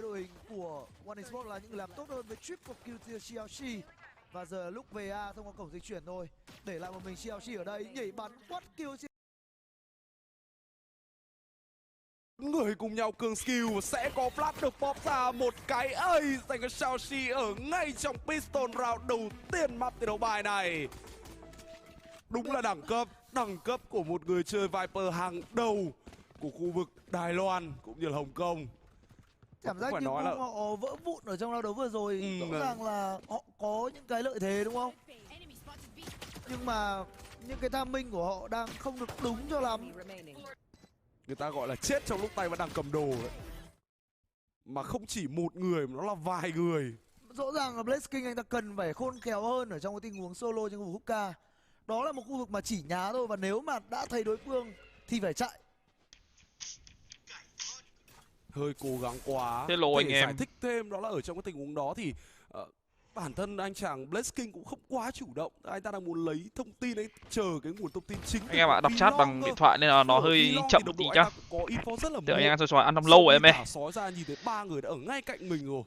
Đội hình của One Esports là những người làm tốt hơn với triple kill từ CLG. Và giờ là lúc VA thông qua cổng di chuyển thôi. Để lại một mình CLG ở đây nhảy bắn quất kill. Người cùng nhau cường skill sẽ có flash được pop ra một cái ace dành cho CLG ở ngay trong pistol round đầu tiên map thi đấu bài này. Đúng là đẳng cấp của một người chơi Viper hàng đầu của khu vực Đài Loan cũng như là Hồng Kông. Cảm giác như họ vỡ vụn ở trong round đấu vừa rồi. Rõ ràng là họ có những cái lợi thế đúng không? Nhưng mà những cái timing của họ đang không được đúng cho lắm. Người ta gọi là chết trong lúc tay vẫn đang cầm đồ ấy. Mà không chỉ một người mà nó là vài người. Rõ ràng là BenQ anh ta cần phải khôn khéo hơn ở trong cái tình huống solo trên khu vực hookah. Đó là một khu vực mà chỉ nhá thôi, và nếu mà đã thấy đối phương thì phải chạy. Hơi cố gắng quá. Thế lỗi anh em. Giải thích thêm đó là ở trong cái tình huống đó thì bản thân anh chàng BenQ cũng không quá chủ động. Anh ta đang muốn lấy thông tin ấy, chờ cái nguồn thông tin chính. Anh em ạ, đọc chat bằng điện thoại nên là nó hơi chậm một tí nhá. Có info rất là Tự anh em xoài ăn năm lâu rồi em ơi. Sói ra nhìn thấy ba người đã ở ngay cạnh mình rồi.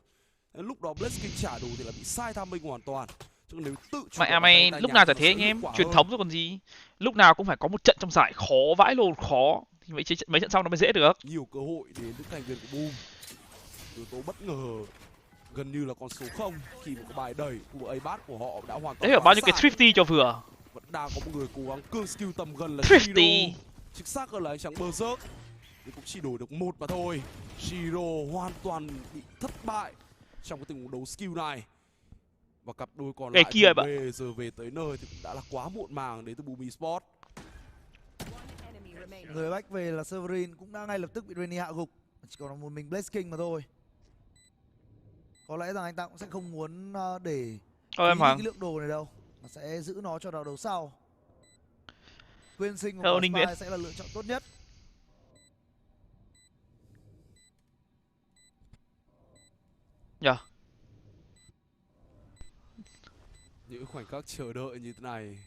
Lúc đó BenQ trả đồ thì là bị sai timing hoàn toàn. Chứ nếu tự mẹ mày lúc nào chả thế anh em, truyền thống rồi còn gì. Lúc nào cũng phải có một trận trong giải khó vãi lồn khó. Thì mấy trận sau nó mới dễ được. Nhiều cơ hội đến với thành viên của Boom. Yếu tố bất ngờ gần như là con số 0 khi một cái bài đẩy khu vực A-Bat của họ đã hoàn toàn. Đấy, ở bao nhiêu cái thrifty cho vừa. Vẫn đang có một người cố gắng cương skill tầm gần là thrifty. Chính xác hơn là anh chàng Berserk. Nhưng cũng chỉ đổi được một mà thôi. Shiro hoàn toàn bị thất bại trong cái tình huống đấu skill này. Và cặp đôi còn lại kia giờ về tới nơi thì cũng đã là quá muộn màng đến từ Boom Esports. Người bách về là Severin cũng đã ngay lập tức bị Renny hạ gục. Chỉ còn là một mình BenQ mà thôi. Có lẽ rằng anh ta cũng sẽ không muốn để cái lượng đồ này đâu, mà sẽ giữ nó cho đầu sau. Quyên sinh của Mousepad sẽ là lựa chọn tốt nhất. Những khoảnh khắc chờ đợi như thế này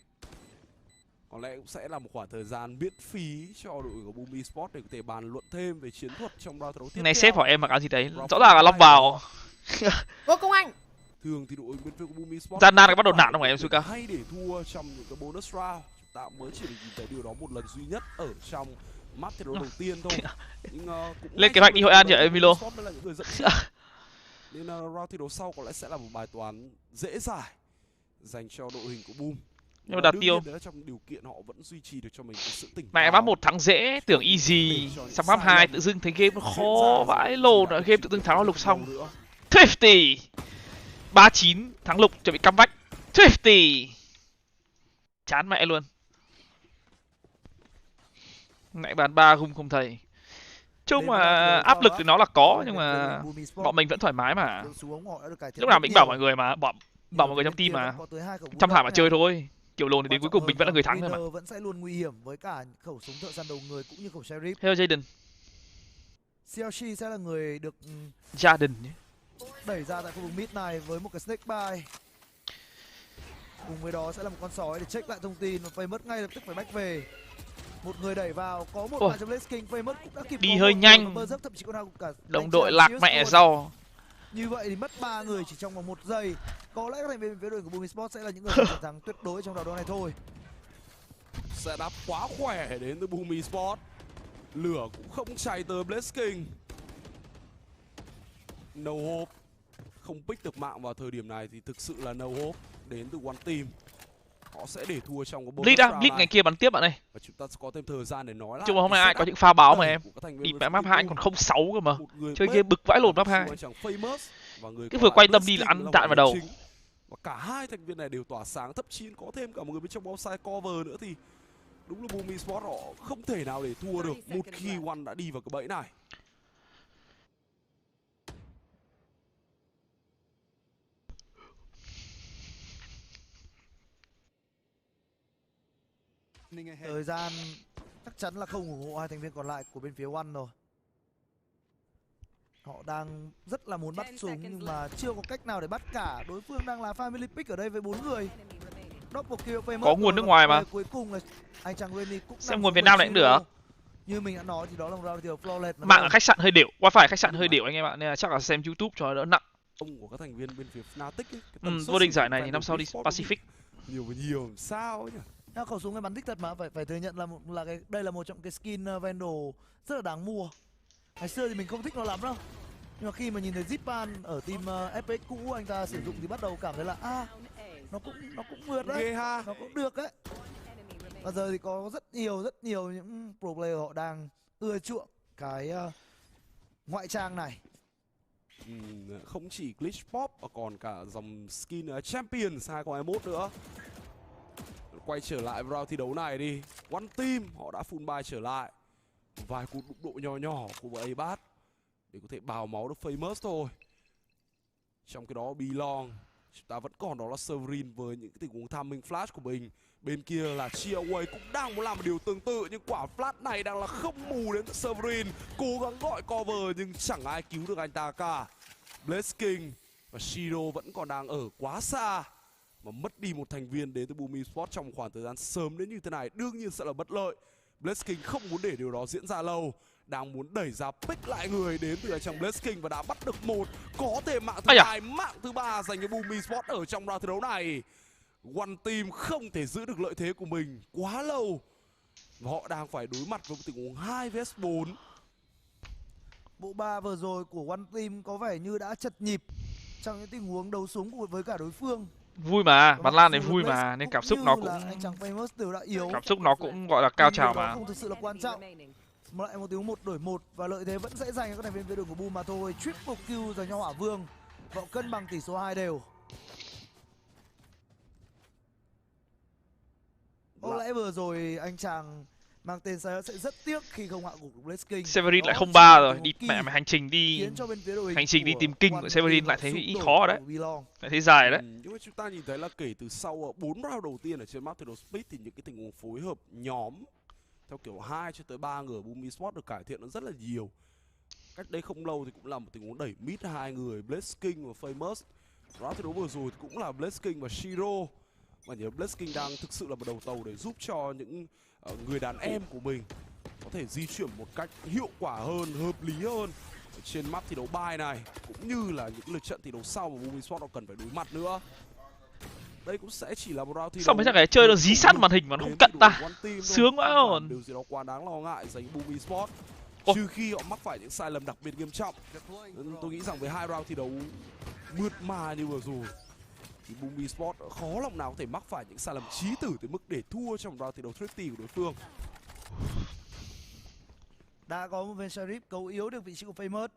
có lẽ cũng sẽ là một khoảng thời gian miễn phí cho đội của Boom Esports để có thể bàn luận thêm về chiến thuật trong round thi đấu tiếp theo. Này sếp hỏi em mặc áo gì đấy, rõ ràng là long vào. Ngô Công Anh. Thường thì đội bên phía của Boom Esports gian nan bắt đầu nản không phải em Suka? Hay để thua trong những cái bonus round. Chúng ta mới chỉ được nhìn thấy điều đó một lần duy nhất ở trong map thi đấu đầu tiên thôi. Nhưng lên kế hoạch đi Hội An nhỉ Emilio? Nên round thi đấu sau có lẽ sẽ là một bài toán dễ dàng dành cho đội hình của Boom. Nhưng mà đặt tiêu trong điều kiện họ vẫn duy trì được cho mình cái sự tỉnh mẹ map 1 thắng dễ, tưởng easy, sang map 2 tự dưng thấy game nó khó vãi lồn, game tự dưng thắng nó lục xong. Thrifty 39 thắng lục chuẩn bị comeback. Thrifty chán mẹ luôn. Nãy bàn 3 không thầy. Chung mà áp lực thì nó là có, nhưng mà bọn mình vẫn thoải mái mà. Lúc nào mình bảo mọi người mà, bảo mọi người trong team mà chăm thả mà chơi thôi. Kiểu lồn thì đến cuối cùng mình vẫn là người thắng thôi mà. Vẫn sẽ luôn nguy hiểm với cả khẩu súng thợ săn đầu người cũng như khẩu sheriff. Hello Jaden. CLG sẽ là người được Jaden đẩy ra tại khu vực mid này với một cái snake bite. Cùng với đó sẽ là một con sói để check lại thông tin, và Famous ngay lập tức phải back về. Một người đẩy vào, có một bạn trong BenQ, Famous cũng đã kịp đi hơi nhanh. Thậm chí còn cả đồng đội lạc mẹ sau. Như vậy thì mất 3 người chỉ trong vòng 1 giây. Có lẽ các thành viên phía đội của Boom Esports sẽ là những người chiến thắng tuyệt đối trong đấu này thôi. Sẽ đáp quá khỏe đến từ Boom Esports. Lửa cũng không chạy tới BenQ. No hope. Không pick được mạng vào thời điểm này thì thực sự là no hope đến từ One Team. Họ sẽ để thua trong cái bonus round này. Ngày kia bắn tiếp bạn ơi. Và chúng ta sẽ có thêm thời gian để nói lại. Chung mà hôm nay ai có những pha báo mà em. Đi map 2 còn 06 cơ mà. Chơi game bực vãi lồn map 2. Cái vừa quay tâm đi là ăn đạn vào đầu. Và cả hai thành viên này đều tỏa sáng, thậm chí có thêm cả một người bên trong outside cover nữa thì đúng là Boom Esports họ không thể nào để thua được một khi One đã đi vào cái bẫy này. Thời gian chắc chắn là không ủng hộ hai thành viên còn lại của bên phía One rồi. Họ đang rất là muốn bắt súng nhưng mà chưa có cách nào để bắt cả. Đối phương đang là family pick ở đây với 4 người. Double kill Famous. Có nguồn nước ngoài mà. Cuối cùng là anh chàng Renny cũng xem nguồn Việt Nam lại cũng được. như mình đã nói thì đó là một round thi đấu flawless. Mạng ở khách sạn hơi đều, wifi khách sạn hơi đều anh em ạ, nên là chắc là xem YouTube cho đỡ nặng. Ông của các thành viên bên phía Fnatic ấy, vô địch giải này thì năm sau đi Pacific. Nhiều sao ấy nhỉ. Khẩu súng cái bắn thích thật mà phải thừa nhận là đây là một trong cái skin Vandal rất là đáng mua. Ngày xưa thì mình không thích nó lắm đâu, nhưng mà khi mà nhìn thấy Zipan ở team FPX cũ anh ta sử dụng thì bắt đầu cảm thấy là nó cũng vượt đấy, nó cũng được đấy. Và giờ thì có rất nhiều những pro player họ đang ưa chuộng cái ngoại trang này. Không chỉ glitch pop mà còn cả dòng skin Champions 2021 nữa. Quay trở lại round thi đấu này đi. One Team họ đã full buy trở lại. Vài cú đụng độ nhỏ nhỏ của bộ A-Bat để có thể bào máu được Famous thôi. Trong cái đó Belong chúng ta vẫn còn đó là Severin với những cái tình huống timing flash của mình. Bên kia là Chiaway cũng đang muốn làm một điều tương tự, nhưng quả flash này đang là không mù đến từ Severin. Cố gắng gọi cover nhưng chẳng ai cứu được anh ta cả. Blazking và Shiro vẫn còn đang ở quá xa, mà mất đi một thành viên đến từ Boom Esports trong một khoảng thời gian sớm đến như thế này đương nhiên sẽ là bất lợi. Blazking không muốn để điều đó diễn ra lâu, đang muốn đẩy ra pick lại người đến từ trong Blazking và đã bắt được một. Có thêm mạng thứ hai, mạng thứ ba dành cho Boom Esports ở trong round thi đấu này. One Team không thể giữ được lợi thế của mình quá lâu và họ đang phải đối mặt với một tình huống 2 vs 4. Bộ ba vừa rồi của One Team có vẻ như đã chật nhịp trong những tình huống đấu súng với cả đối phương. Vui mà, bắn lan này vui mà, nên cảm xúc nó cũng cảm xúc nó cũng gọi là cao trào mà. Không thực sự là quan trọng. Lại một tiếng 1-1 và lợi thế vẫn sẽ dành cho các thành viên phía đội của Boom mà thôi. Triple kill dành cho Hỏa Vương. Họ cân bằng tỷ số 2 đều. Có lẽ vừa rồi anh chàng mang tên sẽ rất tiếc khi không hạ gục được Blazking. Severin lại 0-3 rồi, đi mẹ mà hành trình đi tìm kinh của Severin lại thấy khó đấy. Lại thấy dài đấy. Nhưng mà chúng ta nhìn thấy là kể từ sau 4 round đầu tiên ở trên map thi đấu split thì những cái tình huống phối hợp nhóm theo kiểu 2 cho tới 3 người ở Boom Esports được cải thiện nó rất là nhiều. Cách đây không lâu thì cũng là một tình huống đẩy mid 2 người, Blazking và Famous. Round thi đấu vừa rồi thì cũng là Blazking và Shiro. Và nhớ Blazking đang thực sự là một đầu tàu để giúp cho những người đàn em của mình có thể di chuyển một cách hiệu quả hơn, hợp lý hơn trên map thi đấu bài này, cũng như là những lượt trận thi đấu sau mà Boom Esports nó cần phải đối mặt nữa. Đây cũng sẽ chỉ là một round thi đấu. Sao mấy thằng này chơi được dí sát màn hình mà nó không cận ta? Sướng quá rồi. Điều gì đó quá đáng lo ngại dành Boom Esports. Trừ khi họ mắc phải những sai lầm đặc biệt nghiêm trọng. Tôi nghĩ rằng với 2 round thi đấu mượt mà như vừa rồi thì Boom Esports khó lòng nào có thể mắc phải những sai lầm chí tử tới mức để thua trong round thi đấu thrifty của đối phương. Đã có một bên Sheriff cấu yếu được vị trí của Famous.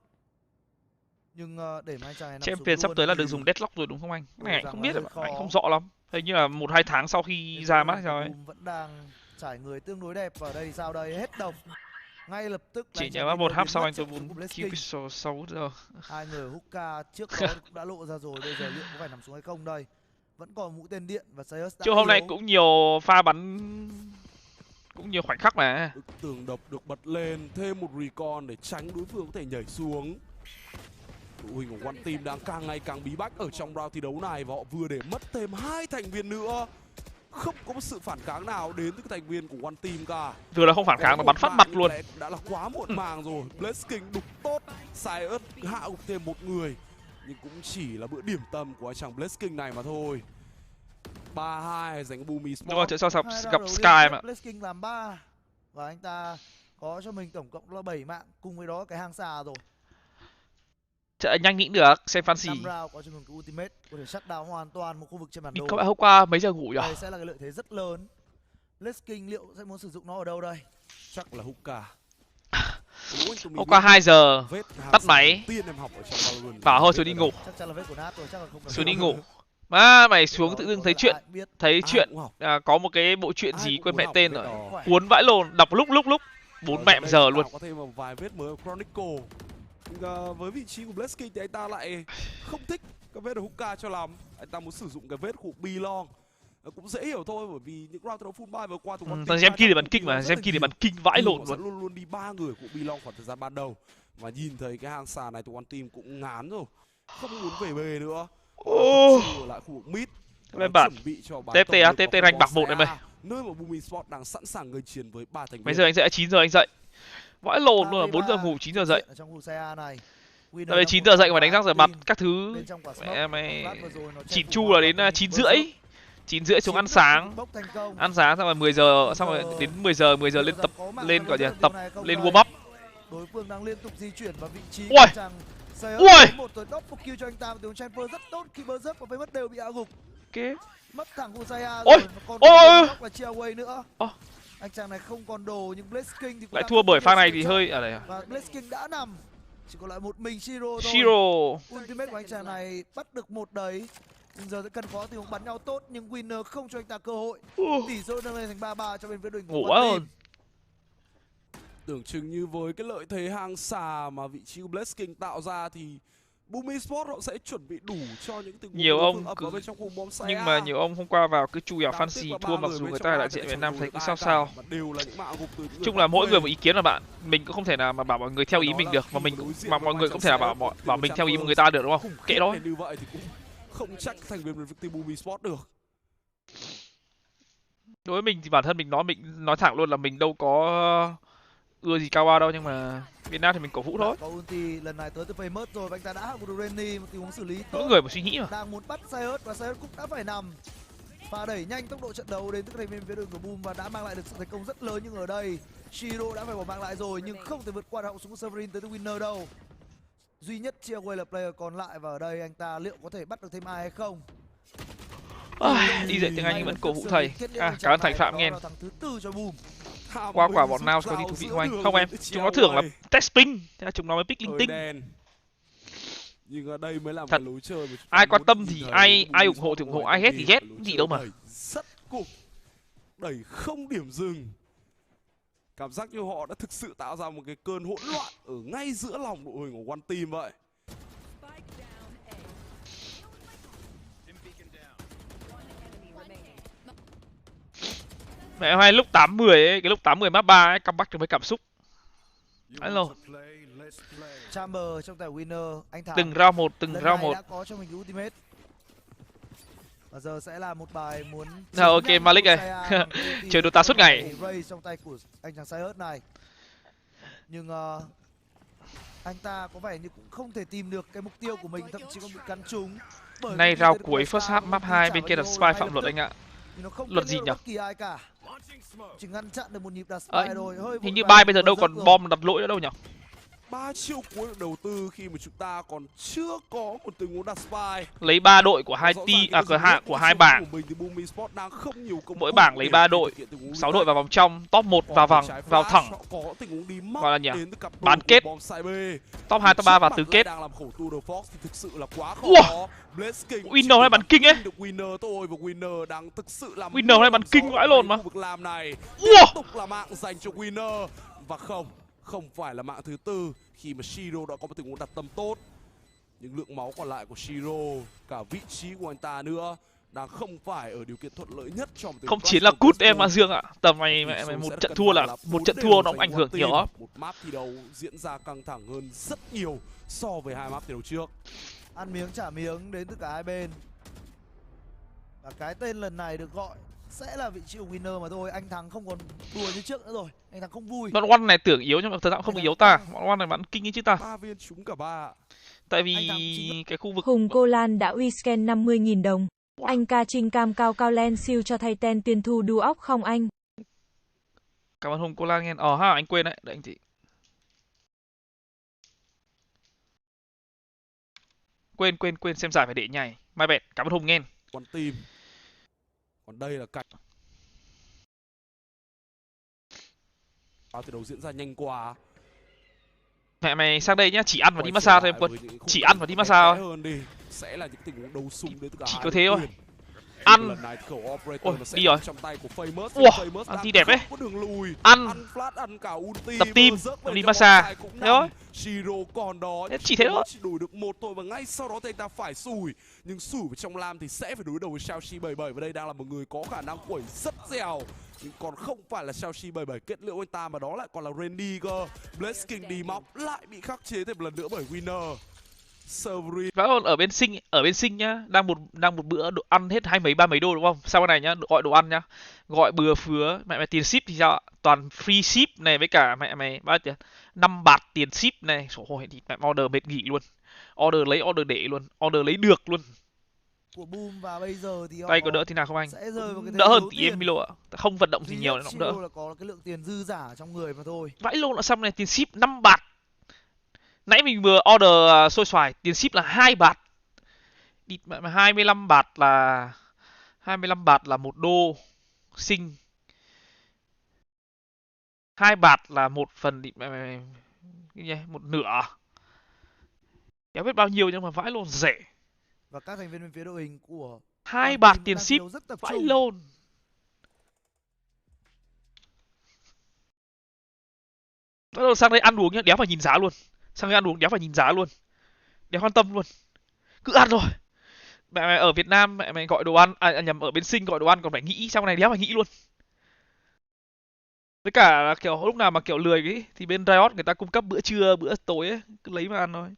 Nhưng để mà anh chàng này Champion sắp tới là được dùng deadlock rồi đúng không anh? Cái này anh không biết rồi, anh không rõ lắm. Hình như là 1-2 tháng sau khi ra mắt rồi. Vẫn đang trải người tương đối đẹp và đây sao đây hết độc. Ngay lập tức chỉ nhớ vào 1 hap sau anh tôi muốn kill pixel 6 giờ. Hai người hookah trước đó cũng đã lộ ra rồi, bây giờ liệu có phải nằm xuống hay không đây? Vẫn còn mũi tên điện và Sayus đã. Chứ hôm nay cũng nhiều pha bắn, cũng nhiều khoảnh khắc mà. Tường độc được bật lên, thêm một recon để tránh đối phương có thể nhảy xuống. Đội hình của One Team đang càng ngày càng bí bách ở trong round thi đấu này và họ vừa để mất thêm 2 thành viên nữa. Không có một sự phản kháng nào đến từ các thành viên của One Team cả. Vừa là không phản kháng mà bắn phát mặt luôn. Đã là quá muộn màng rồi. Blazking đục tốt, Sayus hạ gục thêm một người, nhưng cũng chỉ là bữa điểm tâm của anh chàng Blazking này mà thôi. 3-2 dành cho Boom Esports. Đúng rồi, trận sau gặp Sky mà. Blazking làm 3 và anh ta có cho mình tổng cộng là 7 mạng, cùng với đó cái hang xà rồi. Trận nhanh nghĩ được, xem fancy. 5 round có cho mình cái ultimate có thể shut down hoàn toàn một khu vực trên bản đồ. Các bạn hôm qua mấy giờ ngủ nhỉ? Đây sẽ là cái lợi thế rất lớn. Blazking liệu sẽ muốn sử dụng nó ở đâu đây? Chắc là hookah. Hôm qua 2 giờ tắt máy, bảo thôi xuống đi ngủ. Chắc chắn là vết của nát rồi, chắc là không cần xuống đi ngủ. Mà mày xuống tự dưng thấy chuyện có một cái bộ truyện gì quên mẹ tên rồi, cuốn vãi lồn, đọc lúc 4 mẹ giờ luôn. Có thêm một vài vết mới Chronicle. Với vị trí của Blazking thì anh ta lại không thích cái vết ở hookah cho lắm, anh ta muốn sử dụng cái vết của Belong. Cũng dễ hiểu thôi, bởi vì những round đấu full buy vừa qua thằng ZOWIE để bắn kinh mà, ZOWIE để bắn kinh vãi lộn luôn. Luôn đi 3 người của Belong khoảng thời gian ban đầu, và nhìn thấy cái hang xà này từ One Team cũng ngán rồi, không muốn về bề nữa. Ở lại khu vực mid, chuẩn bị cho TT rank bạc 1 em ơi. Nơi mà Boom Esports đang sẵn sàng gây chiến với 3 thành viên. Bây giờ anh dậy 9 giờ anh dậy. Vãi lồn luôn, là 4 giờ ngủ 9 giờ dậy. Trong khu xe A này. Tại vì 9 giờ dậy phải đánh răng rửa mặt các thứ. Mẹ mày chỉn chu là đến 9 rưỡi. 9 rưỡi xuống ăn sáng. Ăn sáng xong rồi 10 giờ, xong rồi đến 10 giờ lên tập, lên gọi là tập, lên warm up. Đối phương đang liên tục di chuyển vào vị trí ui một tối đốc kill cho anh ta, tiếng Chamber rất tốt khi berserk và phải mất đều bị hạ gục. Ok. Mất thẳng khu xe A rồi, còn là chia away nữa. Anh chàng này không còn đồ, nhưng Blaze King thì lại thua bởi pha này thì hơi ở đây. Và Blaze King đã nằm, chỉ còn lại một mình Shiro thôi. Shiro. Ultimate của anh chàng này bắt được một đấy. Bây giờ sẽ cần có tình huống bắn nhau tốt, nhưng Winner không cho anh ta cơ hội. Tỷ số nâng lên thành 3-3 cho bên phía đội ngủ quá rồi. Tưởng chừng như với cái lợi thế hang xà mà vị trí của Blaze King tạo ra thì Boom Esports họ sẽ chuẩn bị đủ cho những tình huống nhiều ông ở bên trong vùng bom nhưng mà nhiều ông hôm qua vào cứ chui vào fancy thua, mặc dù người ta là đại diện Việt Nam thấy cũng sao. Chung là mỗi người một ý kiến là bạn, mình cũng không thể nào mà bảo mọi người theo ý mình được, mà mọi người cũng không thể nào bảo mình theo ý của người ta được, đúng không? Kệ đó. Như vậy thì cũng không chắc thành viên của Boom Esports được. Đối với mình thì bản thân mình nói thẳng luôn là mình đâu có ưa gì Kawa đâu, nhưng mà Việt Nam thì mình cổ vũ thôi. Có ulti lần này tới từ Famous rồi và anh ta đã hạ một Renny, một tình huống xử lý tốt. Mỗi người một suy nghĩ mà. Đang muốn bắt Sayus và Sayus cũng đã phải nằm. Và đẩy nhanh tốc độ trận đấu đến từ thành viên phía đội của Boom và đã mang lại được sự thành công rất lớn, nhưng ở đây Shiro đã phải bỏ mạng lại rồi, nhưng không thể vượt qua hậu súng của Severin tới từ Winner đâu. Duy nhất chia away là player còn lại, và ở đây anh ta liệu có thể bắt được thêm ai hay không? Đi dạy tiếng Anh vẫn cổ vũ thầy. Cảm ơn Thành Phạm nghe. Thằng thứ 4 cho Boom. Qua quả bọn nào có gì thú vị không anh? Không em, chúng nó thưởng là test ping, thế là chúng nó mới pick linh tinh. Nhưng ở đây mới là thật, lối chơi ai quan tâm thì ai ủng hộ thì ủng hộ, ai ghét thì ghét, gì đâu mà. Rất cục, đẩy không điểm dừng. Cảm giác như họ đã thực sự tạo ra một cái cơn hỗn loạn ở ngay giữa lòng đội hình của One Team vậy. Mẹ hai lúc 8-10 ấy, cái lúc 8-10 map 3 ấy, comeback với cảm xúc. Alo. Chamber trong tay Winner, anh Thảo. Từng round một, từng round một. Đã có cho mình ultimate. Và giờ sẽ là một bài muốn ok Malik này. Chơi Dota suốt ngày. Trong tay của anh chàng Sayus này. Nhưng anh ta có vẻ như cũng không thể tìm được cái mục tiêu của mình, thậm chí còn bị cắn trúng. Nay round cuối first half map 2 bên kia là Spy phạm luật anh ạ. Luật gì nhỉ? Chỉ ngăn chặn được một nhịp đặt spy rồi. Hình như Bay bây giờ đâu còn bom đặt lỗi nữa đâu nhỉ? 3 triệu cuối được đầu tư khi mà chúng ta còn chưa có một tình huống đặt spy. Lấy 3 đội của hai của hai bảng. Mỗi bảng lấy 3 đội, 6 đội vào vòng trong, top 1 vào thẳng. Gọi là nhỉ? Bán kết. Top 2, top 3 và tứ kết. Wow! Winner hay bắn kinh ấy. Winner hay bắn kinh vãi lồn mà. Wow! Và không phải là mạng thứ tư khi mà Shiro đã có một tình huống đặt tâm tốt. Nhưng lượng máu còn lại của Shiro, cả vị trí của anh ta nữa, đang không phải ở điều kiện thuận lợi nhất trong tình huống. Không chiến là cút em mà Dương ạ. Tầm mày một trận thua là một trận thua nó cũng ảnh hưởng nhiều lắm. Một map thi đấu diễn ra căng thẳng hơn rất nhiều so với hai map thi đấu trước. Ăn miếng trả miếng đến từ cả hai bên. Và cái tên lần này được gọi sẽ là vị trí của Winner mà thôi. Anh Thắng không còn đùa như trước nữa rồi. Anh Thắng không vui. Bọn One này tưởng yếu nhưng mà thật ra không yếu ta. Bọn One này bắn kinh như chứ ta. 3 viên trúng cả 3. Tại vì cái khu vực Hùng Cô Lan đã uy scan 50.000 đồng. Wow. Anh ca trinh cam cao cao len siêu cho thay ten tiền thu đu óc không anh? Cảm ơn Hùng Cô Lan nghe. Ha, anh quên đấy. Đợi anh chị. Quên xem giải phải để nhảy. My bad. Cảm ơn Hùng nghe. One Team. Còn đây là cảnh bao trận đấu diễn ra nhanh quá. Mẹ mày sang đây nhá, chỉ ăn và đi massage thôi em. Chỉ ăn và đi massage thôi. Sẽ là những tình huống đấu súng đến từ cả chỉ hai có thế thôi. Ăn. Ôi, đi rồi. Wow, ăn đi đẹp đấy. Ăn. Tập team, đi massage. Thế thôi. Shiro còn đó. Chỉ thế thôi. Chỉ đổi được một thôi và ngay sau đó thì anh ta phải sủi. Nhưng sủi vào trong lam thì sẽ phải đối đầu với Shaoxi 77 và đây đang là một người có khả năng quẩy rất dẻo. Nhưng còn không phải là Shaoxi 77 kết liễu anh ta mà đó lại còn là Randy cơ. Blaze King đi móc lại bị khắc chế thêm một lần nữa bởi Winner. Valorant ở bên Sinh nhá, đang một bữa ăn hết ba mấy đô đúng không? Sau này nhá, gọi đồ ăn nhá, gọi bừa phứa, mẹ tiền ship thì sao ạ? Toàn free ship này với cả mẹ bao tiền 5 bạt tiền ship này, rồi thì mẹ order mệt nghỉ luôn, order lấy order để luôn, order lấy được luôn. Của Boom và bây giờ thì tay có đỡ thế nào không anh? Sẽ rơi vào cái đỡ hơn tí em Milo ạ, không vận động gì nhiều nó cũng đỡ. là có cái lượng tiền dư giả trong người mà thôi. Vãi lộn là xong này, tiền ship 5 bạt. Nãy mình vừa order xôi xoài, tiền ship là 2 bạt. Đi mà 25 bạt là 1 đô Sinh. 2 bạt là 1 phần một nửa. Chẳng biết bao nhiêu nhưng mà vãi lộn rẻ. Và các thành viên bên phía đội hình của 2 bạt tiền ship vãi lộn. Bắt đầu sang đây ăn uống nhá, đéo phải nhìn giá luôn. Sang đây ăn uống đéo phải nhìn giá luôn. Đéo quan tâm luôn. Cứ ăn rồi. Mẹ ở Việt Nam mẹ gọi đồ ăn, nhầm ở bên Sinh gọi đồ ăn còn phải nghĩ, trong này đéo phải nghĩ luôn. Với cả là kiểu lúc nào mà kiểu lười ấy thì bên DyAC người ta cung cấp bữa trưa, bữa tối ấy, cứ lấy mà ăn thôi.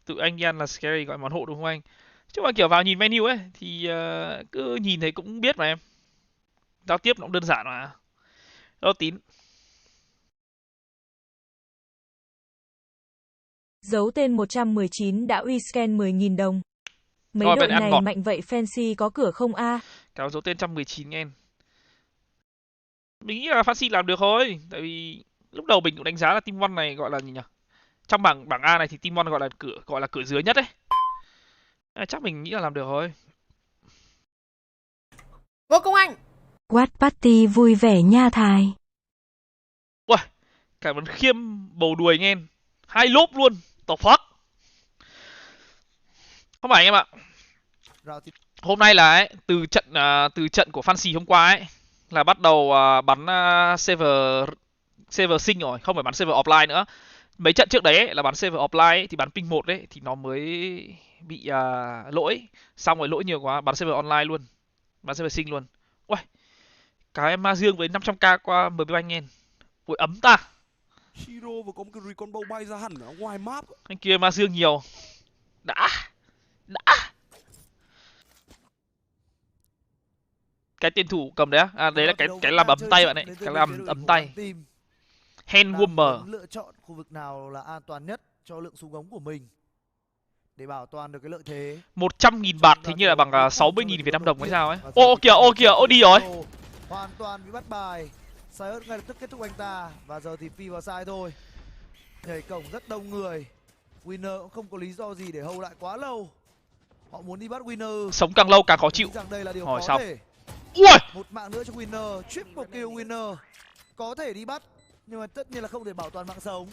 Tự anh ăn là scary gọi món hộ đúng không anh? Chứ mà kiểu vào nhìn menu ấy thì cứ nhìn thấy cũng biết mà em. Giao tiếp nó cũng đơn giản mà. Đâu Tín. Dấu tên 119 đã uy scan 10.000 đồng. Mấy đội này mạnh vậy fancy có cửa không a? Cáo dấu tên 119 nghe. Mình nghĩ là fancy làm được thôi. Tại vì lúc đầu mình cũng đánh giá là team One này gọi là gì nhỉ? Trong bảng A này thì team One gọi là cửa dưới nhất đấy. Chắc mình nghĩ là làm được thôi. Ngô Công Anh. WATCHPARTY vui vẻ nha Thái. Ui, cả vấn khiêm bầu đuôi nghe. 2 lốp luôn. The fuck. Không phải em ạ. Hôm nay là ấy, từ trận của Fancy hôm qua ấy là bắt đầu bắn server Sinh rồi, không phải bắn server offline nữa. Mấy trận trước đấy ấy, là bắn server offline ấy, thì bắn ping 1 đấy thì nó mới bị lỗi. Xong rồi lỗi nhiều quá, bắn server online luôn. Bắn server Sinh luôn. Ui, cái em Ma Dương với 500k qua MB Anh nghe. Ui ấm ta. Shiro vừa có một cái recon bow bay ra hẳn ở ngoài map. Anh kia Ma Dương nhiều. Đã. Cái tiền thủ cầm đấy á? Đấy là cái làm ấm tay bạn ấy, cái làm ấm tay. Handwarmer. Lựa chọn khu vực nào là an toàn nhất cho lượng súng ống của mình để bảo toàn được cái lợi thế. 100.000 bạt thì như là bằng 60.000 Việt Nam đồng hay sao ấy. Ô kìa, đi rồi. Hoàn toàn bị bắt bài. Sayot ngay lập tức kết thúc anh ta và giờ thì phi vào sai thôi. Nhảy cổng rất đông người. Winner cũng không có lý do gì để hold lại quá lâu. Họ muốn đi bắt Winner. Sống càng lâu càng khó chịu. Rằng đây là điều hỏi có xong. thể. Ui! Một mạng nữa cho Winner, triple kill Winner. Có thể đi bắt nhưng mà tất nhiên là không thể bảo toàn mạng sống.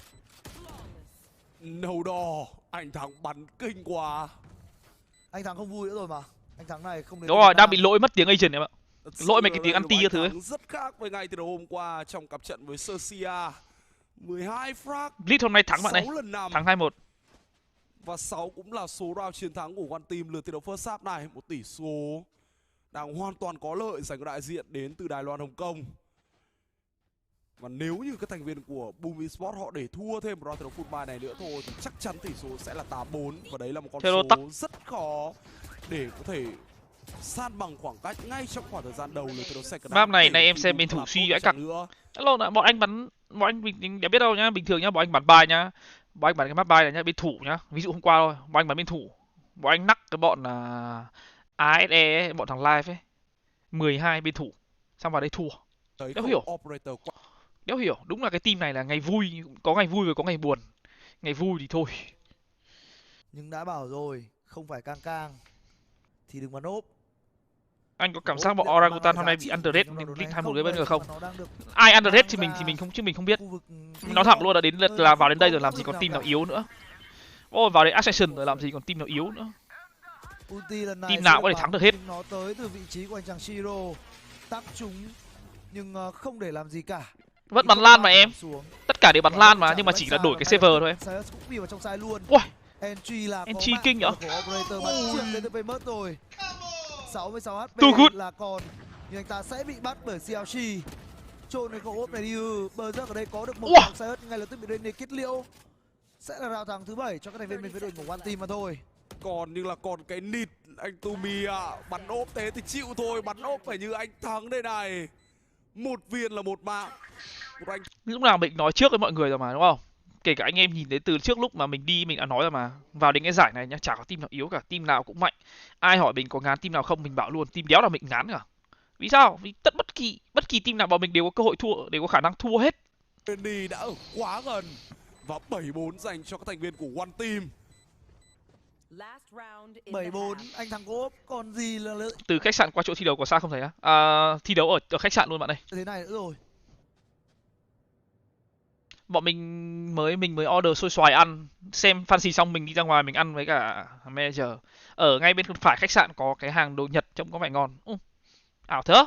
Nâu đỏ, anh Thắng bắn kinh quá. Anh Thắng không vui nữa rồi mà. Anh Thắng này không đến. Đúng rồi, đang bị lỗi mất tiếng Asian em ạ. Lỗi mấy cái tiếng anti các thứ ấy. Rất khác với ngay từ đầu hôm qua trong cặp trận với Sersia. 12 frag. Blitz hôm nay thắng bạn này. Thắng 2-1. Và 6 cũng là số round chiến thắng của One Team lượt thi đấu first half này. Một tỷ số đang hoàn toàn có lợi dành cho đại diện đến từ Đài Loan, Hồng Kông. Và nếu như các thành viên của Boom Esports họ để thua thêm một round thi đấu full buy này nữa thôi thì chắc chắn tỷ số sẽ là 8-4. Và đấy là một con số rất khó để có thể san bằng khoảng cách ngay trong khoảng thời gian đầu lượt thi đấu second half. Map này em xem bên thủ suy vãi cặc. Hello, bọn anh mình đã biết đâu nhá, bình thường nhá, bọn anh bắn bài nhá. Bọn anh bắn cái map bài này nhá, bên thủ nhá. Ví dụ hôm qua thôi, bọn anh bắn bên thủ. Bọn anh nắc cái bọn ASE ấy, bọn thằng live ấy. 12 bên thủ. Xong vào đây thua. Đéo hiểu, đúng là cái team này là ngày vui, có ngày vui và có ngày buồn. Ngày vui thì thôi. Nhưng đã bảo rồi, không phải cang thì đừng bắn ốp. Anh có cảm giác bọn Orangutan hôm nay bị underrated nên click 21 cái bên ngờ không? Ai underrated thì mình không biết. Nó thẳng luôn là đến lượt là vào đến đây rồi làm gì còn team nào yếu nữa. Ôi vào đến Accession rồi làm gì còn team nào yếu nữa. Team nào có thể thắng được hết. Nó tới từ vị trí của anh chàng Shiro, tác trúng nhưng không để làm gì cả. Vẫn bắn lan mà em. Tất cả đều bắn lan mà nhưng mà chỉ là đổi cái server thôi em. Ui. NG kinh nhở? 66 HP là còn nhưng anh ta sẽ bị bắt bởi CLG. trôn này cậu ốp này đi. Bờ rớt ở đây có được một xe ngay lập tức bị Rene kết liễu. Sẽ là rào thắng thứ 7 cho các thành viên bên phía đội của One Team mà thôi. Còn nhưng là còn cái nịt anh Tumi bắn ốp thế thì chịu thôi, bắn ốp phải như anh thắng đây này. Một viên là một mạng. Anh... Lúc nào mình nói trước với mọi người rồi mà đúng không? Kể cả anh em nhìn thấy từ trước lúc mà mình đi mình đã nói rồi mà. Vào đến cái giải này nhá, chả có team nào yếu cả, team nào cũng mạnh. Ai hỏi mình có ngán team nào không, mình bảo luôn team đéo là mình ngán cả. Vì sao? Vì bất kỳ team nào bọn mình đều có cơ hội thua, đều có khả năng thua hết. Benny đã ở quá gần và 7-4 dành cho các thành viên của One Team. 7-4 anh thắng ốp còn gì là từ khách sạn qua chỗ thi đấu có xa không thấy á? Thi đấu ở khách sạn luôn bạn ơi. Thế này nữa rồi. Bọn mình mới order xôi xoài ăn, xem fancy xong mình đi ra ngoài mình ăn với cả manager. Ở ngay bên phải khách sạn có cái hàng đồ Nhật trông có vẻ ngon. Ảo thế.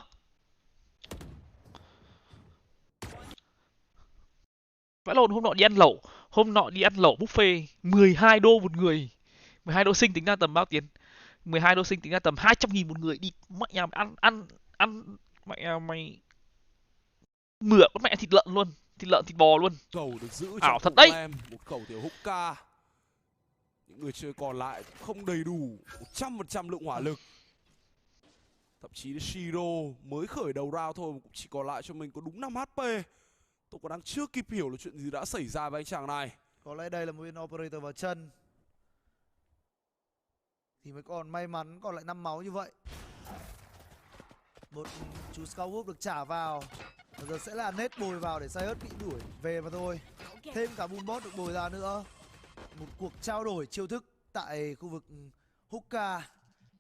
Vãi lộn, hôm nọ đi ăn lẩu buffet 12 đô một người. 12 đô sinh tính ra tầm bao tiền? 12 đô sinh tính ra tầm 200.000 một người. Đi mẹ nhà mày ăn mẹ mày mửa con mẹ thịt lợn luôn, thịt lợn thịt bò luôn. Cầu được giữ ảo thật đấy. Một khẩu tiểu hookah. Những người chơi còn lại không đầy đủ 100% lượng hỏa lực. Thậm chí Shiro mới khởi đầu round thôi mà cũng chỉ còn lại cho mình có đúng 5 HP. Tôi còn đang chưa kịp hiểu là chuyện gì đã xảy ra với anh chàng này. Có lẽ đây là một viên operator vào chân thì mới còn may mắn còn lại 5 máu như vậy. Một chú Scout Wolf được trả vào. Bây giờ sẽ là nết bồi vào để Sayus bị đuổi về mà thôi. Thêm cả Boombot được bồi ra nữa. Một cuộc trao đổi chiêu thức tại khu vực hookah.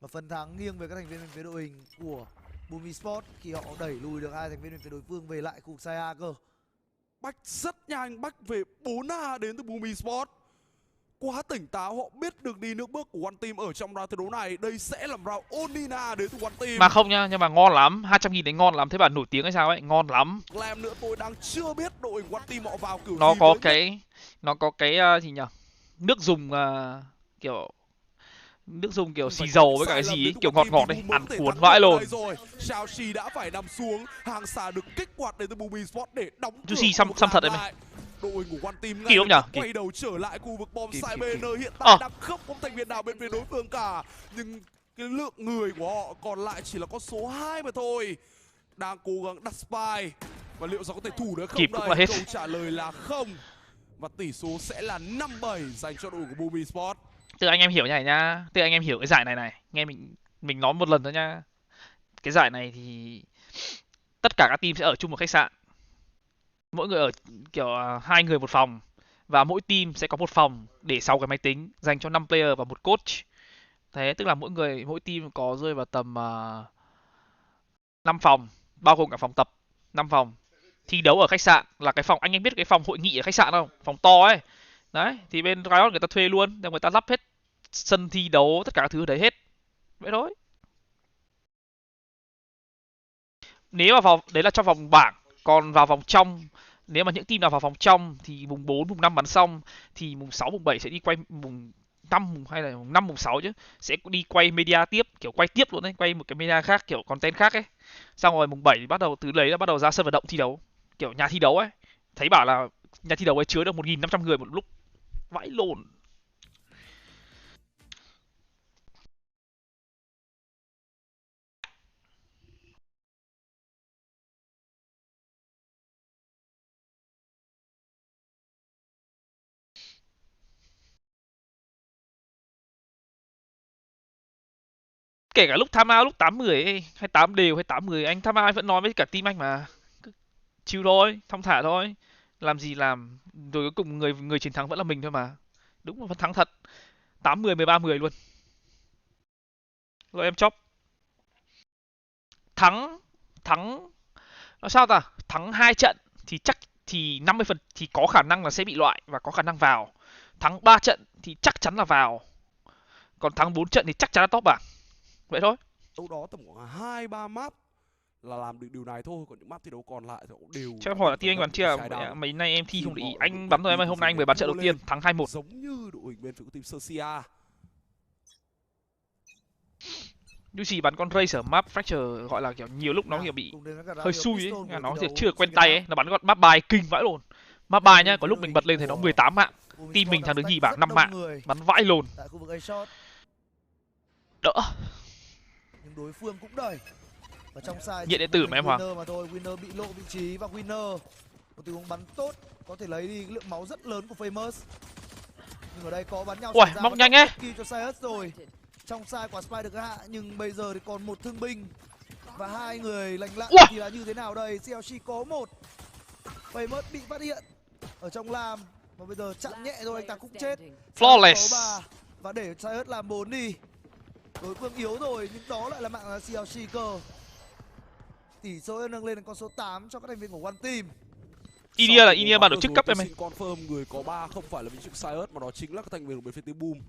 Và phần thắng nghiêng về các thành viên bên phía đội hình của Boom Esports khi họ đẩy lùi được hai thành viên bên phía đối phương về lại khu vực side A cơ. Bách rất nhanh, bách về 4A đến từ Boom Esports. Quá tỉnh táo, họ biết được đi nước bước của One Team ở trong round thi đấu này. Đây sẽ là round Onina đến từ One Team. Mà không nha, nhưng mà ngon lắm, 200.000 đấy ngon lắm, thế bạn nổi tiếng hay sao ấy, ngon lắm. Làm nữa tôi đang chưa biết đội One Team họ vào kiểu nó gì có với cái nó có cái gì nhỉ? Nước dùng kiểu xì dầu với cả cái gì ấy, kiểu ngọt ngọt đấy, ăn cuốn vãi luôn. Xiaoxi đã phải nằm xuống, hàng xà được kích hoạt đến từ Boom Esports để đóng cửa. Juicy xăm thật đấy mày. Đội của One Team Kỳ không nhỉ? Quay đầu trở lại khu vực bom site BN, hiện tại đang không có thành viên nào bên phía đối phương cả. Nhưng cái lượng người của họ còn lại chỉ là con số 2 mà thôi. Đang cố gắng đặt spy. Và liệu rằng có thể thủ được không Kịp đây? cũng là hết. Câu trả lời là không. Và tỷ số sẽ là 5-7 dành cho đội của Boom Esports. Từ anh em hiểu như này nhá, từ anh em hiểu cái giải này nghe mình nói một lần thôi nhá. Cái giải này thì tất cả các team sẽ ở chung một khách sạn, mỗi người ở kiểu 2 người một phòng, và mỗi team sẽ có một phòng để 6 cái máy tính dành cho 5 player và một coach. Thế tức là mỗi team có rơi vào tầm 5 phòng, bao gồm cả phòng tập, 5 phòng. Thi đấu ở khách sạn là cái phòng, anh em biết cái phòng hội nghị ở khách sạn không? Phòng to ấy. Đấy, thì bên Riot người ta thuê luôn, người ta lắp hết sân thi đấu, tất cả các thứ ở đấy hết. Vậy thôi. Nếu mà vào đấy là trong vòng bảng, còn vào vòng trong, nếu mà những team nào vào vòng trong thì mùng 4, mùng 5 bắn xong thì mùng 6, mùng 7 sẽ đi quay mùng 5 hay là mùng 5, mùng 6 chứ. Sẽ đi quay media tiếp, kiểu quay tiếp luôn đấy, quay một cái media khác, kiểu content khác ấy. Xong rồi mùng 7 thì bắt đầu từ đấy là bắt đầu ra sân vận động thi đấu, kiểu nhà thi đấu ấy. Thấy bảo là nhà thi đấu ấy chứa được 1.500 người một lúc. Vãi lộn. Kể cả lúc tham out lúc 8-10 ấy, hay 8 đều hay 8-10, anh tham out anh vẫn nói với cả team anh mà. Chill thôi, thong thả thôi. Làm gì làm, rồi cuối cùng người chiến thắng vẫn là mình thôi mà. Đúng là vẫn thắng thật. 8-10, 13-10 luôn. Rồi em chop. Thắng nó sao ta? Thắng 2 trận thì chắc thì 50% thì có khả năng là sẽ bị loại và có khả năng vào. Thắng 3 trận thì chắc chắn là vào. Còn thắng 4 trận thì chắc chắn là top bảng. Vậy thôi. Đâu đó tầm khoảng 2-3 map là làm được điều này thôi, còn những map thi đấu còn lại thì cũng đều. Cho em hỏi là team anh bắn chưa? Mấy nay em thi không để ý. Anh bắn rồi em ơi, hôm nay anh mới bắn trận đầu tiên, thắng 2-1. Giống như đội hình bên phía của team Sersia. Ducky bắn con Ray ở map fracture gọi là kiểu nhiều lúc nó kiểu bị hơi xui ấy, nó chưa quen tay ấy, nó bắn con map bài kinh vãi lồn. Map bài nhá, có lúc mình bật lên thấy nó 18 mạng, team mình thằng đứng nhì bảng 5 mạng, bắn vãi lồn. Đỡ. Nhưng đối phương cũng đẩy. Và trong side Nghiện điện tử mà em Hoàng. Winner mà thôi, Winner bị lộ vị trí và Winner một tình huống bắn tốt, có thể lấy đi lượng máu rất lớn của Famous. Nhưng ở đây có bắn nhau. Ui, móc nhanh ấy. Cho Sias rồi. Trong side quả Spy được hạ nhưng bây giờ thì còn một thương binh và hai người lành lặn thì là như thế nào đây? CLG có một. Famous bị phát hiện ở trong làm và bây giờ chặn nhẹ rồi anh ta cũng chết. Flawless. Và để Sias làm 4 đi. Đối phương yếu rồi nhưng đó lại là mạng là CLG cơ. Tỷ số nâng lên con số 8 cho các thành viên của One Team. Inia là Inia ban tổ chức cấp em ơi. Confirm người có 3 không phải là vị trí Sias mà đó chính là các thành viên của BenQ Boom.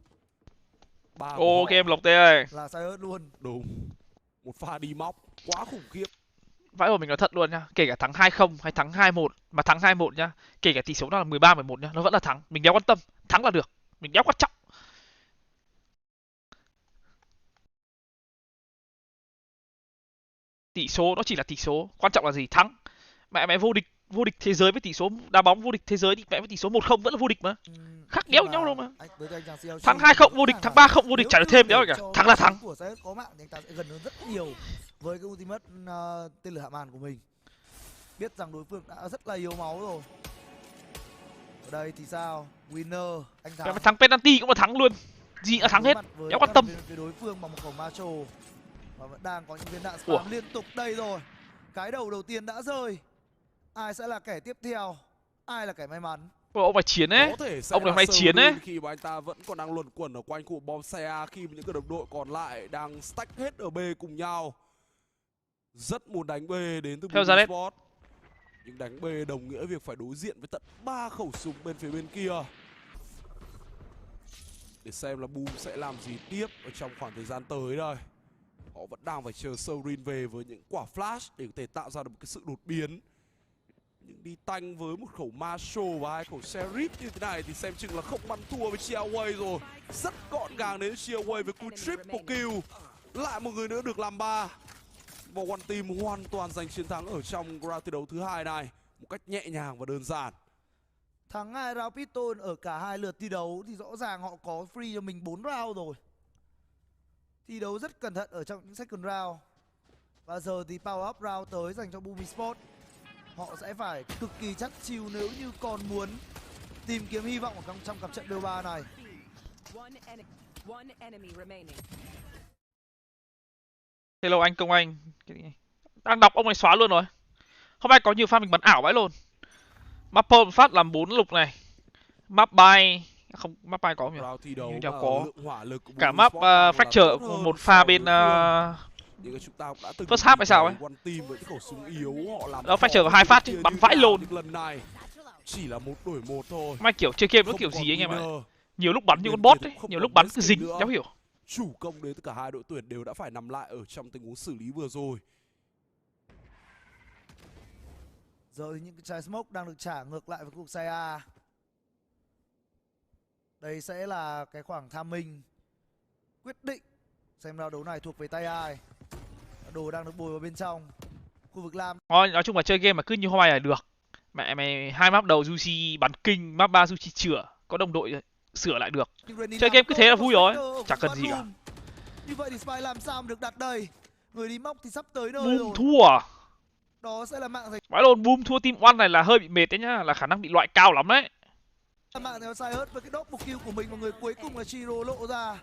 Ok em Lộc Tê ơi. Là Sias luôn. Đúng. Một pha đi móc quá khủng khiếp. Vãi của mình nói thật luôn nha, kể cả thắng 2-0 hay thắng 2-1 mà thắng 2-1 nhá, kể cả tỷ số nó là 13-11 nhá, nó vẫn là thắng. Mình đéo quan tâm, thắng là được. Mình đéo quan trọng. Tỷ số nó chỉ là tỷ số, quan trọng là gì? Thắng. Mẹ vô địch thế giới với tỷ số đá bóng vô địch thế giới thì mẹ với tỷ số 1-0 vẫn là vô địch mà. Khác đéo nhau đâu mà. Thắng 2-0 vô địch, thắng 3-0 vô địch chả được thêm đéo cả. Thắng là thắng. Của Sias có mạng thì anh ta sẽ gần hơn rất nhiều với cái ultimate tên lửa hạ màn của mình. Biết rằng đối phương đã rất là yếu máu rồi. Ở đây thì sao? Winner anh thắng. Thắng penalty cũng là thắng luôn. Gì đã thắng hết. Đéo quan tâm. Đối phương bằng một khẩu macho và vẫn đang có những viên đạn spam liên tục đây rồi. Cái đầu tiên đã rơi. Ai sẽ là kẻ tiếp theo? Ai là kẻ may mắn? Ông phải chiến ấy. Ông này may chiến ấy. Khi mà anh ta vẫn còn đang luẩn quẩn ở quanh khu bom xe, khi mà những cái đồng đội còn lại đang stack hết ở B cùng nhau. Rất muốn đánh B đến từ Esports. Nhưng đánh B đồng nghĩa việc phải đối diện với tận 3 khẩu súng bên phía bên kia. Để xem là Boom sẽ làm gì tiếp ở trong khoảng thời gian tới đây. Họ vẫn đang phải chờ Sorin về với những quả flash để có thể tạo ra được một cái sự đột biến. Nhưng đi tanh với một khẩu Marshall và hai khẩu Sheriff như thế này thì xem chừng là không bắn thua với ZOWIE rồi. Rất gọn gàng đến ZOWIE với cú triple kill. Lại một người nữa được làm 3. Và One Team hoàn toàn giành chiến thắng ở trong round thi đấu thứ hai này một cách nhẹ nhàng và đơn giản. Thắng 2 round Piston ở cả hai lượt thi đấu thì rõ ràng họ có free cho mình 4 round rồi. Thi đấu rất cẩn thận ở trong những second round. Và giờ thì power up round tới dành cho Boom Esports. Họ sẽ phải cực kỳ chắc chiêu nếu như còn muốn tìm kiếm hy vọng ở trong cặp trận BO3 này. Hello anh Công Anh. Đang đọc ông này xóa luôn rồi. Hôm nay có nhiều pha mình bắn ảo vãi luôn. Mapper phát làm 4 lục này. Map bay không, map bay có không nhỉ? Nhưng đều có. Cả map fracture một pha bên first half hay sao ấy. Đó fracture có 2 phát chứ, bắn vãi lồn. Chỉ là một đổi một thôi. Mai kiểu chơi game nó kiểu gì anh em ạ? Nhiều lúc bắn như con bot ấy, nhiều lúc bắn cứ dính, cháu hiểu. Chủ công đến từ cả hai đội tuyển đều đã phải nằm lại ở trong tình huống xử lý vừa rồi. Giờ thì những cái trái smoke đang được trả ngược lại với cuộc say A. Đây sẽ là cái khoảng tham minh quyết định xem round đấu này thuộc về tay ai. Đồ đang được bồi vào bên trong khu vực lam. Thôi nói chung là chơi game mà cứ như hôm nay là được. Mẹ mày 2 map đầu Ducky bắn kinh, map 3 Ducky chữa, có đồng đội sửa lại được. Chơi game cứ thế là vui rồi, chẳng cần gì cả. Như vậy thì Spy làm sao mà được đặt đây? Người đi móc thì sắp tới nơi Boom rồi. Thua à? Đó sẽ là mạng giành. Vãi lồn, Boom thua team One này là hơi bị mệt đấy nhá, là khả năng bị loại cao lắm đấy. Mạng theo sai hết với cái đốc một kill của mình và người cuối cùng là Chiro lộ ra.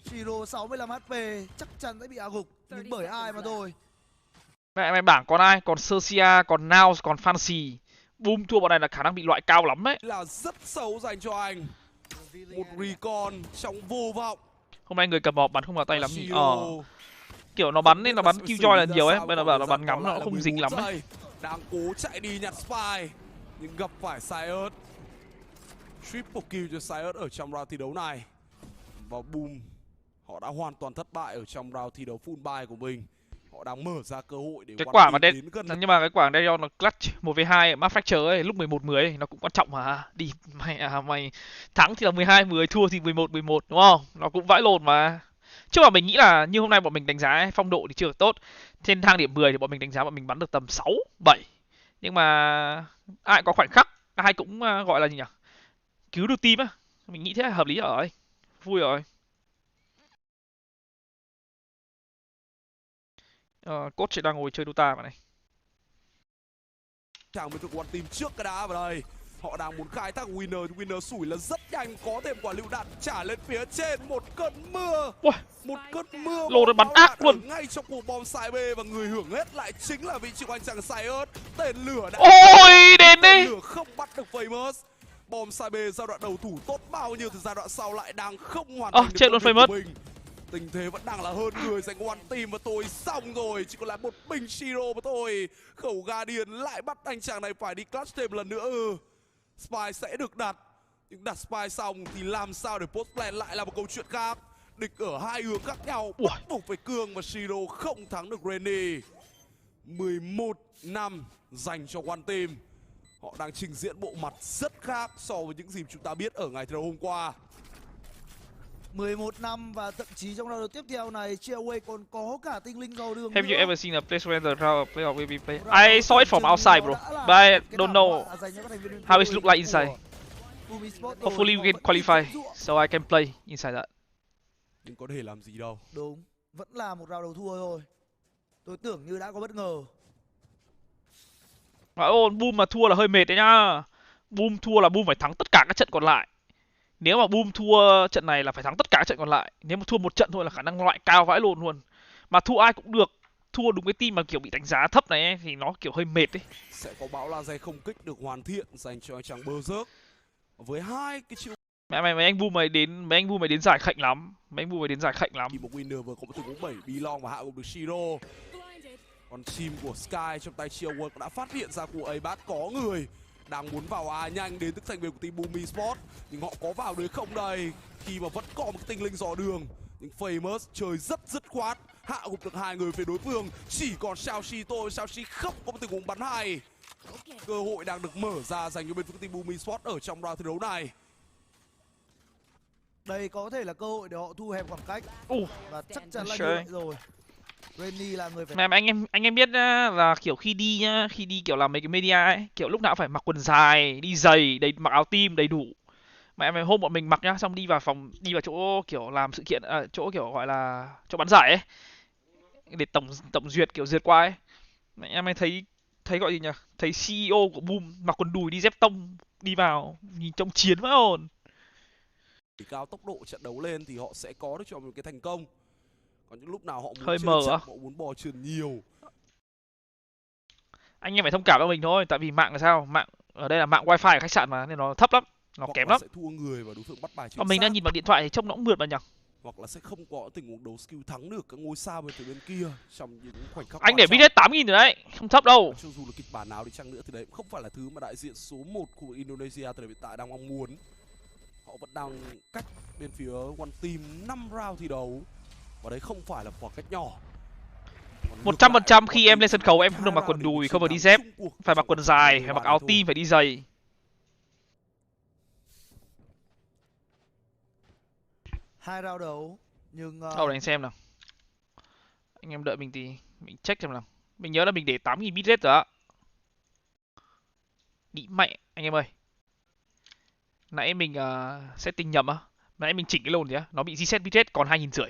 Chiro 65 HP chắc chắn sẽ bị hạ gục, nhưng bởi ai mà thôi. Mẹ mày bảng còn ai? Còn Sersia, còn Now, còn Fancy. Boom thua bọn này là khả năng bị loại cao lắm đấy. Là rất xấu dành cho anh. Một recon trong vô vọng. Hôm nay người cầm hộp bắn không vào tay lắm nhỉ? Kiểu nó bắn nên nó bắn Killjoy là nhiều ấy, bây giờ bảo nó bắn ngắm nó không dính lắm ấy. Đang cố chạy đi nhặt Spy nhưng gặp phải Sias. Triple kill cho Sias ở trong round thi đấu này. Và Boom họ đã hoàn toàn thất bại ở trong round thi đấu full buy của mình. Họ đang mở ra cơ hội để cái quả mà đen, nhưng mà cái quả đây do nó clutch 1v2 map fracture ấy, lúc 11-10 ấy, nó cũng quan trọng mà. Đi mày thắng thì là 12-10, thua thì 11-11 đúng không? Nó cũng vãi lồn mà. Chứ mà mình nghĩ là như hôm nay bọn mình đánh giá ấy, phong độ thì chưa được tốt. Trên thang điểm 10 thì bọn mình đánh giá bọn mình bắn được tầm 6, 7. Nhưng mà ai có khoảnh khắc, ai cũng gọi là gì nhỉ? Cứu được team á. Mình nghĩ thế là hợp lý rồi. Vui rồi. Coach đang ngồi chơi Dota mà này. Chàng với One Team trước cái đá vào đây. Họ đang muốn khai thác Winner, Winner sủi là rất nhanh, có thêm quả lựu đạn trả lên phía trên. Một cơn mưa. Wow. Một cơn mưa lô nó bắn ác luôn ngay trong cuộc bom side B, và người hưởng hết lại chính là vị trí của anh chàng Sayers. Tên lửa đã ôi đến đi. Lửa không bắt được Famous. Bom side B giai đoạn đầu thủ tốt bao nhiêu thì giai đoạn sau lại đang không hoàn thành được chết luôn Famous. Tình thế vẫn đang là hơn người dành One Team, và tôi xong rồi, chỉ còn lại một mình Shiro mà thôi. Khẩu Guardian lại bắt anh chàng này phải đi clutch thêm lần nữa. Spy sẽ được đặt, nhưng đặt Spy xong thì làm sao để post plan lại là một câu chuyện khác. Địch ở hai hướng khác nhau, bắt buộc phải cương, và Shiro không thắng được Renny. 11 năm dành cho One Team. Họ đang trình diễn bộ mặt rất khác so với những gì chúng ta biết ở ngày thi đấu hôm qua. 11 năm, và thậm chí trong round tiếp theo này Cheaway còn có cả tinh linh dò đường. Have you ever seen a place where the round of playoff will be played? I saw it from outside, bro, but I don't know how it look like inside. Hopefully we can qualify, so I can play inside that. Nhưng có thể làm gì đâu. Đúng, vẫn là một round đầu thua thôi. Tôi tưởng như đã có bất ngờ. Boom mà thua là hơi mệt đấy nhá. Boom thua là Boom phải thắng tất cả các trận còn lại. Nếu mà Boom thua trận này là phải thắng tất cả các trận còn lại. Nếu mà thua một trận thôi là khả năng loại cao vãi lồn luôn. Mà thua ai cũng được. Thua đúng cái team mà kiểu bị đánh giá thấp này ấy, thì nó kiểu hơi mệt đấy. Sẽ có bão laser không kích được hoàn thiện dành cho anh chàng Berserk. Với hai cái chiêu mấy anh Boom mày đến giải khạnh lắm. Mấy anh Boom mày đến giải khạnh lắm. Thì một Winner vừa có một tình huống 7 Belong và hạ gục được Shiro. Còn team của Sky trong tay Cheaway cũng đã phát hiện ra của Abat có người đang muốn vào nhanh đến tức giành về của team Boom Esports, nhưng họ có vào được không đây, khi mà vẫn có một cái tinh linh dò đường. Nhưng Famous chơi rất dứt khoát, hạ gục được hai người phía đối phương. Chỉ còn Shaoxi thôi, Shaoxi không có một tình huống bắn hay. Cơ hội đang được mở ra dành cho bên phía team Boom Esports ở trong round thi đấu này. Đây có thể là cơ hội để họ thu hẹp khoảng cách. Và chắc chắn là như vậy rồi. Renny là người phải... Mà anh em biết là kiểu khi đi kiểu làm mấy cái media ấy, kiểu lúc nào phải mặc quần dài, đi giày, mặc áo team đầy đủ. Mà em hôm bọn mình mặc nhá, xong đi vào chỗ kiểu làm sự kiện, chỗ kiểu gọi là chỗ bán giải ấy, để tổng duyệt kiểu duyệt qua ấy. Mà em ấy thấy gọi gì nhỉ? Thấy CEO của Boom mặc quần đùi đi dép tông đi vào, nhìn trông chiến vãi hồn. Cao tốc độ trận đấu lên thì họ sẽ có được cho một cái thành công. Còn những lúc nào họ muốn hơi chơi mờ chậm, á, họ muốn bò trườn nhiều. anh em phải thông cảm cho mình thôi, tại vì mạng là sao? Mạng ở đây là mạng wifi ở khách sạn mà, nên nó thấp lắm, nó kém lắm. Sẽ thua người và đối phương bắt bài chính Còn mình đang nhìn vào điện thoại thì trông nó cũng mượt mà nhỉ. Hoặc là sẽ không có tình huống đấu skill thắng được các ngôi sao bên từ bên kia trong những khoảnh khắc. Anh để bitrate 8.000 rồi đấy, không thấp đâu. Cho dù là kịch bản nào đi chăng nữa thì đấy cũng không phải là thứ mà đại diện số 1 khu vực Indonesia thời điểm hiện tại đang mong muốn. Họ vẫn đang cách bên phía One Team 5 round thi đấu, và đấy không phải là khoảng cách nhỏ. 100% khi em lên sân khấu em không được mặc quần đùi, không được đi dép, phải mặc quần dài, phải mặc áo team, phải đi giày. Hai round đấu nhưng Đâu để anh xem nào. Anh em đợi mình thì mình check xem nào. Mình nhớ là mình để 8.000 bitrate rồi á. Đi mẹ anh em ơi. Nãy mình setting nhầm á. Nãy mình chỉnh cái lồn gì á, nó bị reset bitrate còn 2.500.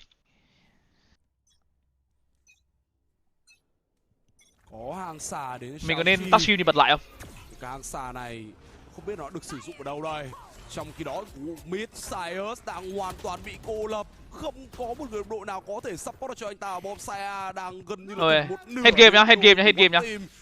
Có hàng xà đến. Mình có nên tắt stream đi bật lại không? Cái hàng xà này không biết nó được sử dụng ở đâu đây. Trong khi đó mid Sayers đang hoàn toàn bị cô lập, không có một người đội nào có thể support được cho anh ta. Bom Saya đang gần như là một nửa. Hết game nhá, hết game nhá.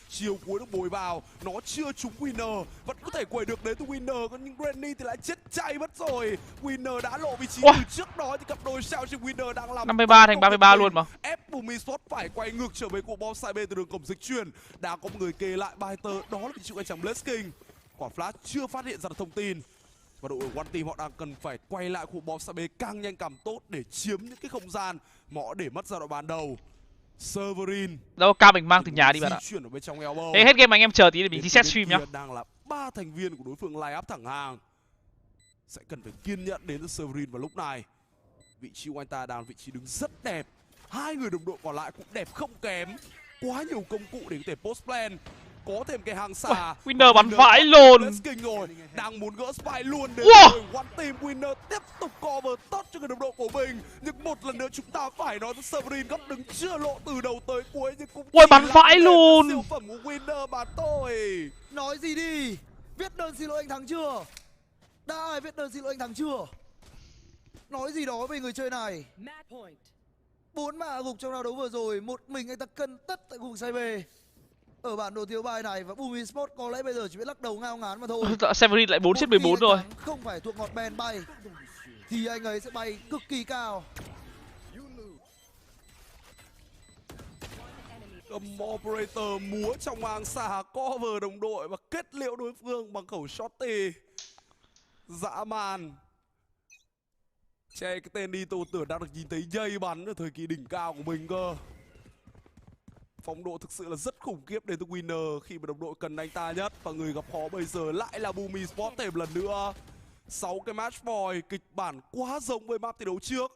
Chiều cuối được bồi vào, nó chưa trúng Winner, vẫn có thể quẩy được đến từ Winner, nhưng Renny thì lại chết chay mất rồi. Winner đã lộ vị trí từ trước đó, thì cặp đôi sao trên Winner đang làm 53 thành 33 luôn mà. Ép Mousepad phải quay ngược trở về cuộc bom side B từ đường cổng dịch chuyển. Đã có một người kê lại bài tờ, đó là vị trí của anh chàng Blessking. Quả flash chưa phát hiện ra được thông tin. Và đội One Team họ đang cần phải quay lại khu bom side B càng nhanh càng tốt để chiếm những cái không gian mà họ để mất giai đoạn ban đầu. Severin đâu ca mình mang từ nhà đi bạn ạ. Ê, hết game anh em chờ tí để mình reset stream nhá. Đang là 3 thành viên của đối phương line up thẳng hàng. Sẽ cần phải kiên nhẫn đến từ Severin vào lúc này. Vị trí của anh ta đang vị trí đứng rất đẹp. Hai người đồng đội còn lại cũng đẹp không kém. Quá nhiều công cụ để có thể post plan. Có thêm cái hàng xà. Winner bắn vãi lồn. Rồi. Đang muốn gỡ spy luôn đến Wow. One Team. Winner tiếp tục cover tốt cho người đồng đội của mình. Nhưng một lần nữa chúng ta phải nói rằng Severin góc đứng chưa lộ từ đầu tới cuối. Nhưng cũng ui bắn vãi luôn. siêu phẩm của Winner mà thôi. Nói gì đi. Viết đơn xin lỗi anh thắng chưa? Đã ai viết đơn xin lỗi anh thắng chưa? Nói gì đó về người chơi này. 4 mã hạ gục trong round đấu vừa rồi. Một mình anh ta cân tất tại khu vực say về. Ở bản đồ thiếu bài này và Esports có lẽ bây giờ chỉ biết lắc đầu ngao ngán mà thôi. Severin lại 4/14 rồi. Không phải thuộc ngọt bèn bay thì anh ấy sẽ bay cực kỳ cao. Operator múa trong màng xà cover đồng đội và kết liễu đối phương bằng khẩu shotty dã man. Che cái tên đi tôi tưởng đã được nhìn thấy dây bắn ở thời kỳ đỉnh cao của mình cơ. Phong độ thực sự là rất khủng khiếp đến từ Winner khi mà đồng đội cần anh ta nhất. Và người gặp khó bây giờ lại là Esports thêm lần nữa. 6 cái match point, kịch bản quá giống với map thi đấu trước.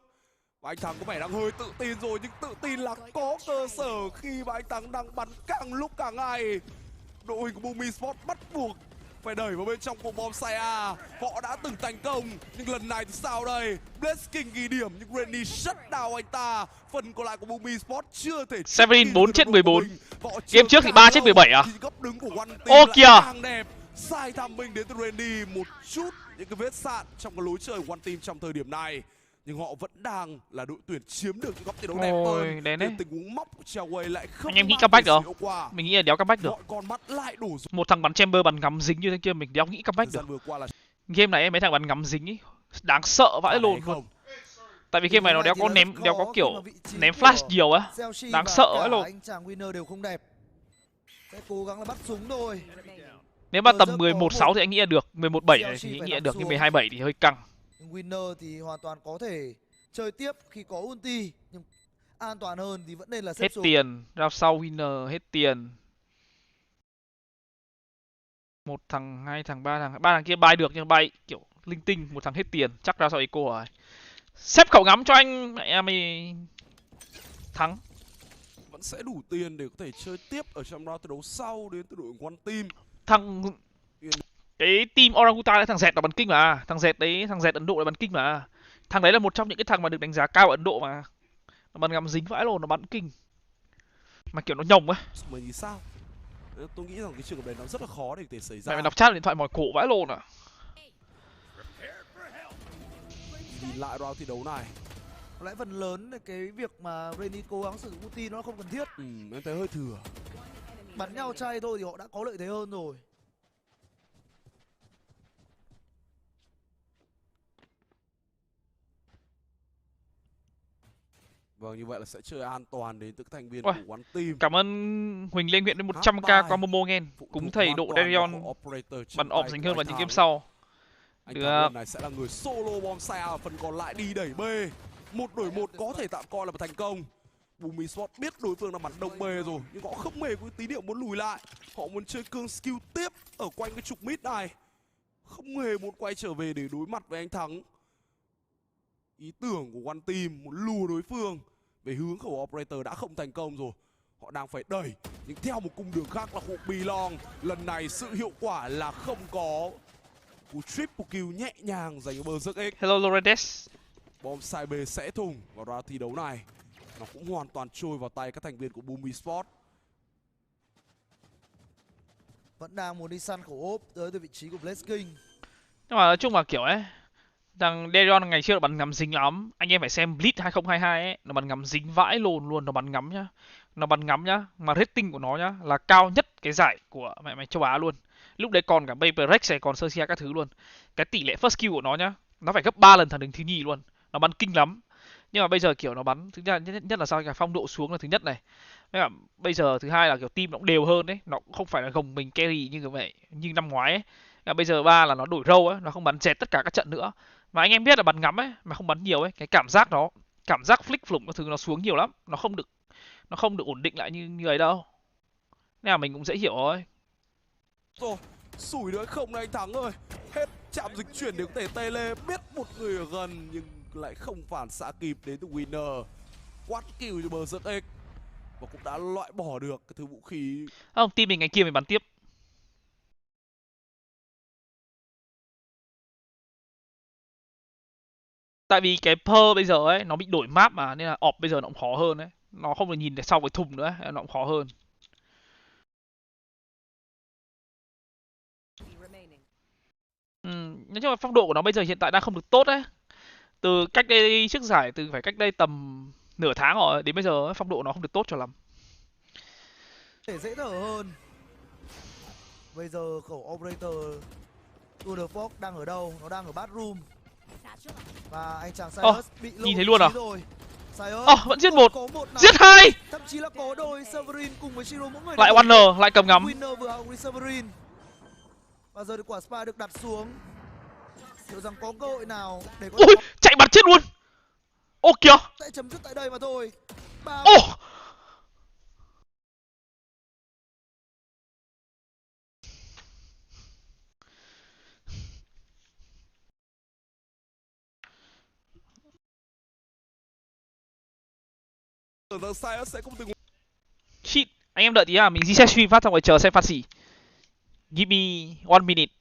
Và anh Thắng có vẻ đang hơi tự tin rồi, nhưng tự tin là có cơ sở khi mà anh Thắng đang bắn càng lúc càng ngày. Đội hình của Esports bắt buộc phải đẩy vào bên trong cuộc bom xay A. Họ đã từng thành công, nhưng lần này thì sao đây? BenQ ghi điểm nhưng Rennie shut down anh ta. Phần còn lại của Esports chưa thể. Severin 4/14. Game trước thì 3/17 à? Góc đứng của One Ô Team kìa. càng đẹp. Sai tham minh đến từ Rennie một chút những cái vết sạn trong cái lối chơi của One Team trong thời điểm này. Nhưng họ vẫn đang là đội tuyển chiếm được những góc thi đấu đẹp hơn. Đến tình huống móc của ZOWIE lại không. Anh em nghĩ comeback được không? Mình nghĩ là đéo comeback được. Con mắt lại đổ. Một thằng bắn chamber bắn ngắm dính như thế kia mình đéo nghĩ comeback được. Game này mấy thằng bắn ngắm dính ý đáng sợ vãi lồn luôn. Tại vì game này nó đéo có kiểu ném flash nhiều á. Đáng sợ vãi lồn. Anh chàng Winner đều không đẹp. Sẽ cố gắng là bắt súng thôi. Nếu mà tầm 11-6 thì anh nghĩ là được, 11-7 này thì nghĩ là được, nhưng 12-7 thì hơi căng. Winner thì hoàn toàn có thể chơi tiếp khi có ulti, nhưng an toàn hơn thì vẫn nên là xếp hết xuống. Tiền, round sau Winner hết tiền. Một thằng, hai thằng, ba thằng kia bay được nhưng bay kiểu linh tinh, một thằng hết tiền, chắc ra sau eco rồi. Xếp khẩu ngắm cho anh, mẹ mày thắng. Vẫn sẽ đủ tiền để có thể chơi tiếp ở trong round thi đấu sau đến từ đội One Team. Thằng cái team Orangutan là thằng dẹt là bắn kinh mà, thằng dẹt đấy, thằng dẹt Ấn Độ là bắn kinh mà. Thằng đấy là một trong những cái thằng mà được đánh giá cao ở Ấn Độ mà. Nó bắn ngắm dính vãi lồn, nó bắn kinh. Mà kiểu nó nhồng ấy. Mày nghĩ sao? Tôi nghĩ rằng cái trường hợp này nó rất là khó để có thể xảy ra. Mày đọc chat điện thoại mỏi cổ vãi lồn à. Nhìn lại round thi đấu này, có lẽ phần lớn cái việc mà Rennie cố gắng sử dụng ulti nó không cần thiết. em thấy hơi thừa. Bắn nhau chay thôi thì họ đã có lợi thế hơn rồi. Vâng, như vậy là sẽ chơi an toàn đến từ các thành viên của One Team. Cảm ơn Huỳnh Lê Nguyện đến 100k qua MoMo nghe. Cúng thầy độ Darion bắn ọp dính hơn vào những game sau. Anh Thắng này sẽ là người solo bom xa, phần còn lại đi đẩy B. 1 đối 1 có thể tạm coi là một thành công. Esports biết đối phương là bắn đông B rồi, nhưng họ không hề có tí niệm muốn lùi lại. Họ muốn chơi cương skill tiếp ở quanh cái trục mid này, không hề muốn quay trở về để đối mặt với anh Thắng. Ý tưởng của One Team muốn lùa đối phương về hướng khẩu operator đã không thành công rồi. Họ đang phải đẩy, nhưng theo một cung đường khác là khu Belong. Lần này sự hiệu quả là không có. Cú triple kill nhẹ nhàng dành cho BenQ. Hello Loredes. Bom side B sẽ thủng vào round thi đấu này. Nó cũng hoàn toàn trôi vào tay các thành viên của Esports. Vẫn đang muốn đi săn khẩu ốp tới từ vị trí của BenQ. Nhưng mà nói chung là kiểu ấy, thằng Darion ngày trước là bắn ngắm dính lắm. Anh em phải xem Blitz 2022 ấy, nó bắn ngắm dính vãi lồn luôn, nó bắn ngắm nhá. Nó bắn ngắm nhá, mà rating của nó nhá là cao nhất cái giải của mẹ châu Á luôn. Lúc đấy còn cả HyperX này, còn Cecia các thứ luôn. Cái tỷ lệ first kill của nó nhá, nó phải gấp 3 lần thằng đứng thứ nhì luôn. Nó bắn kinh lắm. Nhưng mà bây giờ kiểu nó bắn thứ nhất là sao, cái phong độ xuống là thứ nhất này. Bây giờ thứ hai là kiểu team nó cũng đều hơn đấy, nó cũng không phải là gồng mình carry như vậy như năm ngoái ấy. Bây giờ ba là nó đổi râu ấy, nó không bắn dẹt tất cả các trận nữa. Mà anh em biết là bắn ngắm ấy, mà không bắn nhiều ấy, cái cảm giác flick flủng các thứ nó xuống nhiều lắm, nó không được ổn định lại như ấy đâu. Nên là mình cũng dễ hiểu thôi. Rồi, sủi nữa không này anh Thắng ơi. Hết chạm dịch chuyển để có thể tele, biết một người ở gần nhưng lại không phản xạ kịp đến từ Winner. Quát kill cho BZX và cũng đã loại bỏ được cái thứ vũ khí. Không, team mình ngày kia mình bắn tiếp. Tại vì cái per bây giờ ấy nó bị đổi map mà, nên là ọp bây giờ nó cũng khó hơn đấy. Nó không được nhìn sau cái thùng nữa, nó cũng khó hơn. Nói chung là phong độ của nó bây giờ hiện tại đang không được tốt đấy. Từ cách đây trước giải, phải cách đây tầm nửa tháng rồi, đến bây giờ phong độ nó không được tốt cho lắm. Để dễ thở hơn. Bây giờ khẩu operator Tour de Fox đang ở đâu? Nó đang ở bathroom. Và anh chàng Cyrus bị lộ nhìn thấy luôn à? Rồi. Vẫn giết một, giết hai. Thậm chí là có đôi Severin cùng với Shiro, mỗi người lại Warner, lại cầm ngắm. Winner vừa hỏng Severin. Và giờ quả spy được đặt xuống. Liệu rằng có cơ hội nào để có ui, chạy bắn chết luôn. Ô kìa. Sẽ chấm dứt tại đây mà thôi. Sẽ không từng... Shit, anh em đợi tí à, mình reset stream phát xong rồi chờ xem phát xỉ. Give me 1 minute.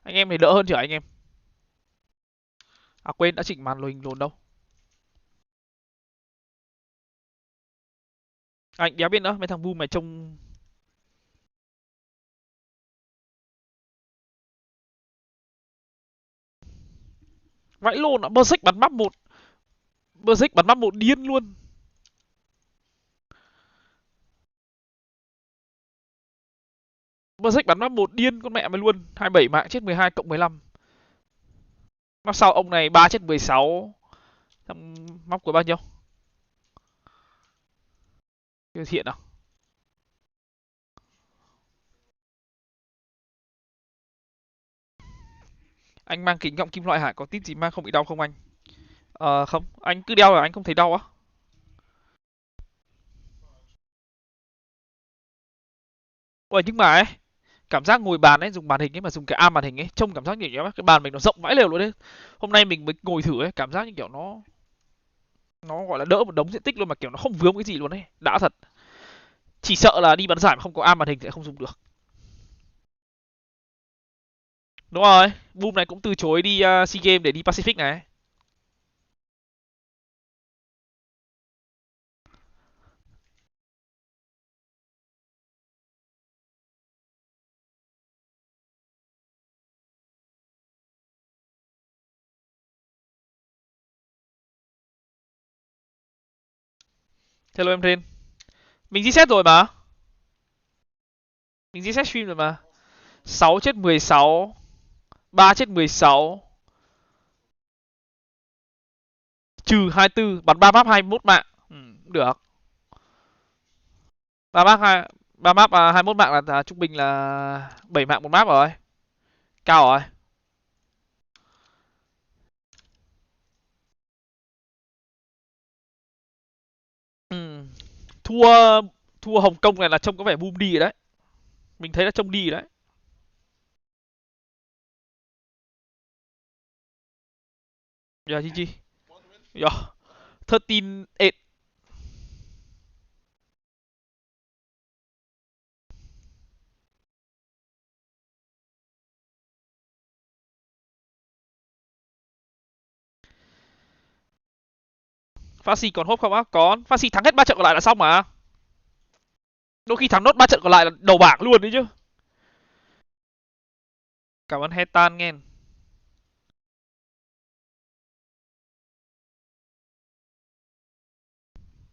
Anh em thì đỡ hơn chứ anh em? À quên, đã chỉnh màn hình lồn đâu. Anh đéo biết nữa, mấy thằng boom này trông vãi lồn ạ. Berserk bắn map 1. Berserk bắn map 1 điên luôn. Berserk bắn map 1 điên con mẹ mày luôn. 27 mạng chết 12 cộng 15. Map sau ông này 3 chết 16. Map của bao nhiêu? Hiện nào. Anh mang kính gọng kim loại hả? Có tip gì mang không bị đau không anh? Không, anh cứ đeo là anh không thấy đau á. Ôi nhưng mà ấy, cảm giác ngồi bàn ấy, dùng màn hình ấy mà dùng cái arm màn hình ấy, trông cảm giác như kiểu cái bàn mình nó rộng vãi lều luôn đấy. Hôm nay mình mới ngồi thử ấy, cảm giác như kiểu nó gọi là đỡ một đống diện tích luôn, mà kiểu nó không vướng cái gì luôn ấy, đã thật. Chỉ sợ là đi bắn giải mà không có arm màn hình sẽ không dùng được. Đúng rồi, Boom này cũng từ chối đi SEA Games để đi Pacific này. Hello em Thiên. Mình reset rồi mà. Mình reset stream rồi mà. 6 chết 16. 3 chết 16. Trừ 24, bắn 3 map 21 mạng. Được. 3 map 21 mạng là trung bình là 7 mạng một map rồi. Cao rồi. Thua Hồng Kông này là trông có vẻ Boom đi rồi đấy. Mình thấy là trông đi rồi đấy. Yeah, GG. Yeah. 13-8. Phát còn hốp không á? Còn. Phát thắng hết 3 trận còn lại là xong mà. Đôi khi thắng nốt 3 trận còn lại là đầu bảng luôn đấy chứ. Cảm ơn Hetan nghe.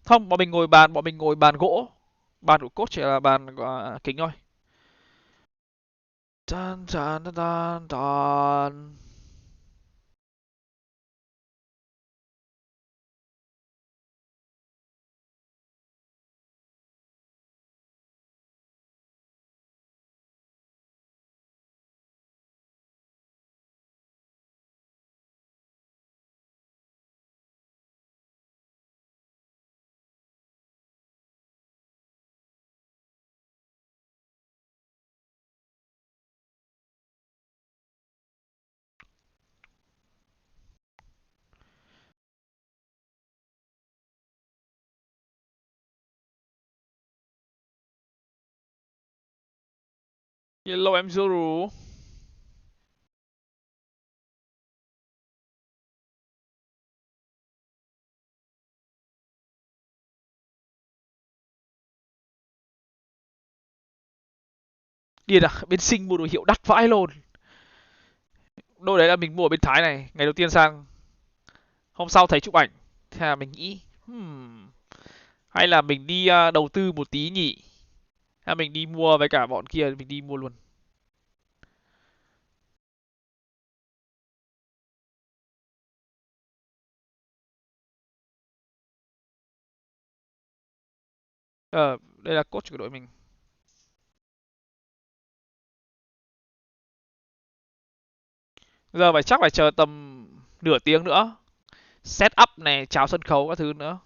Không, bọn mình ngồi bàn gỗ. Bàn của coach chỉ là bàn kính thôi. Tan tan tan tan. Hello em Zoro. Điên à, bên Sinh mua đồ hiệu đắt vãi luôn. Đồ đấy là mình mua ở bên Thái này, ngày đầu tiên sang. Hôm sau thấy chụp ảnh, thế là mình nghĩ hay là mình đi đầu tư một tí nhỉ. Hay mình đi mua với cả bọn kia, mình đi mua luôn. Đây là coach của đội mình. Giờ chắc phải chờ tầm nửa tiếng nữa. Set up này, chào sân khấu các thứ nữa.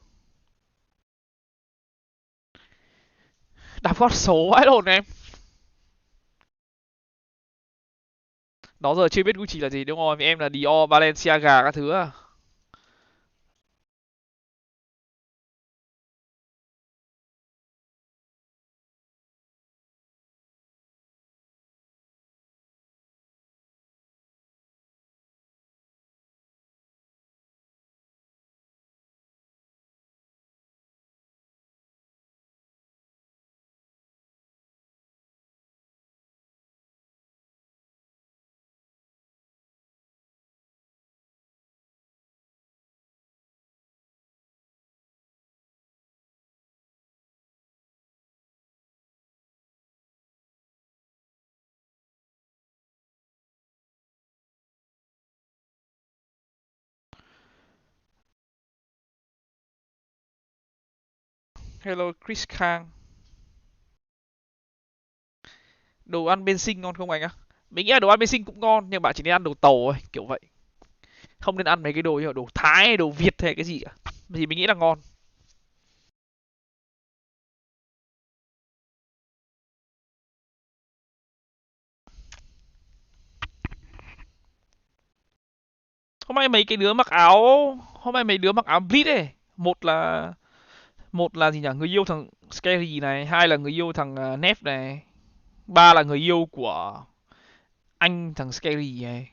Đạp gót số vãi lồn em. Đó giờ chưa biết Gucci là gì đúng không? Em là Dior, Balenciaga các thứ à. Hello Chris Khang. Đồ ăn bên Sinh ngon không anh á? Mình nghĩ là đồ ăn bên Sinh cũng ngon, nhưng bạn chỉ nên ăn đồ tàu thôi, kiểu vậy. Không nên ăn mấy cái đồ như đồ Thái, đồ Việt hay cái gì cả. Thì mình nghĩ là ngon. Hôm nay mấy cái đứa mặc áo, hôm nay mấy đứa mặc áo Bleach ấy, một là gì nhỉ? Người yêu thằng Scary này, hai là người yêu thằng Nef này, ba là người yêu của anh thằng Scary này,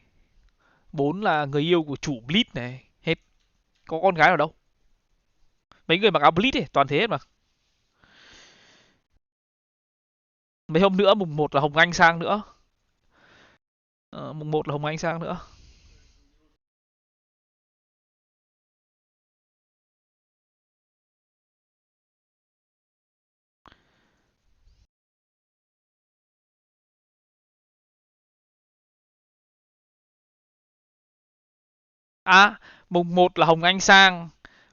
bốn là người yêu của chủ Bleach này. Hết. Có con gái ở đâu? Mấy người mặc áo Bleach ấy, toàn thế hết mà. Mấy hôm nữa mùng 1 là Hồng Anh sang nữa. Mùng 1 là Hồng Anh sang nữa. À, mùng 1 là Hồng Anh sang,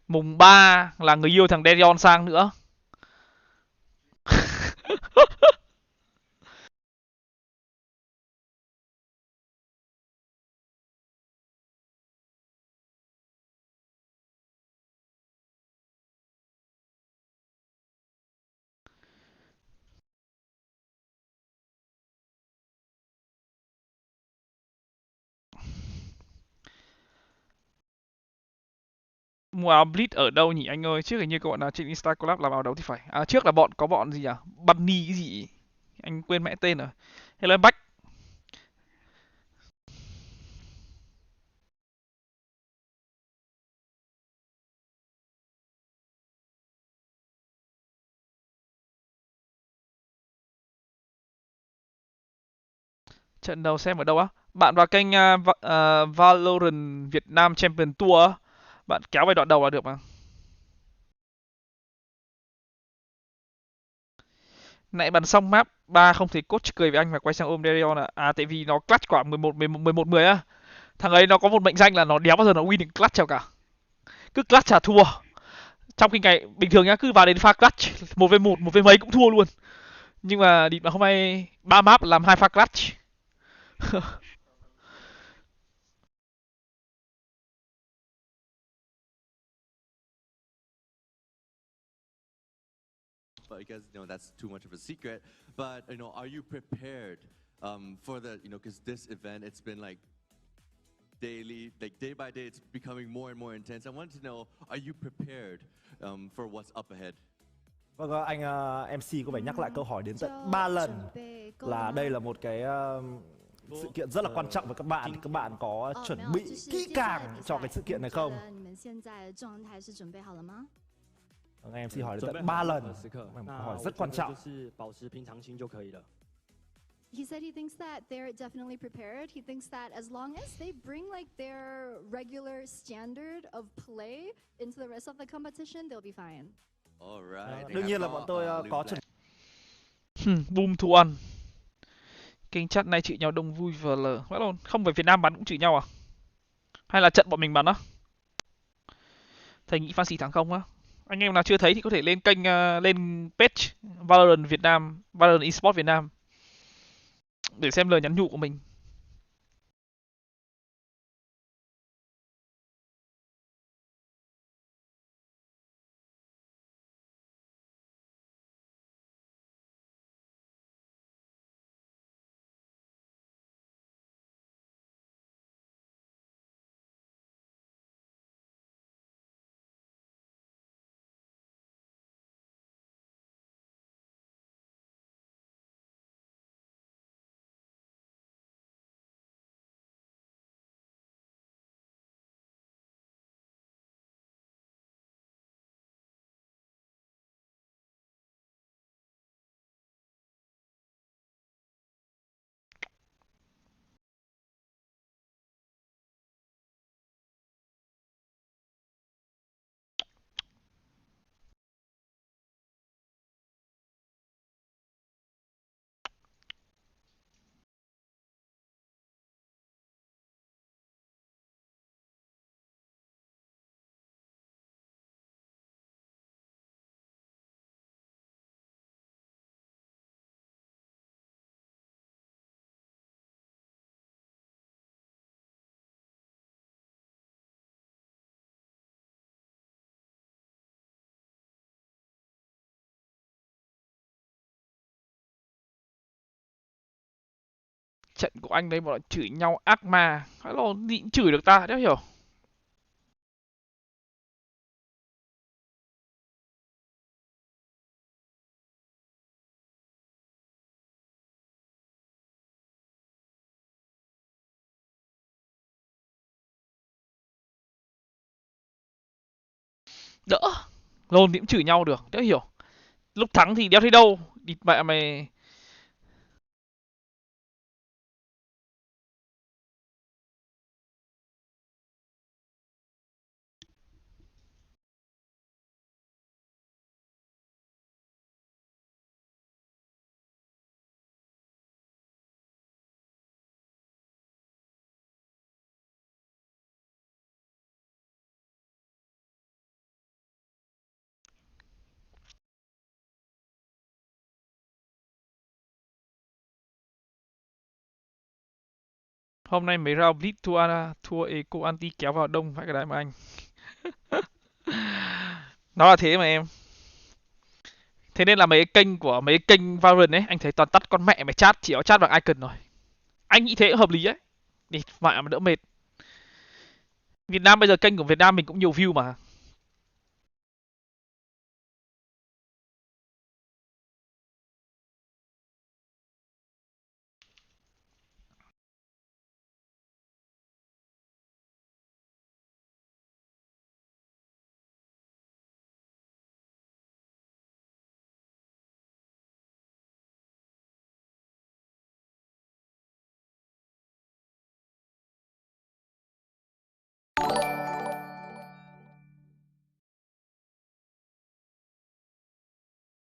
mùng 3 là người yêu thằng Deon sang nữa. Mua áo Bleach ở đâu nhỉ anh ơi? Trước hình như các bạn nào trên Insta collab làm áo đấu thì phải. À trước là có bọn gì nhỉ? Bunny cái gì? Anh quên mẹ tên rồi. Hello em Bách. Trận đầu xem ở đâu á? Bạn vào kênh Valorant Việt Nam Champion Tour á. Bạn kéo về đoạn đầu là được mà. Nãy bắn xong map 3 không thấy coach cười với anh mà quay sang ôm Darion à? À tại vì nó clutch quả 11 10 á. Thằng ấy nó có một mệnh danh là nó đéo bao giờ nó win được clutch nào cả. Cứ clutch là thua. Trong khi ngày bình thường nhá, cứ vào đến pha clutch 1v1, một với mấy cũng thua luôn. Nhưng mà địt mà hôm nay 3 map làm 2 pha clutch. But because that's too much of a secret. But are you prepared for the because this event it's been like daily, like day by day, it's becoming more and more intense. I wanted to know, are you prepared for what's up ahead? Vâng, anh MC có phải nhắc lại câu hỏi đến tận 3 lần là đây là một cái sự kiện rất là quan trọng với các bạn. Thì các bạn có chuẩn bị kỹ càng cho cái sự kiện này không? Anh MC hỏi đến tận 3 lần, hỏi rất quan trọng. He said he thinks that they're definitely prepared. He thinks that as long as they bring like their regular standard of play into the rest of the competition, they'll be fine. Đương nhiên là bọn tôi có chuẩn. Boom to one. Kênh chat này chửi nhau đông vui vờ lờ. Không phải Việt Nam bắn cũng chửi nhau à? Hay là trận bọn mình bắn á? Thầy nghĩ fancy thắng không á? Anh em nào chưa thấy thì có thể lên kênh, lên page Valorant Việt Nam, Valorant Esports Việt Nam để xem lời nhắn nhủ của mình. Trận của anh đấy bọn chửi nhau ác ma. Hay là gì cũng chửi được ta, đéo hiểu. Đỡ. Lồn thì cũng chửi nhau được, đéo hiểu. Lúc thắng thì đéo thấy đâu. Địt mẹ mày. Hôm nay mấy round Blitz thua Eco Anti kéo vào đông phải cái đấy mà anh. Nó là thế mà em. Thế nên là mấy kênh Valorant ấy, anh thấy toàn tắt con mẹ mày chat, chỉ có chat bằng icon rồi. Anh nghĩ thế cũng hợp lý ấy. Để mẹ mà đỡ mệt. Việt Nam bây giờ kênh của Việt Nam mình cũng nhiều view mà.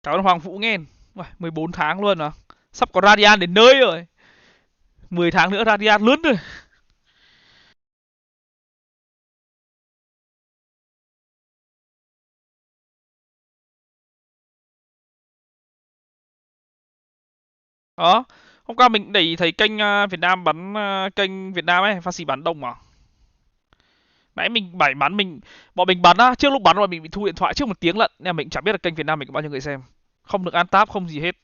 Cháu Hoàng Vũ nghe. 14 tháng luôn à. Sắp có Radiant đến nơi rồi. 10 tháng nữa Radiant lớn rồi. Đó. Hôm qua mình đẩy thấy kênh Việt Nam bắn, kênh Việt Nam ấy, fancy bắn đông mà. Nãy mình bảy bắn bọn mình bắn á, trước lúc bắn bọn mình bị thu điện thoại trước 1 tiếng lận, nên mình chẳng biết là kênh Việt Nam mình có bao nhiêu người xem. Không được an tab, không gì hết.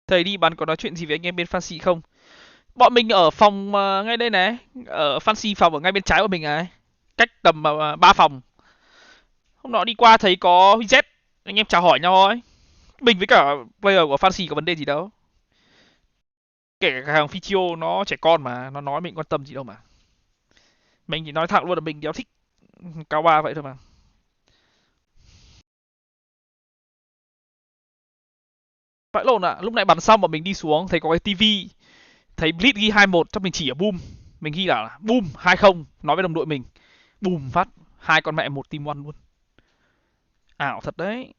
Thầy đi bắn có nói chuyện gì với anh em bên Fancy không? Bọn mình ở phòng ngay đây này, ở Fancy phòng ở ngay bên trái của mình này, cách tầm 3 phòng. Hôm nọ đi qua thấy có Z, anh em chào hỏi nhau thôi. Mình với cả player của Fancy có vấn đề gì đâu. Kể cả hàng Fichio nó trẻ con mà, nó nói mình quan tâm gì đâu mà. Mình chỉ nói thẳng luôn là mình đéo thích cao ba vậy thôi mà. Vãi lộn ạ, lúc này bắn xong mà mình đi xuống thấy có cái tivi, thấy Blitz ghi 2-1 cho mình chỉ ở boom. Mình ghi là boom 2-0, nói với đồng đội mình. Boom phát, hai con mẹ một team one luôn. Ảo thật đấy.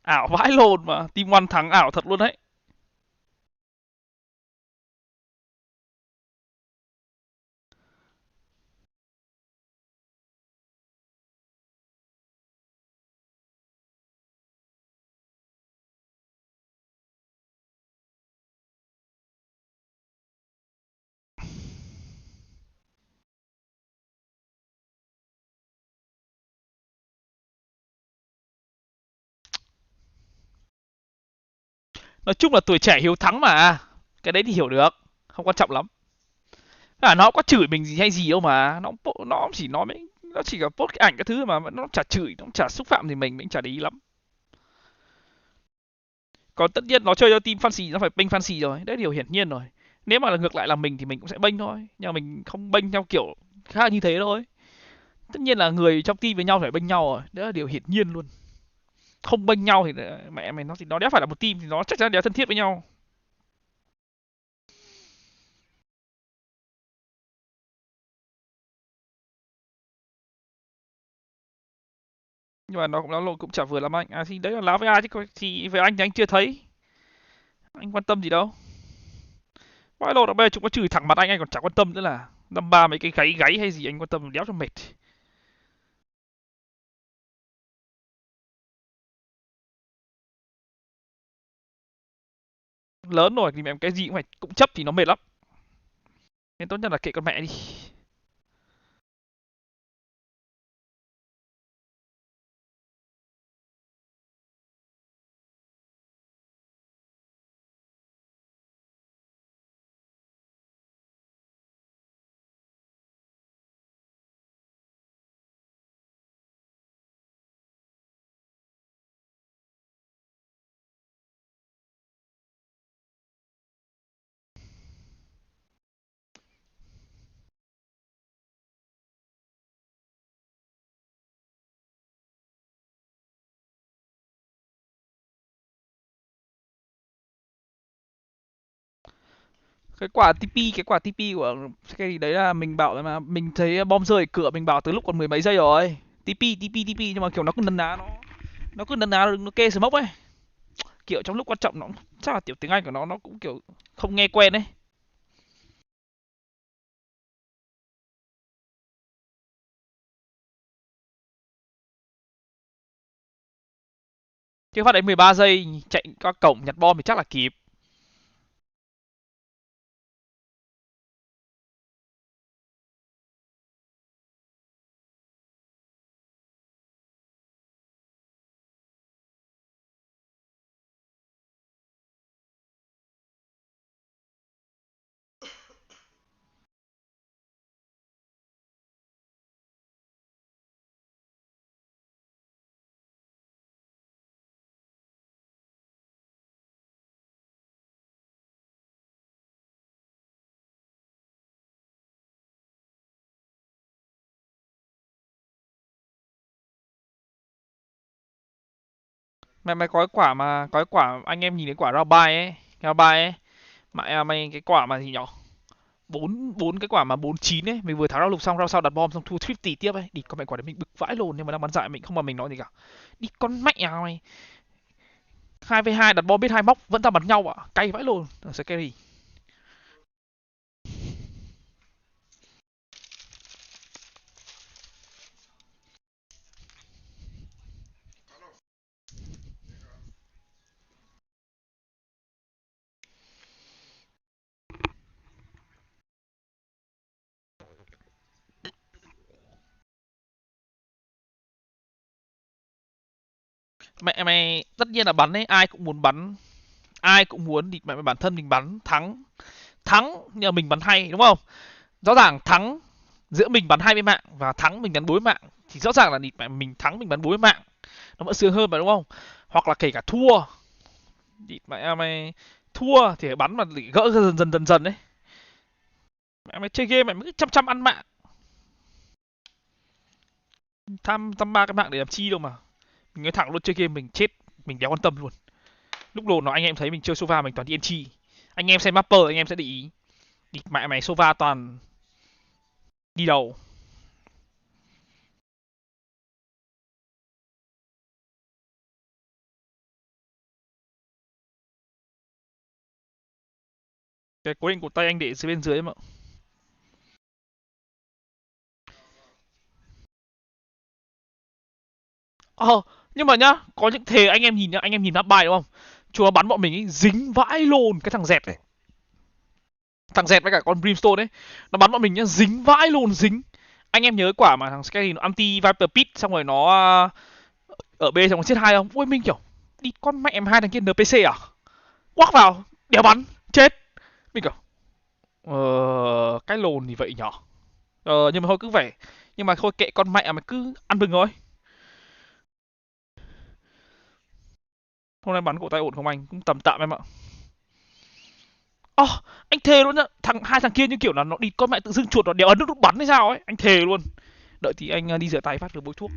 Ảo vãi lồn mà, team one thắng ảo thật luôn đấy. Nói chung là tuổi trẻ hiếu thắng mà. Cái đấy thì hiểu được, không quan trọng lắm. Nó có chửi mình gì hay gì đâu mà, nó chỉ nói mấy, nó chỉ có post cái ảnh cái thứ mà nó chả chửi, nó chả xúc phạm gì mình chả để ý lắm. Còn tất nhiên nó chơi cho team fancy nó phải bênh fancy rồi, đấy điều hiển nhiên rồi. Nếu mà là ngược lại là mình thì mình cũng sẽ bênh thôi, nhưng mà mình không bênh theo kiểu khá là như thế thôi. Tất nhiên là người trong team với nhau phải bênh nhau rồi, đấy là điều hiển nhiên luôn. Không bênh nhau thì mẹ mày, nó thì nó đéo phải là một team thì nó chắc chắn đéo thân thiết với nhau. Nhưng mà nó cũng chả vừa lắm anh. À thì đấy là lá với ai chứ, thì về anh thì anh chưa thấy. Anh quan tâm gì đâu. Vãi lộn, bây giờ chúng có chửi thẳng mặt anh còn chẳng quan tâm nữa là năm ba mấy cái gáy gáy hay gì anh quan tâm đéo cho mệt. Lớn rồi thì mẹ cái gì cũng chấp thì nó mệt lắm. Nên tốt nhất là kệ con mẹ đi. Cái quả TP của cái gì đấy là mình bảo mà mình thấy bom rơi ở cửa, mình bảo từ lúc còn mười mấy giây rồi. TP nhưng mà kiểu nó cứ nấn ná, nó cứ nấn ná nó kê smoke ấy. Kiểu trong lúc quan trọng nó chắc là tiểu tiếng Anh của nó cũng kiểu không nghe quen ấy. Chứ phát đấy 13 giây chạy qua cổng nhặt bom thì chắc là kịp. Mày có cái quả anh em nhìn thấy quả round buy ấy. Mày cái quả mà gì nhở? Bốn bốn cái quả mà 49 ấy, mình vừa tháo ra lục xong, ra sau đặt bom xong thu 50 tiếp ấy. Đi con mẹ quả đấy mình bực vãi lồn, nhưng mà đang bắn dại mình không mà mình nói gì cả. Đi con mẹ à mày. 2v2 đặt bom biết hai móc vẫn ra bắn nhau à? Cay vãi lồn. Sẽ carry. Mẹ mày tất nhiên là bắn ấy, ai cũng muốn bắn, ai cũng muốn thì mẹ bản thân mình bắn thắng, nhưng mà mình bắn hay đúng không? Rõ ràng thắng giữa mình bắn 20 mạng và thắng mình bắn 4 mạng thì rõ ràng là mình thắng mình bắn 4 mạng nó vẫn sướng hơn mà đúng không? Hoặc là kể cả thua, mẹ mày thua thì bắn mà gỡ dần đấy. Mẹ mày chơi game mày mới chăm ăn mạng, tham ba cái mạng để làm chi đâu mà. Mình nói thẳng luôn, chơi game mình chết mình đéo quan tâm luôn. Lúc đầu nó anh em thấy mình chơi Sova mình toàn đi NG, anh em xem mapper anh em sẽ để ý. Mẹ mày Sova toàn đi đầu. Cái cố định của tay anh để dưới bên dưới mà. Nhưng mà nhá, có những thế anh em nhìn nhá, anh em nhìn map bài đúng không? Chúng nó bắn bọn mình ấy, dính vãi lồn cái thằng dẹt này. Thằng dẹt với cả con Brimstone ấy, nó bắn bọn mình nhá, dính vãi lồn dính. Anh em nhớ quả mà thằng Skelly nó anti Viper Pit xong rồi nó ở B xong nó chết hai không? Ui mình kiểu đi con mẹ em hai thằng kia NPC à? Quắc vào, đéo bắn, chết. Mình kiểu cái lồn thì vậy nhở. Nhưng mà thôi cứ vậy. Nhưng mà thôi kệ con mẹ mà cứ ăn mừng thôi. Hôm nay bắn cổ tay ổn không anh? Cũng tầm tạm em ạ. Anh thề luôn á, hai thằng kia như kiểu là nó đi con mẹ tự dưng chuột nó đéo ấn nút bắn hay sao ấy, anh thề luôn. Đợi thì anh đi rửa tay phát rồi bôi thuốc.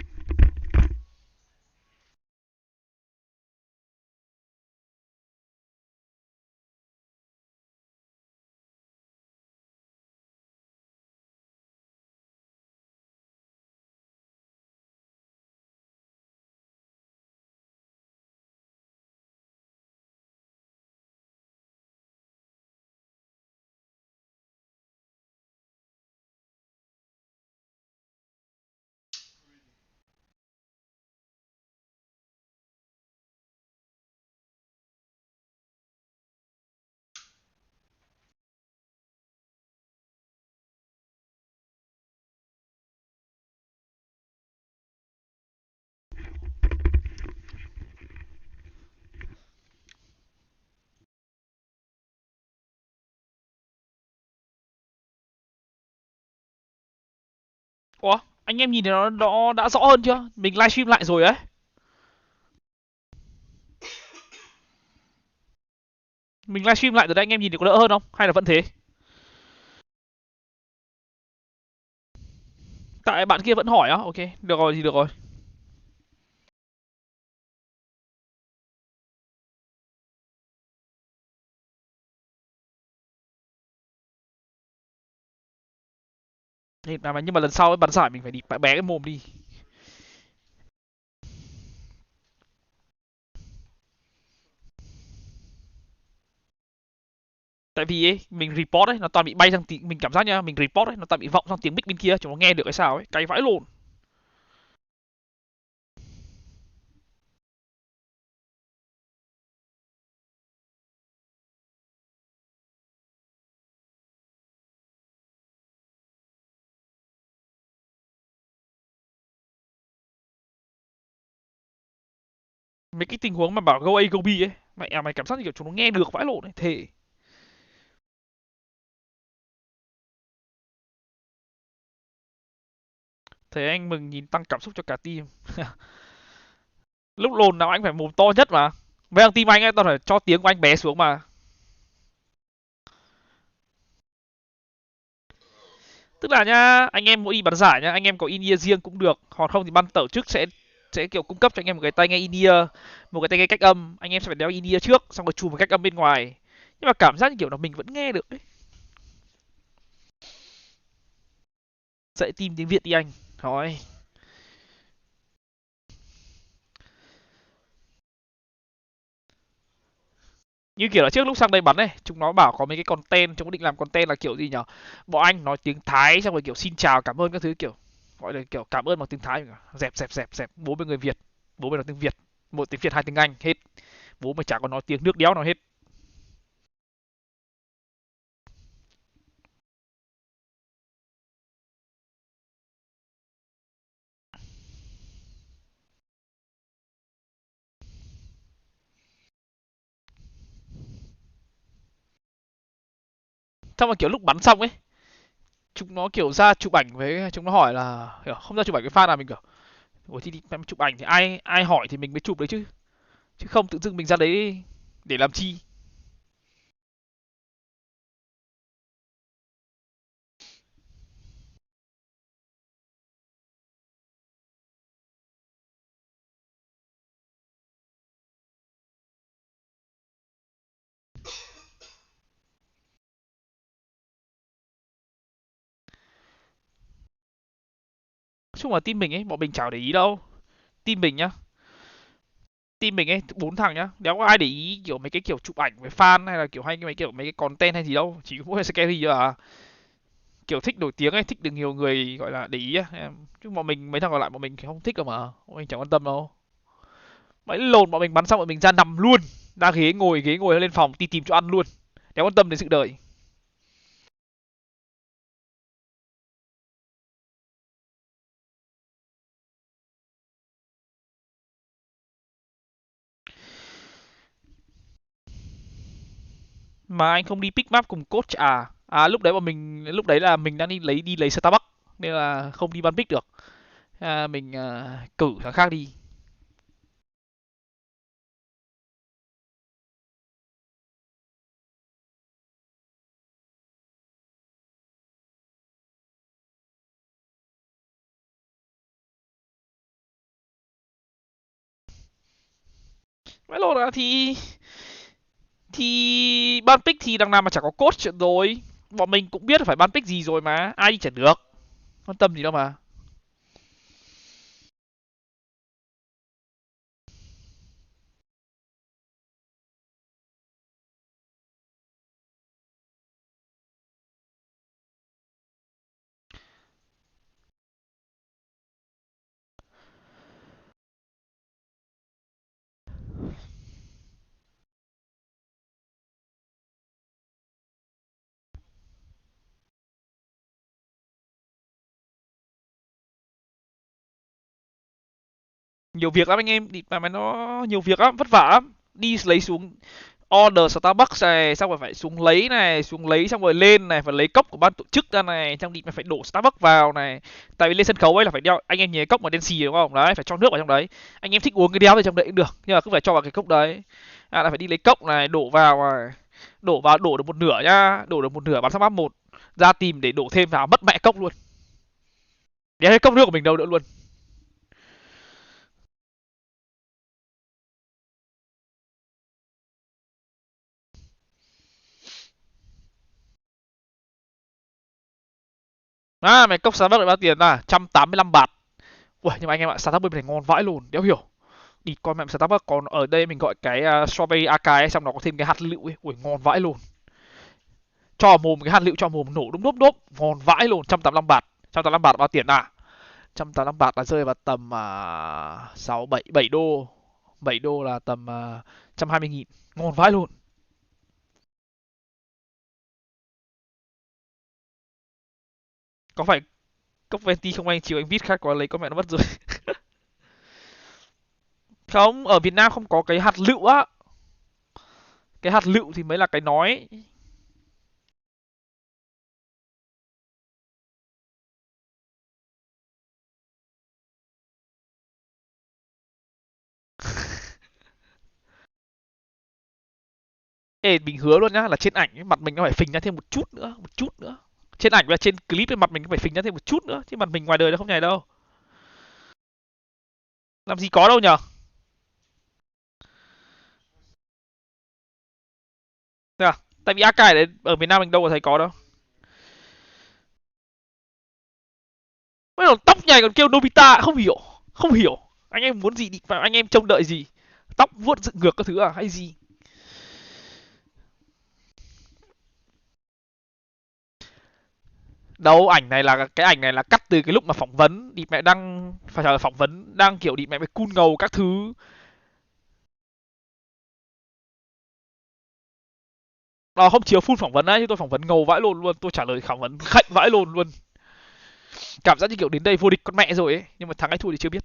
Ủa, anh em nhìn thấy nó đã rõ hơn chưa? Mình livestream lại rồi ấy. Mình livestream lại rồi đấy, anh em nhìn thì có đỡ hơn không? Hay là vẫn thế? Tại bạn kia vẫn hỏi á, ok, được rồi thì được rồi. Nhưng mà lần sau ấy, bắn giải mình phải đi bé cái mồm đi. Tại vì ấy, mình report ấy, nó toàn bị bay sang tiếng, mình cảm giác nhá, mình report ấy, nó toàn bị vọng sang tiếng mic bên kia, chúng nó nghe được cái sao ấy, cay vãi lồn. Mấy cái tình huống mà bảo go A go B ấy, mày cảm giác như kiểu chúng nó nghe được vãi lồn ấy, thề. Thế anh mừng nhìn tăng cảm xúc cho cả team. Lúc lồn nào anh phải mồm to nhất mà. Với thằng team anh ấy, tao phải cho tiếng của anh bé xuống mà. Tức là nhá, anh em mỗi đi bắn giải nhá, anh em có in-ear riêng cũng được, còn không thì ban tổ chức sẽ kiểu cung cấp cho anh em một cái tai nghe in-ear, một cái tai nghe cách âm, anh em sẽ phải đeo in-ear trước, xong rồi chùm một cách âm bên ngoài. Nhưng mà cảm giác như kiểu là mình vẫn nghe được ấy. Dạy team tiếng Việt đi anh. Thôi. Như kiểu là trước lúc sang đây bắn này, chúng nó bảo có mấy cái content, chúng nó định làm content là kiểu gì nhở? Bọn anh nói tiếng Thái xong rồi kiểu xin chào cảm ơn các thứ kiểu gọi là kiểu cảm ơn bằng tiếng Thái, dẹp, bố mày người Việt, bố mày nói tiếng Việt, một tiếng Việt hai tiếng Anh hết, bố mày chả có nói tiếng nước đéo nào hết. Xong mà kiểu lúc bắn xong ấy, chúng nó kiểu ra chụp ảnh với, chúng nó hỏi là hiểu không, ra chụp ảnh với fan là mình kiểu ủa thì em chụp ảnh thì ai hỏi thì mình mới chụp đấy chứ, chứ không tự dưng mình ra đấy để làm chi. Nói chung là team mình ấy, bọn mình chả để ý đâu. Team mình nhá, team mình ấy 4 thằng nhá, đéo có ai để ý kiểu mấy cái kiểu chụp ảnh với fan hay là kiểu hay mấy kiểu mấy cái content hay gì đâu, chỉ có mỗi scary thôi à. Kiểu thích nổi tiếng ấy, thích được nhiều người gọi là để ý á. Chứ bọn mình mấy thằng còn lại bọn mình không thích đâu mà, bọn mình chẳng quan tâm đâu. Mấy lồn bọn mình bắn xong bọn mình ra nằm luôn, ra ghế ngồi lên phòng tìm chỗ ăn luôn, đéo quan tâm đến sự đời. Mà anh không đi pick map cùng coach à? À lúc đấy là mình đang đi lấy Starbucks nên là không đi bắn pick được. Mình cử thằng khác đi. Mấy lô là thì ban pick thì đằng nào mà chả có coach chuyện rồi. Bọn mình cũng biết là phải ban pick gì rồi mà, ai đi chả được. Quan tâm gì đâu mà. Nhiều việc lắm anh em, đi mà nó nhiều việc lắm, vất vả lắm. Đi lấy xuống order Starbucks này, xong rồi phải xuống lấy xong rồi lên này, phải lấy cốc của ban tổ chức ra này, xong đi mày phải đổ Starbucks vào này. Tại vì lên sân khấu ấy là phải đeo, anh em nhớ cốc mà đen xì đúng không? Đấy, phải cho nước vào trong đấy. Anh em thích uống cái đéo thì trong đấy cũng được, nhưng mà cứ phải cho vào cái cốc đấy. Là phải đi lấy cốc này, đổ vào này. Đổ được một nửa nhá, đổ được một nửa bắn xong một, ra tìm để đổ thêm vào, mất mẹ cốc luôn. Đéo thấy cốc nước của mình đâu nữa luôn. Mày cốc Starbucks được bao tiền à? 185 bạt. Ui, nhưng mà anh em ạ, Starbucks bên này ngon vãi luôn, đéo hiểu. Đi coi mẹ Starbucks, còn ở đây mình gọi cái strawberry AK ấy, xong nó có thêm cái hạt lựu ấy. Ui, ngon vãi luôn. Cho mồm cái hạt lựu, cho mồm nổ đốp đốp, ngon vãi luôn. 185 bạt. 185 bạt bao tiền à? 185 bạt là rơi vào tầm 6 7 7 đô. 7 đô là tầm 120.000. Ngon vãi luôn. Có phải cốc venti không anh, chiều anh vít khác quá lấy con mẹ nó mất rồi. Không, ở Việt Nam không có cái hạt lựu á. Cái hạt lựu thì mới là cái nói. Ê, mình hứa luôn nhá, là trên ảnh ấy, mặt mình nó phải phình ra thêm một chút nữa. Trên ảnh và trên clip ấy, mặt mình nó phải phình ra thêm một chút nữa, chứ mặt mình ngoài đời nó không nhảy đâu. Làm gì có đâu nhở? Thế à? Tại vì AK đấy ở Việt Nam mình đâu có thấy có đâu. Mấy đầu tóc nhảy còn kêu Nobita, không hiểu, không hiểu. Anh em muốn gì đi vào, anh em trông đợi gì? Tóc vuốt dựng ngược các thứ à hay gì? Đâu, ảnh này là cắt từ cái lúc mà phỏng vấn, đi mẹ đang phải trả lời phỏng vấn, đang kiểu đi mẹ với cool ngầu các thứ. Nó không chiếu full phỏng vấn á, chứ tôi phỏng vấn ngầu vãi lồn luôn, tôi trả lời phỏng vấn khạnh vãi lồn luôn. Cảm giác như kiểu đến đây vô địch con mẹ rồi ấy, nhưng mà thắng hay thua thì chưa biết.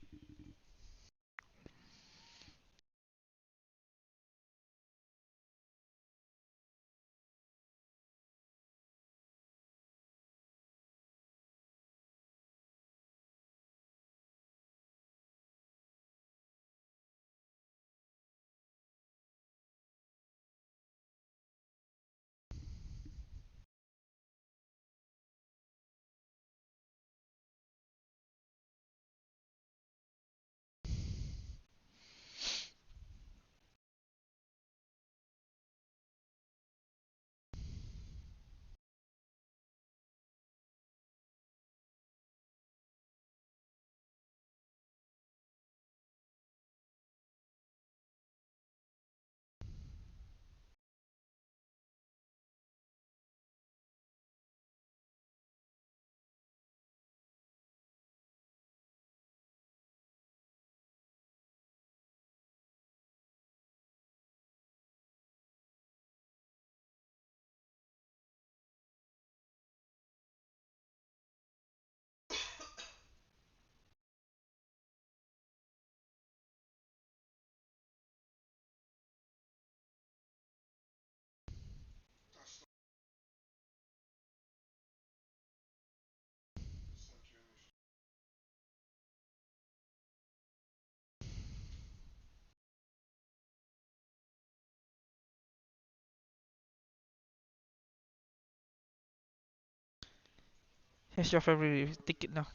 Here's your favorite ticket now.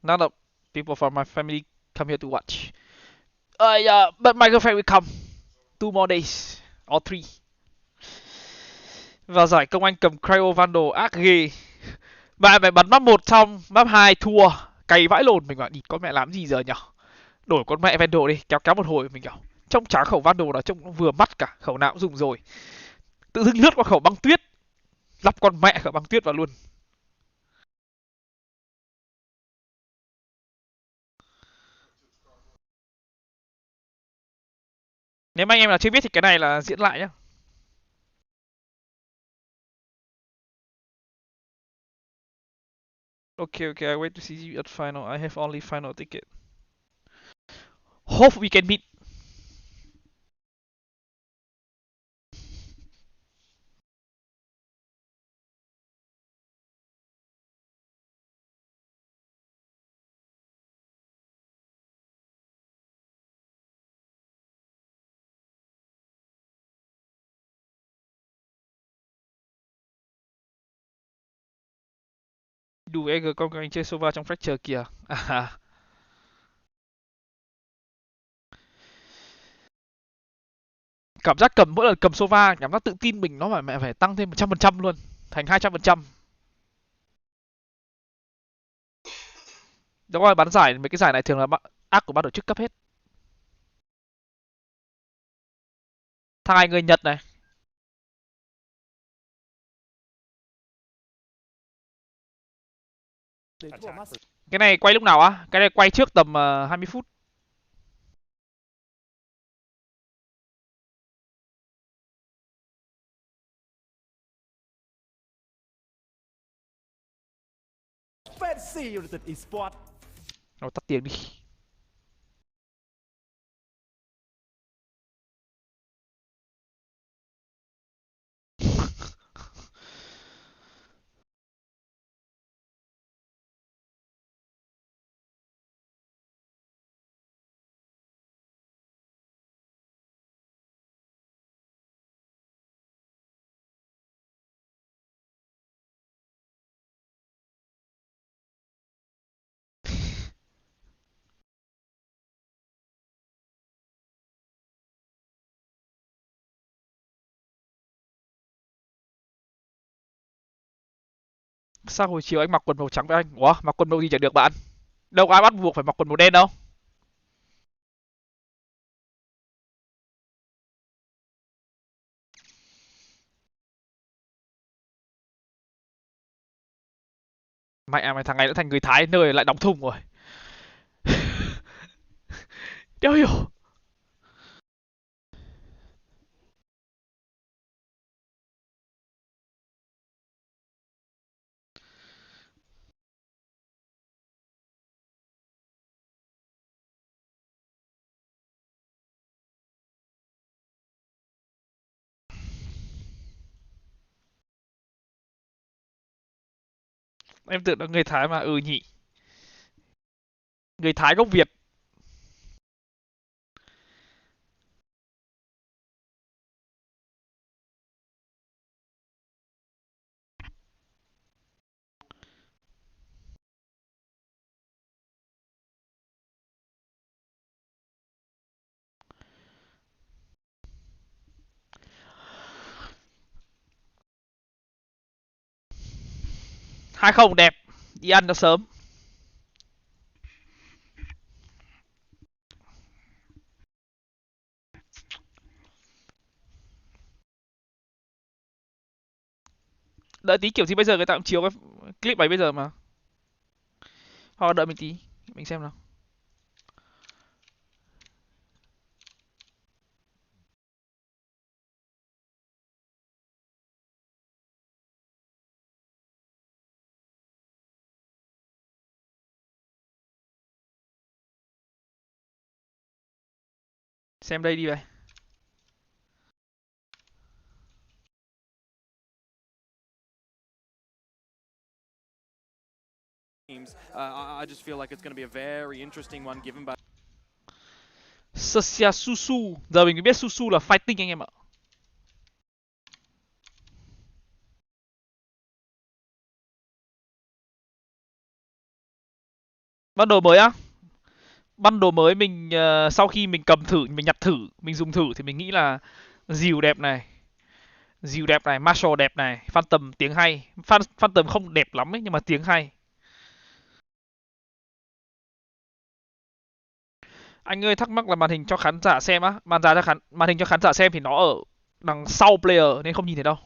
None of people from my family come here to watch. Yeah, but my girlfriend will come. 2 more days or 3. Và giải Công Anh cầm Cryo Vandal ác ghê. Bạn phải bắn map 1 xong, map 2 thua, cày vãi lồn. Mình bảo đi con mẹ làm gì giờ nhở? Đổi con mẹ Vandal đi, kéo một hồi mình kiểu trông chả khẩu Vandal nào trông vừa mắt cả, khẩu nào cũng dùng rồi. Tự dưng lướt qua khẩu băng tuyết, lắp con mẹ khẩu băng tuyết vào luôn. Nếu mà anh em nào chưa biết thì cái này là diễn lại nhá. Okay, I wait to see you at final. I have only final ticket. Hope we can meet. Đủ EG Cong Anh chơi Sova trong Fracture kìa. Cảm giác cầm mỗi lần cầm Sova, cảm giác tự tin mình nó phải tăng thêm 100% luôn, thành 200%. Đúng rồi, bắn giải mấy cái giải này thường là ác của ban tổ chức cấp hết. Thằng này người Nhật này. Cái này quay lúc nào á? Cái này quay trước tầm 20 phút. Fancy United Esports. Rồi tắt tiếng đi. Sao hồi chiều anh mặc quần màu trắng với anh? Ủa, mặc quần màu gì chả được bạn? Đâu có ai bắt buộc phải mặc quần màu đen đâu. Mẹ mày, thằng này đã thành người Thái nơi lại đóng thùng rồi. Đéo hiểu. Em tưởng là người Thái mà, nhỉ. Người Thái gốc Việt. Hai không đẹp, đi ăn nó sớm. Đợi tí kiểu gì bây giờ người ta cũng chiếu cái clip ấy bây giờ mà. Hoặc đợi mình tí, mình xem nào. Xem đây đi vậy. I just feel like it's going to be a very interesting one given by Sasia Susu. Giờ mình mới biết Susu là fighting anh em ạ. Bundle mới á? Bundle mới mình sau khi mình cầm thử, mình nhặt thử, mình dùng thử thì mình nghĩ là dìu đẹp này. Dìu đẹp này, Marshall đẹp này, Phantom tiếng hay. Phantom không đẹp lắm ấy nhưng mà tiếng hay. Anh ơi thắc mắc là màn hình cho khán giả xem á, màn hình cho khán giả xem thì nó ở đằng sau player nên không nhìn thấy đâu.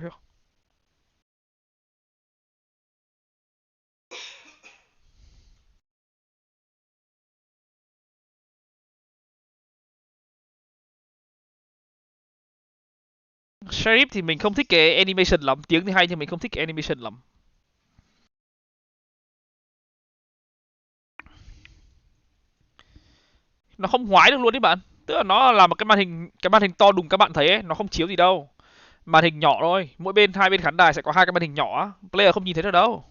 Hiểu. Sheriff thì mình không thích cái animation lắm, tiếng thì hay nhưng mình không thích cái animation lắm. Nó không ngoái được luôn đấy bạn. Tức là nó là một cái màn hình to đùng các bạn thấy ấy, nó không chiếu gì đâu. Màn hình nhỏ thôi, mỗi bên hai bên khán đài sẽ có hai cái màn hình nhỏ, player không nhìn thấy được đâu.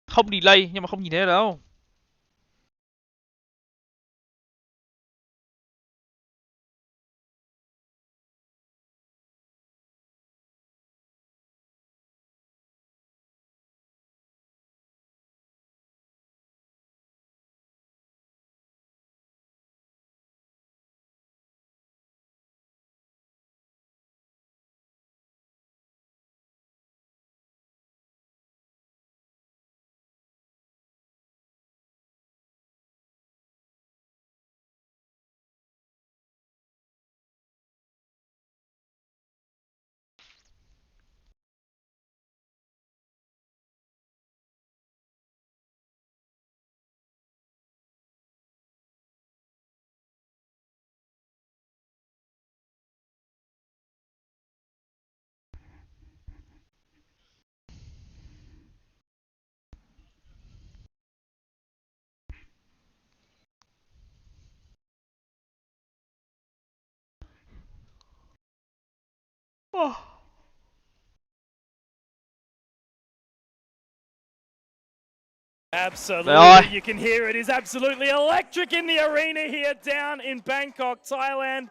Không delay nhưng mà không nhìn thấy được đâu. Absolutely, you can hear it is absolutely electric in the arena here down in Bangkok, Thailand.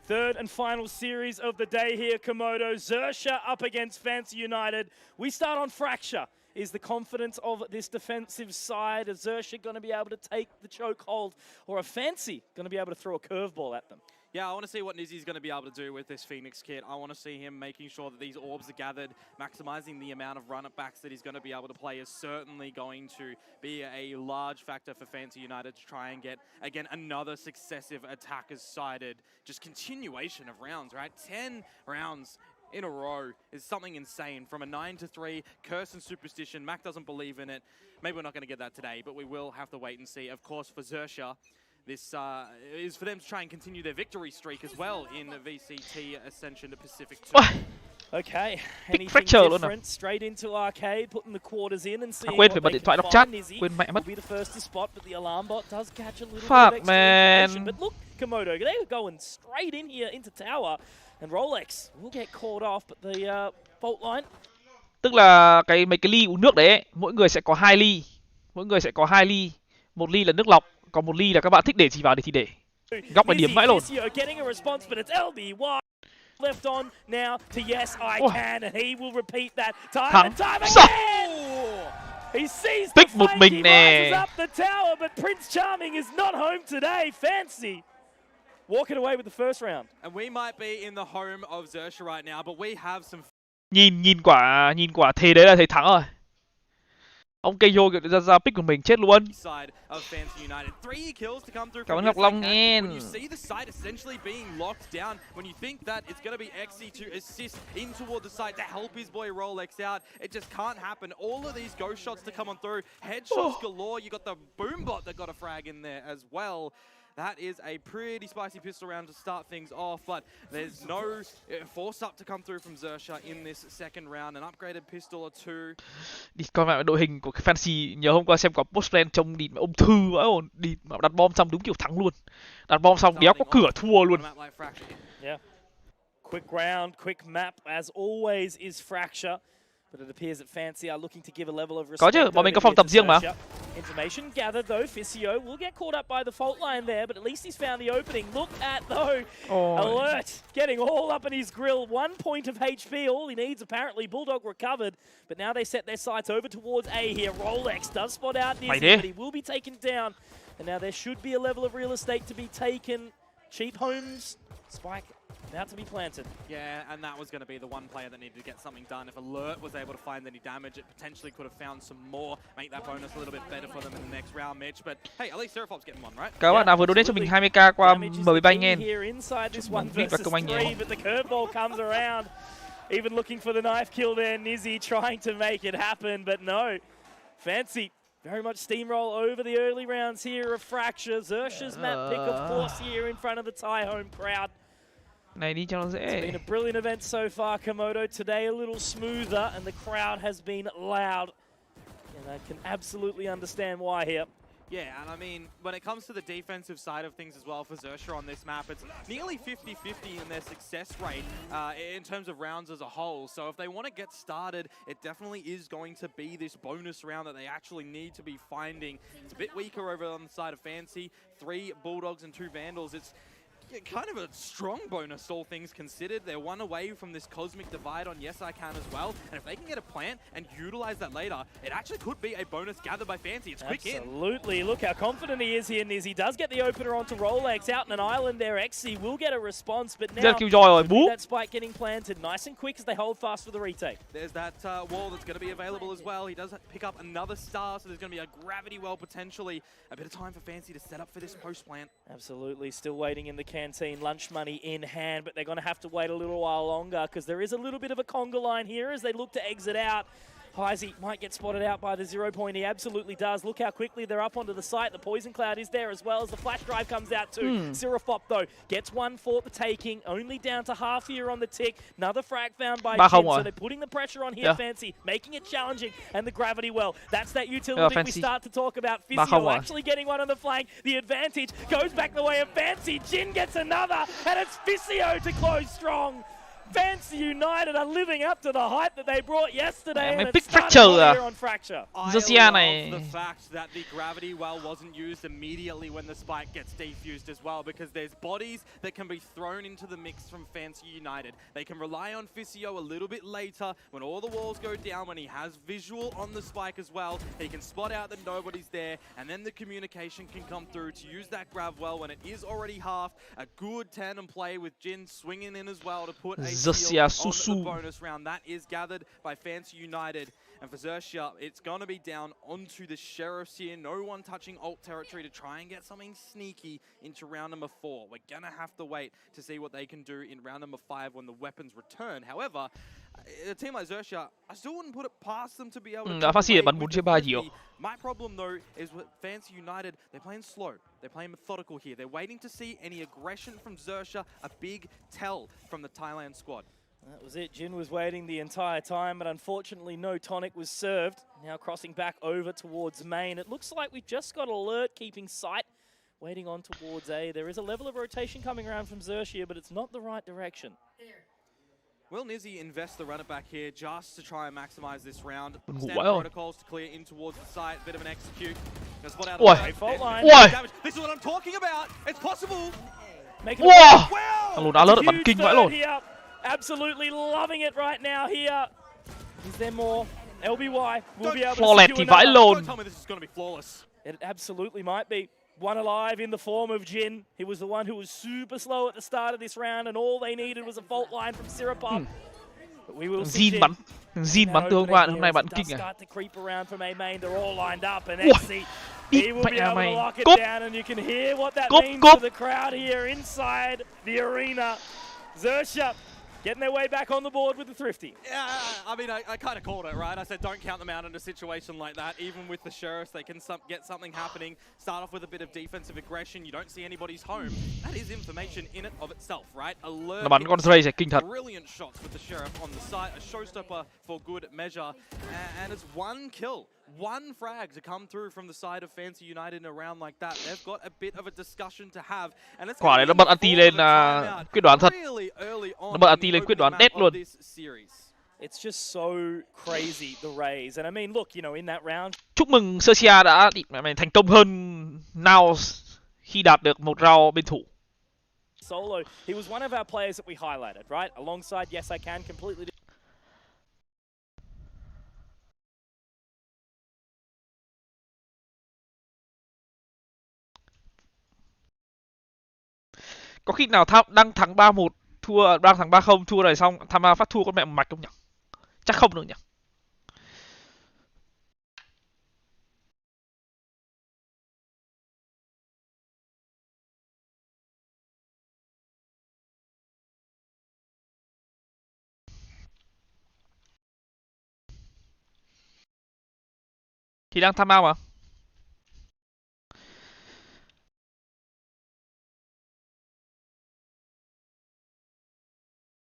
Third and final series of the day here, Komodo. Xerxia up against Fancy United. We start on Fracture. Is the confidence of this defensive side? Is Xerxia going to be able to take the chokehold, or a Fancy going to be able to throw a curveball at them? Yeah, I want to see what Nizzy's going to be able to do with this Phoenix kit. I want to see him making sure that these orbs are gathered, maximizing the amount of run-it-backs that he's going to be able to play is certainly going to be a large factor for Fancy United to try and get, again, another successive attackers sided. Just continuation of rounds, right? 10 rounds in a row is something insane. From a 9-3, Curse and Superstition, Mac doesn't believe in it. Maybe we're not going to get that today, but we will have to wait and see. Of course, for Xerxia, this is for them to try and continue their victory streak as well in the VCT Ascension to Pacific 2. Okay, anything different? Straight into arcade, putting the quarters in and seeing what they can find. Nizzy will be the first to spot, but the alarm bot does catch a little bit of extra information. But look, Komodo, they were going straight in here into tower, and Rolex will get caught off, but the fault line. Tức là mấy cái ly uống nước đấy, mỗi người sẽ có 2 ly. Mỗi người sẽ có 2 ly. Một ly là nước lọc, còn một ly là các bạn thích để gì vào thì để. Góc là điểm mãi luôn. Left on now to yes I can, and he will repeat that time and time again. He sees the flame, he rises up the tower, but Prince Charming is not home today. Fancy walking away with the first round. And we might be in the home of Xerxia right now, but we have some. Nhìn quả thế đấy là thấy thắng rồi. Ông Keyo ra pick của mình chết luôn. Cảm ơn Ngọc Long nghe. That is a pretty spicy pistol round to start things off, but there's no force up to come through from Xerxia in this second round. An upgraded pistol or two. Đi coi lại đội hình của cái Fancy, nhớ hôm qua xem có postplan trông đi ung thư quá ổn, đi đặt bom xong đúng kiểu thắng luôn. Đặt bom xong đéo có cửa thua luôn. Yeah. Quick round, quick map, as always is Fracture. But it appears that Fancy are looking to give a level of respect. Có chứ, bọn mình có phòng tập riêng mà. Information gathered though, Fisio will get caught up by the fault line there, but at least he's found the opening. Look at though, Alert getting all up in his grill. 1 point of HP, all he needs apparently. Bulldog recovered, but now they set their sights over towards A here. Rolex does spot out Nizzy, but he will be taken down. And now there should be a level of real estate to be taken. Cheap Homes, Spike about to be planted. Yeah, and that was going to be the one player that needed to get something done. If Alert was able to find any damage, it potentially could have found some more, make that bonus a little bit better for them in the next round, Mitch. But hey, at least Seraphop's getting one, right? Các bạn nào vừa donate cho mình 20k qua MB Bank em. Và Cong Anh Ngo. But the curveball comes around. Even looking for the knife kill there, Nizzy trying to make it happen, but no. Fancy very much steamroll over the early rounds here of Fracture. Zersha's map pick, of course, here in front of the Thai home crowd. Này đi cho nó dễ. It's been a brilliant event so far, Komodo. Today a little smoother, and the crowd has been loud. And I can absolutely understand why here. Yeah, and I mean, when it comes to the defensive side of things as well for Zersha on this map, it's nearly 50-50 in their success rate in terms of rounds as a whole. So if they want to get started, it definitely is going to be this bonus round that they actually need to be finding. It's a bit weaker over on the side of Fancy. 3 Bulldogs and 2 Vandals. It's kind of a strong bonus, all things considered. They're one away from this cosmic divide on Yes I Can as well. And if they can get a plant and utilize that later, it actually could be a bonus gathered by Fancy. It's quick in. Absolutely. Look how confident he is here, Nizzy. Does get the opener onto Rolex out in an island there. XE will get a response, but now that spike getting planted nice and quick as they hold fast for the retake. There's that wall that's going to be available as well. He does pick up another star, so there's going to be a gravity well potentially. A bit of time for Fancy to set up for this post plant. Absolutely. Still waiting in the canteen, lunch money in hand, but they're going to have to wait a little while longer because there is a little bit of a conga line here as they look to exit out. Heisey might get spotted out by the 0 point. He absolutely does. Look how quickly they're up onto the site. The Poison Cloud is there as well as the Flash Drive comes out too. Seraphop, though, gets one for the taking. Only down to half here on the tick. Another frag found by Jin. So they're putting the pressure on here, Fancy, making it challenging. And the gravity well. That's that utility we start to talk about. Fisio actually getting one on the flank. The advantage goes back the way of Fancy. Jin gets another. And it's Fisio to close strong. Fancy United are living up to the hype that they brought yesterday, and it's starting here on Fracture. I love the fact that the gravity well wasn't used immediately when the spike gets defused as well, because there's bodies that can be thrown into the mix from Fancy United. They can rely on Fisio a little bit later when all the walls go down, when he has visual on the spike as well. He can spot out that nobody's there, and then the communication can come through to use that grav well when it is already halved. A good tandem play with Jin swinging in as well to put a on the bonus round. That is gathered by Fancy United. And for Xerxia, it's going to be down onto the Sheriffs here. No one touching ult territory to try and get something sneaky into round number 4. We're going to have to wait to see what they can do in round number 5 when the weapons return. However, a team like Xerxia, I still wouldn't put it past them to be able to My problem, though, is with Fancy United, they're playing slow. They're playing methodical here. They're waiting to see any aggression from Xerxia, a big tell from the Thailand squad. That was it. Jin was waiting the entire time, but unfortunately no tonic was served. Now crossing back over towards main. It looks like we've just got Alert keeping sight, waiting on towards A. There is a level of rotation coming around from Xerxia, but it's not the right direction. Will Nizzy invest the run it back here just to try and maximize this round? Stand protocols to clear in towards the site. Bit of an execute. Spot out the fault line. This is what I'm talking about. It's possible. Absolutely loving it right now here. Is there more? LBY will be able to secure another. Don't tell me this is going to be flawless. It absolutely might be. One alive in the form of Jin. He was the one who was super slow at the start of this round, and all they needed was a fault line from Seraphop. But we will see Jin bắn tương bạn, hôm nay bạn kinh à. Start to creep around from A main. They're all lined up, and XE, he will be able to lock it down, and you can hear what that means to the crowd here inside the arena. Xerxia getting their way back on the board with the Thrifty. Yeah, I mean, I kind of called it, right? I said don't count them out in a situation like that. Even with the Sheriffs, they can get something happening. Start off with a bit of defensive aggression. You don't see anybody's home. That is information in it of itself, right? Alert. Brilliant shots with the Sheriff on the site. A showstopper for good measure. And it's one kill one frag to come through from the side of Fancy United in a round like that. They've got a bit of a discussion to have. And quả đấy nó bật anti lên quyết đoán thật. Nó bật anti lên quyết đoán dead luôn. It's just so crazy, the Rays. And I mean, look, you know, in that round. Chúc mừng Sersia đã thành công hơn Now khi đạt được một round bên thủ. Solo, he was one of our players that we highlighted, right? Alongside Yes I Can, completely. Có khi nào đang thắng 3-1 thua, đang thắng 3-0 thua rồi xong tham gia phát thua con mẹ một mạch không nhỉ? Chắc không được nhỉ. Thì đang tham ao mà.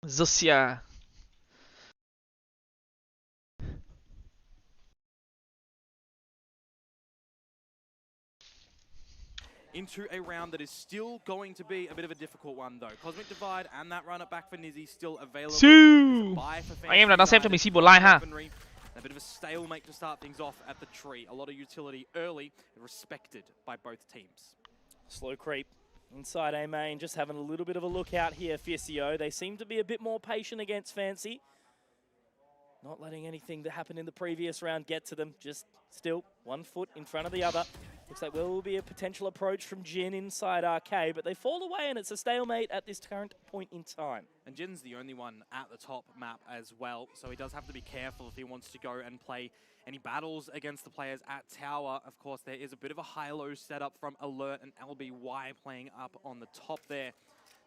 Russia. Into a round that is still going to be a bit of a difficult one though. Cosmic Divide and that run up back for Nizzy still available. Anh em là đang xem cho mình Simple Line ha. A bit of a stalemate to start things off at the tree. A lot of utility early, respected by both teams. Slow creep inside A main, just having a little bit of a look out here. Ficio, they seem to be a bit more patient against Fancy. Not letting anything that happened in the previous round get to them. Just still one foot in front of the other. Looks like there will be a potential approach from Jin inside Arcade, but they fall away and it's a stalemate at this current point in time. And Jin's the only one at the top map as well, so he does have to be careful if he wants to go and play any battles against the players at tower. Of course, there is a bit of a high-low setup from Alert and LBY playing up on the top there.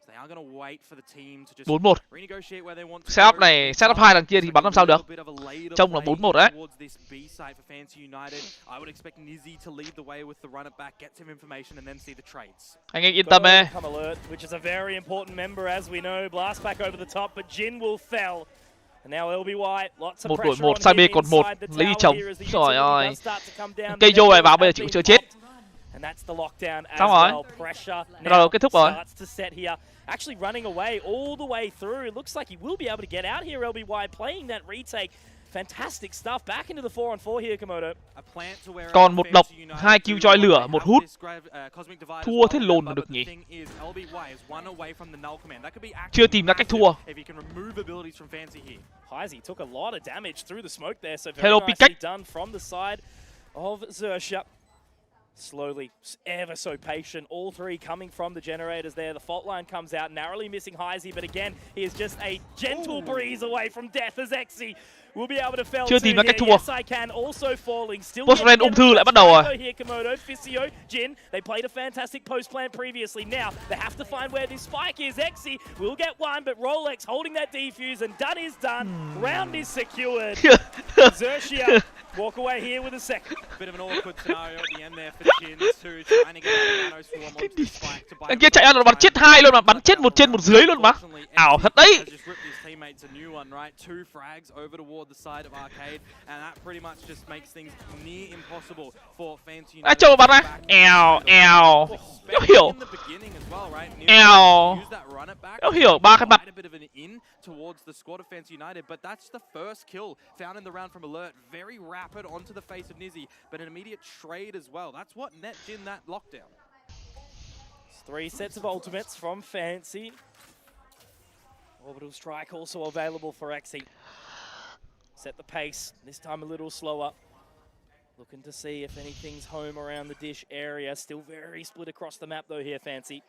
So they are going to wait for the team to just 4-1. renegotiate where they want to. Setup này, setup 2 đằng kia thì bắn làm sao được. Trông là 4-1 đấy. Anh yên tâm ấy. Which is a very important member as we know. Blast back over the top, but Jin will fell. And now LBY, lots of pressure on side B còn 1 lấy đi chồng. Trời ơi. Cây vô này vào bây giờ chịu chưa chết. And that's the lockdown as xong rồi. well. Pressure now kết thúc rồi. starts to set here. Actually running away all the way through. It looks like he will be able to get out here, LBY, playing that retake. Fantastic stuff. Back into the 4-on-4 here, Komodo. Còn một độc, 2 kill choi lửa, 1 hút. Thua thế lồn mà được nhỉ? Chưa tìm ra cách thua. Heisey took a lot of damage through the smoke there, so very Hello, nicely Pikachu. done from the side of Zersha. Slowly, ever so patient. All three coming from the generators there. The fault line comes out, narrowly missing Heisey, but again, he is just a gentle breeze away from death as Exy will be able to fell Chưa tìm ra cách thua. Yes, I can also falling. Still Post-plan ung thư lại bắt đầu rồi. here, Komodo, Ficio, Jin, they played a fantastic post-plan previously. Now, they have to find where this spike is. Exy will get one, but Rolex holding that defuse, and done is done. Round is secured. Xerxia walk away here with a second. Bit of an awkward scenario at the end there for Jin too, trying to get out of nano swarm onto the spike to buy. Anh kia chạy ăn rồi bắn chết 2 luôn mà, bắn chết 1 trên 1 dưới luôn mà. Ảo thật đấy. Teammates a new one, right? 2 frags over toward the side of Arcade, and that pretty much just makes things near impossible for Fancy United. Cho bắn này. Eo. Đéo hiểu. Eo. Đéo hiểu 3 cái mặt. Towards the squad of Fancy United, but that's the first kill found in the round from Alert. Very rapid onto the face of Nizzy, but an immediate trade as well. That's what net Jin that lockdown. 3 sets of ultimates from Fancy. Orbital strike also available for Exy. Set the pace, this time a little slower. Looking to see if anything's home around the dish area. Still very split across the map though here, Fancy.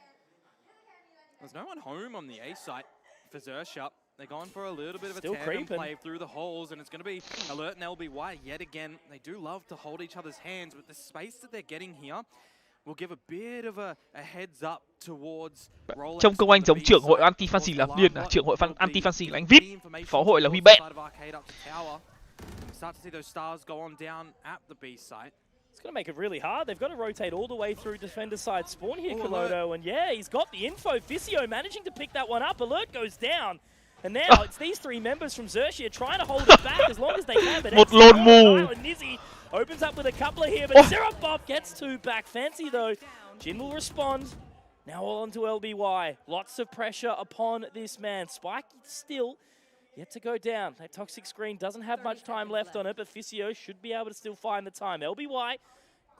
There's no one home on the A site for Xerxia. They're going for a little bit of a Still tandem creeping. play through the holes, and it's going to be Alert and LBY yet again. They do love to hold each other's hands, but the space that they're getting here will give a bit of a heads up towards Rolex. Trông Công Anh giống trưởng hội anti-fancy làm điên à, trưởng hội anti-fancy là anh VIP, phó hội là Huy Bet. Start to see those stars go on down at the B site. It's going to make it really hard. They've got to rotate all the way through defender side spawn here, Komodo, and yeah, he's got the info. Ficio managing to pick that one up. Alert goes down. And now it's these 3 members from Xerxia trying to hold it back as long as they can. But một lồn mù. Nizzy Opens up with a couple here, but ZeroBop gets two back. Fancy though. Jin will respond. Now all onto LBY. Lots of pressure upon this man. Spike still yet to go down. That toxic screen doesn't have much time left on it, but Fisio should be able to still find the time. LBY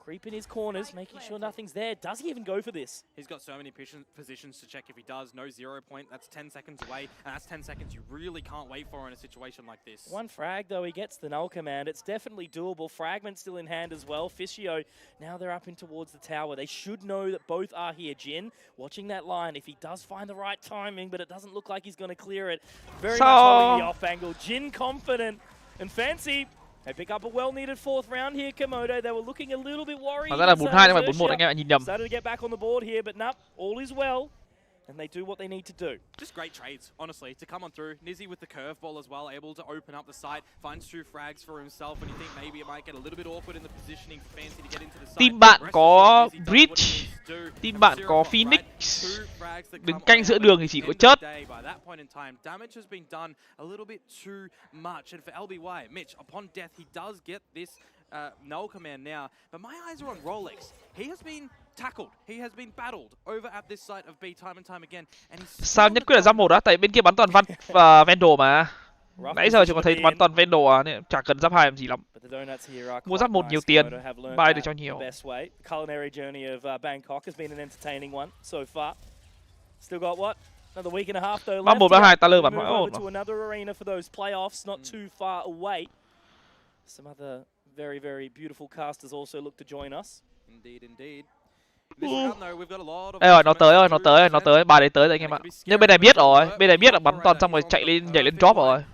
creeping his corners, making sure nothing's there. Does he even go for this? He's got so many positions to check if he does. No 0 point, that's 10 seconds away, and that's 10 seconds you really can't wait for in a situation like this. One frag though, he gets the null command. It's definitely doable. Fragment still in hand as well. Fisio, now they're up in towards the tower. They should know that both are here. Jin, watching that line. If he does find the right timing, but it doesn't look like he's going to clear it. Very much holding the off angle. Jin confident, and Fancy, they pick up a well-needed fourth round here, Komodo. They were looking a little bit worried. Thật ra là 4-2 nhưng mà 4-1 anh em ạ, nhìn nhầm. Started to get back on the board here, but nope, all is well. And they do what they need to do. Just great trades, honestly, to come on through. Nizzy with the curveball as well, able to open up the site, finds two frags for himself, and you think maybe it might get a little bit awkward in the positioning for Fancy to get into the site. Team bạn có Breach, team bạn có Phoenix. Đứng canh giữa đường thì chỉ có chết. By that point in time, damage has been done a little bit too much, and for LBY, Mitch, upon death, he does get this null command now. But my eyes are on Rolex. He has been tackled. He has been battled over at this site of B time and time again. And sao nhất quyết là giáp 1 á? Tại bên kia bắn toàn Văn và Vandal mà. Nãy giờ chỉ có thấy bắn toàn Vandal à, nên chả cần giáp 2 làm gì lắm. Mua giáp 1 nhiều tiền, buy được cho nhiều. Culinary journey of Bangkok has been an entertaining one so far. Still got what? Another week and a half though. Giáp 1 và 2 ta lơ bắn mãi ổn. To another arena for those playoffs, not too far away. Some other very, very beautiful casters also look to join us. Indeed, indeed. Ê rồi, nó tới, bà đấy tới rồi anh em ạ. Nhưng bên này biết rồi, bên này biết là bắn toàn xong rồi chạy lên, nhảy lên drop rồi.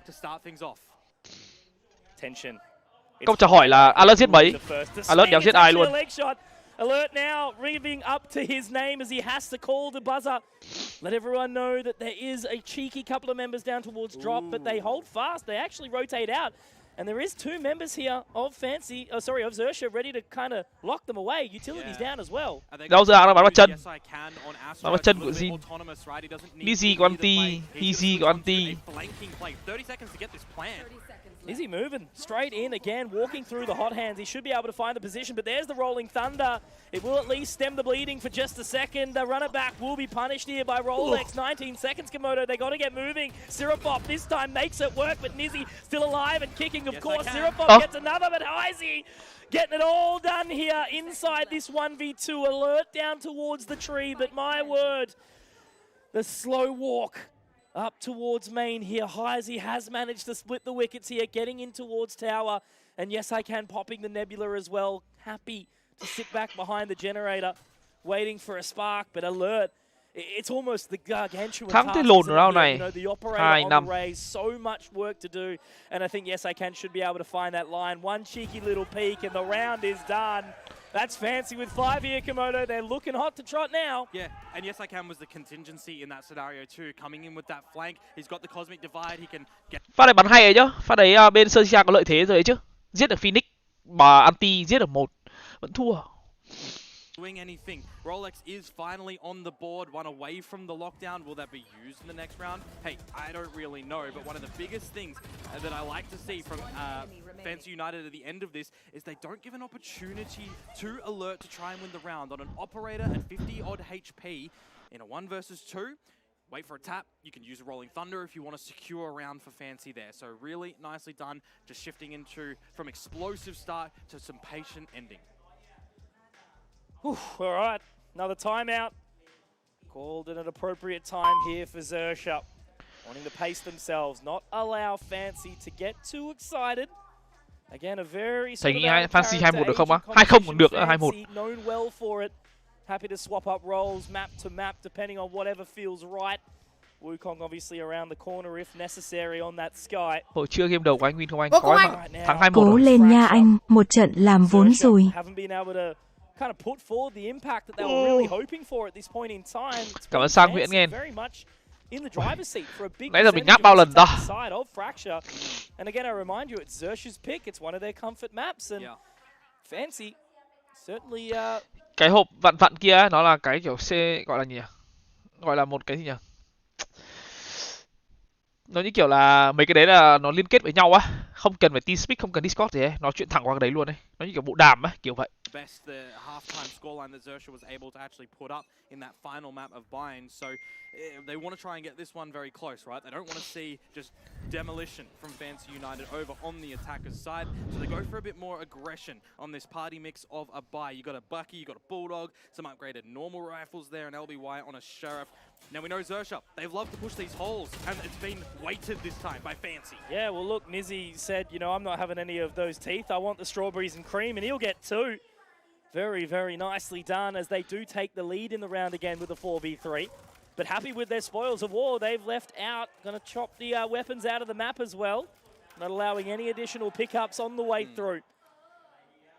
Câu trả hỏi là Alert giết mấy? Alert đéo giết ai luôn. Alert now, revving up to his name as he has to call the buzzer. Let everyone know that there is a cheeky couple of members down towards drop, but they hold fast. They actually rotate out. And there is two members here of of Xerxia ready to kind of lock them away. Utilities down as well. Đâu giờ nó bắn vào chân. Bắn vào chân của Jin. Nizzy có anti, Easy có anti. Is he moving straight in again, walking through the hot hands? He should be able to find the position, but there's the rolling thunder. It will at least stem the bleeding for just a second. The runner back will be punished here by Rolex. 19 seconds, Komodo. They got to get moving. ZeroBop this time makes it work, but Nizzy still alive and kicking, of course. ZeroBop gets another, but Heisey getting it all done here inside this 1v2. Alert down towards the tree, but my word, the slow walk up towards main here. Heisey has managed to split the wickets here, getting in towards tower. And yes, I can popping the Nebula as well. Happy to sit back behind the generator, waiting for a spark, but Alert, it's almost the gargantuan task. Thắng lồn round này. The operator on the raise, so much work to do. And I think yes, I can should be able to find that line. One cheeky little peek and the round is done. That's Fancy with 5 here, Komodo. They're looking hot to trot now. Yeah, and yes, I can was the contingency in that scenario too. Coming in with that flank, he's got the cosmic divide. He can get. Pha này bắn hay rồi chứ. Pha đấy bên Xerxia có lợi thế rồi đấy chứ. Giết được Phoenix, mà anti giết được 1 vẫn thua. Doing anything. Rolex is finally on the board, one away from the lockdown. Will that be used in the next round? Hey, I don't really know, but one of the biggest things that I like to see from Fancy United at the end of this is they don't give an opportunity to Alert to try and win the round on an operator at 50 odd HP in a 1 versus 2. Wait for a tap. You can use a Rolling Thunder if you want to secure a round for Fancy there. So really nicely done, just shifting into from explosive start to some patient ending. All right, another timeout. Called at an appropriate time here for Xerxia. Wanting to pace themselves, not allow Fancy to get too excited. Again, a very Thầy nghĩ Fancy 2-1 được không á? 2-0 cũng được, 2-1. Known well for it. Happy to swap up roles, map to map, depending on whatever feels right. Wukong obviously around the corner if necessary on that sky. Hồi trưa game đầu của anh win không anh? Có mà. Thắng 2-1. Cố lên nha anh, một trận làm vốn rồi. Haven't been able to kind of put forward the impact that they were really hoping for at this point in time. Cảm ơn Sang Nguyễn nghe. In the driver's seat for a big nãy giờ mình ngáp bao lần ta. Side of Fracture. And again, I remind you, it's Xerxia's pick. It's one of their comfort maps, and Fancy certainly. Cái hộp vặn vặn kia nó là cái kiểu C gọi là gì nhỉ? Gọi là một cái gì nhỉ? Nó như kiểu là mấy cái đấy là nó liên kết với nhau á. không cần phải TeamSpeak, không cần Discord gì ấy, nói chuyện thẳng qua cái đấy luôn đấy, nó như kiểu bộ đàm ấy, kiểu vậy. Best the halftime scoreline that Zersha was able to actually put up in that final map of Bind. So they want to try and get this one very close, right? They don't want to see just demolition from Fancy United over on the attacker's side. So they go for a bit more aggression on this party mix of a buy. You got a Bucky, you got a Bulldog, some upgraded normal rifles there, and LBY on a Sheriff. Now we know Zersha, they've loved to push these holes, and it's been weighted this time by Fancy. Yeah, well look, Nizzy said, you know, I'm not having any of those teeth. I want the strawberries and cream, and he'll get 2. Very, very nicely done as they do take the lead in the round again with a 4v3. But happy with their spoils of war. They've left out, going to chop the weapons out of the map as well. Not allowing any additional pickups on the way through.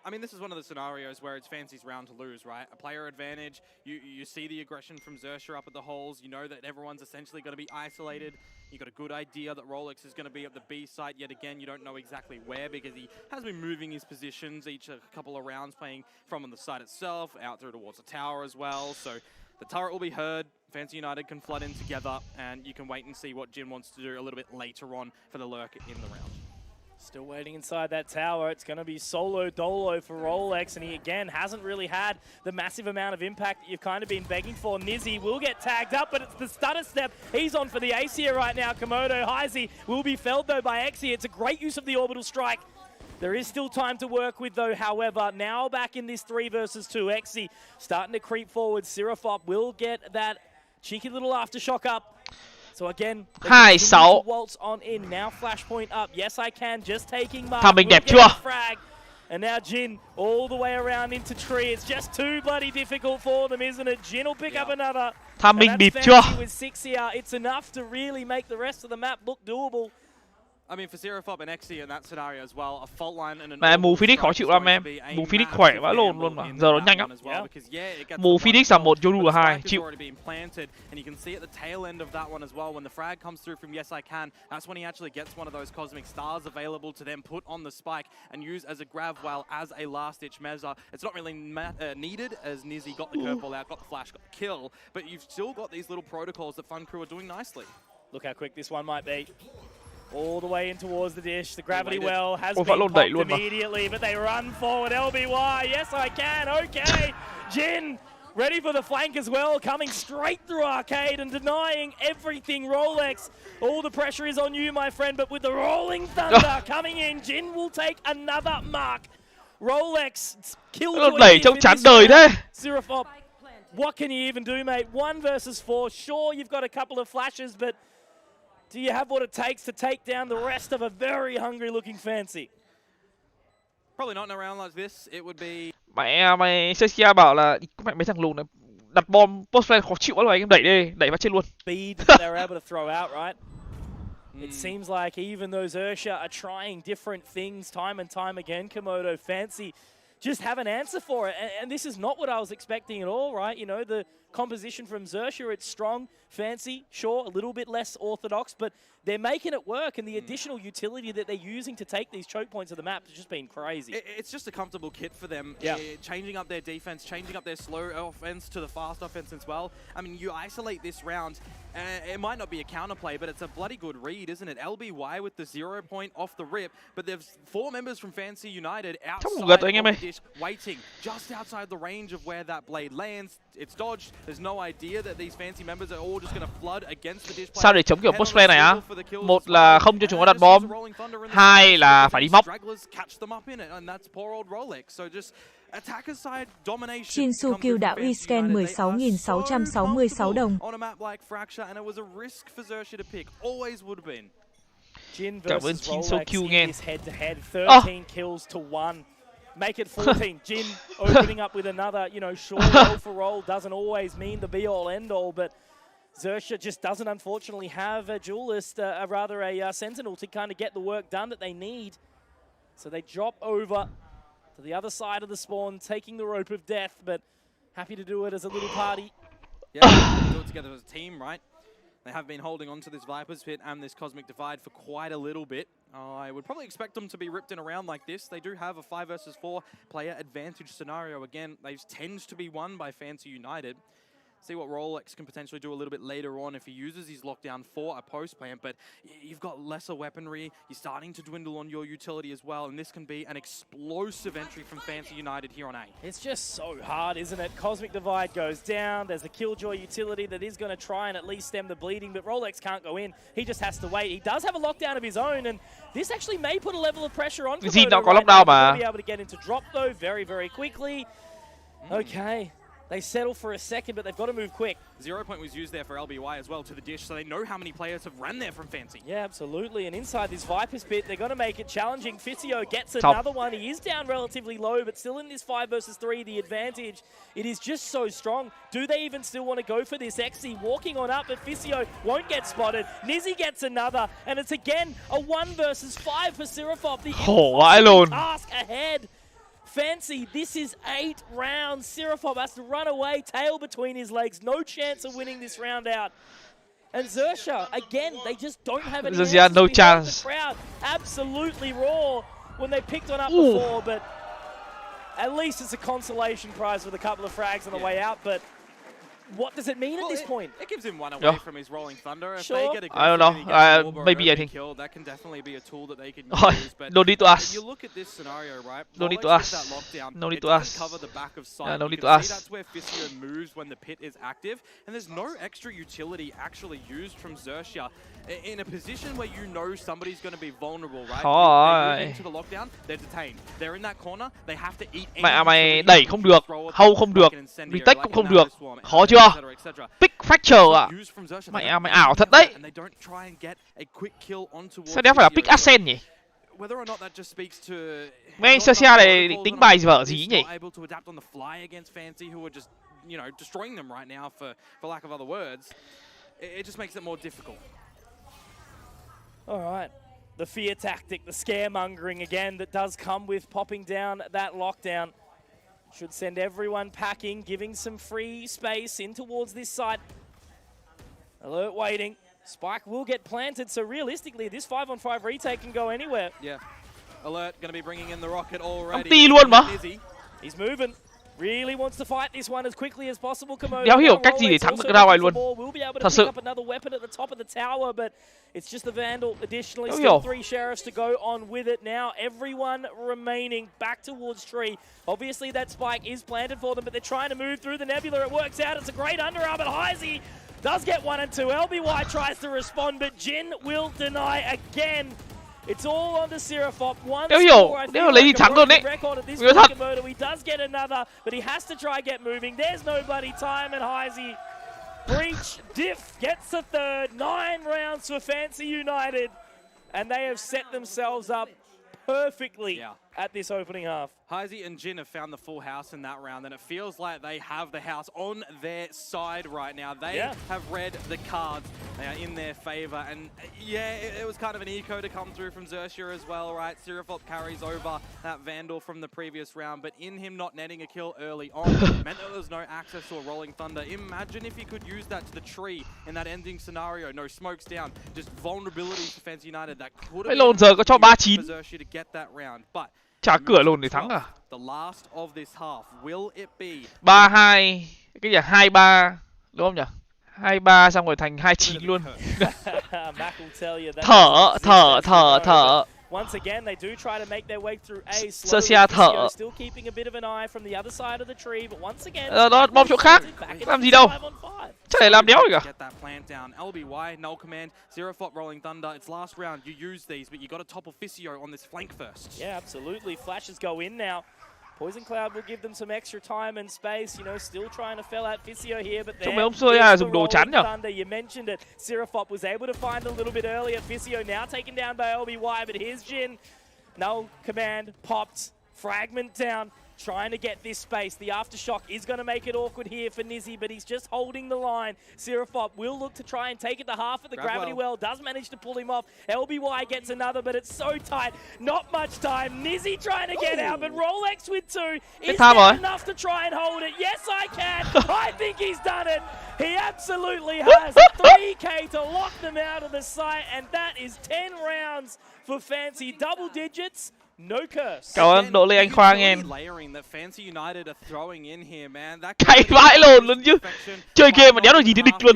I mean, this is one of the scenarios where it's Fancy's round to lose, right? A player advantage, you see the aggression from Zersha up at the holes, you know that everyone's essentially going to be isolated. You got a good idea that Rolex is going to be at the B site yet again. You don't know exactly where because he has been moving his positions each a couple of rounds, playing from on the site itself, out through towards the tower as well. So the turret will be heard. Fancy United can flood in together, and you can wait and see what Jin wants to do a little bit later on for the lurk in the round. Still waiting inside that tower. It's going to be solo dolo for Rolex, and he again hasn't really had the massive amount of impact that you've kind of been begging for. Nizzy will get tagged up, but it's the stutter step. He's on for the ace here right now. Komodo Heisey will be felled though by XE. It's a great use of the orbital strike. There is still time to work with though, however. Now back in this 3 versus 2. XE starting to creep forward. Seraphop will get that cheeky little aftershock up. So again, waltz on in. Now flashpoint up. Yes, I can. Just taking mark. Thằng mình đẹp chưa? Frag. And now Jin all the way around into tree. It's just too bloody difficult for them, isn't it? Jin will pick up another. Thằng mình đẹp chưa? With 6 here, it's enough to really make the rest of the map look doable. I mean, for Seraphop and XE in that scenario as well, a fault line and an Mẹ mù Phoenix khó chịu lắm em. Mù Phoenix khỏe quá luôn mà. Giờ nó nhanh lắm. Mù Phoenix là 1, Yoru là 2, chịu. And you can see at the tail end of that one as well, when the frag comes through from Yes I Can, that's when he actually gets one of those cosmic stars available to then put on the spike and use as a grab while as a last-ditch measure. It's not really needed as Nizzy got the curveball out, got the flash, got the kill, but you've still got these little protocols that Fun Crew are doing nicely. Look how quick this one might be. All the way in towards the dish. The gravity well has been popped immediately, but they run forward. LBY, yes I can, okay. Jin, ready for the flank as well, coming straight through Arcade and denying everything. Rolex, all the pressure is on you, my friend, but with the rolling thunder coming in, Jin will take another mark. Rolex killed Seraphop, what can you even do, mate? 1 versus 4. Sure, you've got a couple of flashes, but do you have what it takes to take down the rest of a very hungry-looking Fancy? Probably not in a round like this. It would be. Mày Sexia bảo là mẹ mấy thằng lùn này đặt bom post-plan khó chịu quá rồi, anh em đẩy vào trên luôn. Speed that they're able to throw out, right? It seems like even though Zersha are trying different things time and time again, Komodo Fancy just have an answer for it. And this is not what I was expecting at all, right? You know, the composition from Zersha, it's strong, Fancy, sure, a little bit less orthodox, but they're making it work, and the additional utility that they're using to take these choke points of the map has just been crazy. It's just a comfortable kit for them, changing up their defense, changing up their slow offense to the fast offense as well. I mean, you isolate this round, it might not be a counterplay, but it's a bloody good read, isn't it? LBY with the 0 point off the rip, but there's 4 members from Fancy United outside of the dish, waiting just outside the range of where that blade lands. It's dodged. There's no idea that these Fancy members are all just going to flood against the dish. Sao để chống kiểu post play này á? Một là không cho chúng nó đặt bom, 2 là phải đi móc. Shinsu Q đạo e-scan 16.666 đồng. Cảm ơn Shinsu Q nghe. Make it 14. Jin opening up with another, you know, short roll for roll doesn't always mean the be-all, end-all, but Zersha just doesn't unfortunately have a duelist, rather a sentinel to kind of get the work done that they need. So they drop over to the other side of the spawn, taking the rope of death, but happy to do it as a little party. Yeah, do it together as a team, right? They have been holding on to this Viper's Pit and this Cosmic Divide for quite a little bit. I would probably expect them to be ripped in a round like this. They do have a 5 versus 4 player advantage scenario. Again, they tend to be won by Fancy United. See what Rolex can potentially do a little bit later on if he uses his lockdown for a post plant, but you've got lesser weaponry, you're starting to dwindle on your utility as well, and this can be an explosive entry from Fancy United here on A. It's just so hard, isn't it? Cosmic Divide goes down, there's a Killjoy utility that is going to try and at least stem the bleeding, but Rolex can't go in, he just has to wait. He does have a lockdown of his own, and this actually may put a level of pressure on Komodo right now. He'll be able to get into drop though very, very quickly. Okay. They settle for a second, but they've got to move quick. 0 point was used there for LBY as well to the dish, so they know how many players have ran there from Fancy. Yeah, absolutely. And inside this Viper's pit, they're going to make it challenging. Fisio gets another one. He is down relatively low, but still in this 5 versus 3, the advantage. It is just so strong. Do they even still want to go for this? XE walking on up, but Fisio won't get spotted. Nizzy gets another, and it's again a 1 versus 5 for Seraphop. The task ahead. Fancy, this is 8 rounds. Seraphop has to run away, tail between his legs. No chance of winning this round out. And Xerxia, again, they just don't have any answers. No chance. The crowd absolutely raw when they picked one up before, but at least it's a consolation prize with a couple of frags on the way out. But what does it mean at this point? It gives him one away from his Rolling Thunder. If they get a I don't know. Maybe I think. Killed, that can definitely be a tool that they can use. But no need to ask. You look at this scenario, right? No need to ask. No need to ask. Cover the back of sight. Yeah, no you need can to ask. See that's where Fisio moves when the pit is active, and there's no extra utility actually used from Xerxia in a position where you know somebody's going to be vulnerable, right? They move into the lockdown, they're detained. They're in that corner, they have to eat. Mày đẩy không được, hold không được, retake cũng không được, khó chưa? Big fracture à? Mày ảo thật đấy. Sao đéo phải là Big Ascent nhỉ? Mấy anh Xerxia này định tính bài vở gì nhỉ? You know, destroying them right now for lack of other words. It just makes it more difficult. All right. The fear tactic, the scaremongering again that does come with popping down that lockdown. Should send everyone packing, giving some free space in towards this side. Alert waiting. Spike will get planted, so realistically, this 5-on-5 retake can go anywhere. Yeah. Alert going to be bringing in the rocket already. He's moving. Really wants to fight this one as quickly as possible. Đéo hiểu cách gì để thắng được cái round này luôn. Thật sự. Another weapon at the top of the tower, but it's just the Vandal. Additionally, still 3 sheriffs to go on with it now. Everyone remaining back towards tree. Obviously, that spike is planted for them, but they're trying to move through the nebula. It works out. It's a great underarm, but Heisey does get 1 and 2. LBY tries to respond, but Jin will deny again. It's all on the Seraphop. One score, I feel like a broken record at this point. He does get another, but he has to try get moving. There's nobody time, and Heisey breach. Diff gets a third. 9 rounds for Fancy United, and they have set themselves up perfectly at this opening half. Heisey and Jin have found the full house in that round, and it feels like they have the house on their side right now. They have read the cards. They are in their favor, and yeah, it was kind of an eco to come through from Xerxia as well, right? Seraphop carries over that Vandal from the previous round, but in him not netting a kill early on meant that there was no access to a Rolling Thunder. Imagine if he could use that to the tree in that ending scenario. No smokes down, just vulnerability for Fancy United. That could have been giờ có cho 39 for Xerxia to get that round, but chả cửa lồn để thắng à? The last of this half, will it be 3-2, cái gì 2-3 đúng không nhỉ? 2-3 xong rồi thành 2-9 luôn. Thở. Once again, they do try to make their way through A. Xerxia thở. Still keeping a bit of an eye from the other side of the tree, but once again, đó bom chỗ khác. Làm gì đâu. Chắc để làm đéo gì cả. Get that plant down. LBY, null command, Seraphop, Rolling Thunder. It's last round. You use these, but you got to topple Fisio on this flank first. Yeah, absolutely. Flashes go in now. Poison Cloud will give them some extra time and space, you know, still trying to fell out Fisio here, but there is the Rolling Thunder. You mentioned it. Seraphop was able to find a little bit earlier. Fisio now taken down by LBY, but here's Jin. Null command popped. Fragment down. Trying to get this space. The Aftershock is going to make it awkward here for Nizzy, but he's just holding the line. Seraphop will look to try and take it to half of the Gravity Well. Does manage to pull him off. LBY gets another, but it's so tight. Not much time. Nizzy trying to get out, but Rolex with 2. Is that enough to try and hold it? Yes, I can. I think he's done it. He absolutely has. 3K to lock them out of the site, and that is 10 rounds for Fancy. Double digits. Cảm ơn Độ Lê Anh Khoa nghe. Cay vãi lồn luôn chứ. Chơi game mà đéo được gì thì địch luôn.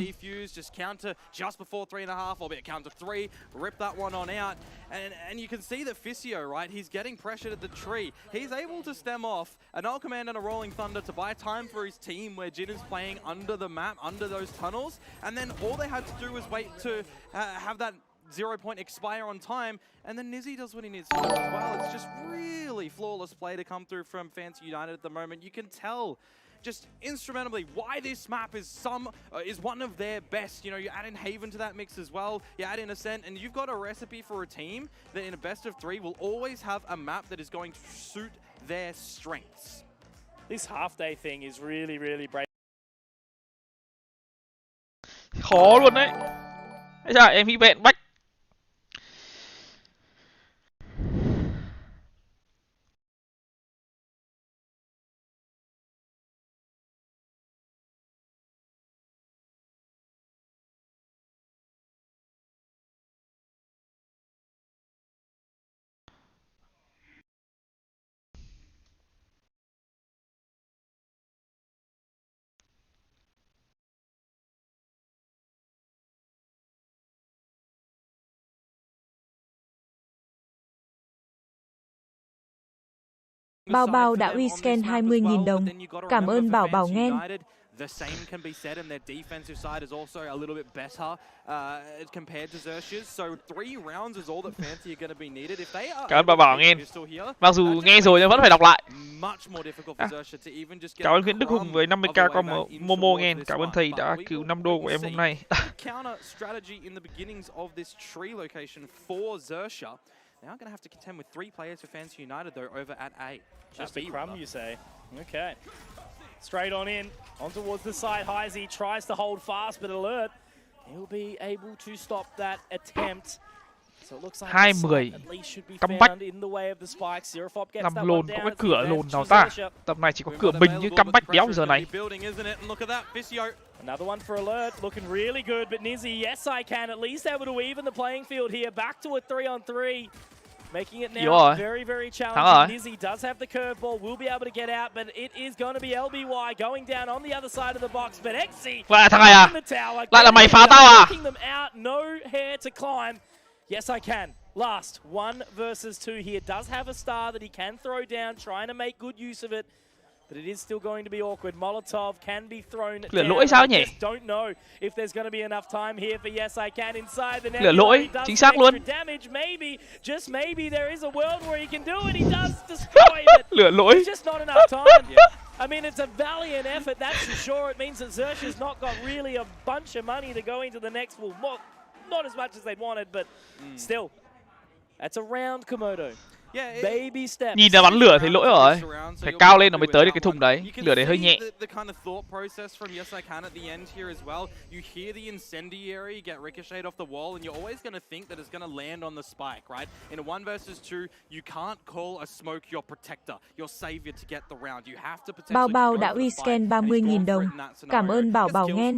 And you can see that Fisio, right? He's getting pressured at the tree. He's able to stem off an All Command and a Rolling Thunder to buy time for his team, where Jin is playing under the map, under those tunnels, and then all they had to do was wait to have that 0 point expire on time, and then Nizzy does what he needs to do as well. It's just really flawless play to come through from Fancy United at the moment. You can tell just instrumentally why this map is one of their best. You know, you add in Haven to that mix as well, you add in Ascent, and you've got a recipe for a team that in a best of 3 will always have a map that is going to suit their strengths. This half-day thing is really, really brave. Khó luôn đấy. Bây giờ em hy vọng bách. Bao Bao đã uy scan 20.000 đồng. Cảm ơn Bảo Bảo nghe. The same can be said, and their defensive side is also a little bit better compared to Xerxes. So 3 rounds is all that Fancy are going to be needed. If they are Cảm ơn Bảo Bảo nghe. Mặc dù nghe rồi nhưng vẫn phải đọc lại. Cảm ơn Nguyễn Đức Hùng với 50k con MoMo nghe. Cảm ơn thầy đã cứu 5 đô của em hôm nay. Counter strategy in the beginnings of this tree location for Xerxes. Now going to have to contend with 3 players for Fancy United though over at A. Just a crumb, you say? Okay. Straight on in, on towards the side. Heisey tries to hold fast, but alert. He'll be able to stop that attempt. So it looks like 20 comeback. Làm lồn có cái cửa lồn nào ta? Tầm này chỉ có cửa mình như comeback đéo giờ này. Another one for alert, looking really good, but Nizzy, yes I can, at least able to even the playing field here. Back to a 3-on-3. Making it now very, very challenging. Nizzy does have the curveball, will be able to get out, but it is going to be LBY going down on the other side of the box. But XE in the tower, lại là mày phá tao à? Taking them out, no hair to climb. Yes, I can. Last, 1 versus 2 here. Does have a star that he can throw down, trying to make good use of it. But it is still going to be awkward. Molotov can be thrown down. Lỗi sao nhỉ? Don't know if there's going to be enough time here for Yes I Can inside the net. Lửa lỗi, chính xác luôn. Damage, maybe, just maybe there is a world where he can do it. He does destroy it. Lửa lỗi. It's just not enough time. I mean, it's a valiant effort, that's for sure. It means that Xerxes not got really a bunch of money to go into the next pool. Not as much as they'd wanted, but still, that's a round, Komodo. Baby steps. Nhìn là bắn lửa thấy lỗi rồi. Phải cao lên nó mới tới được cái thùng đấy. Lửa đấy hơi nhẹ. The kind of thought process from Yes I Can at the end here as well. You hear the incendiary get ricocheted off the wall, and you're always going to think that it's going to land on the spike, right? In a 1 versus 2, you can't call a smoke your protector, your savior to get the round. You have to potentially. Bao Bao đã uy scan 30.000 đồng. Cảm ơn Bảo Bảo nghe.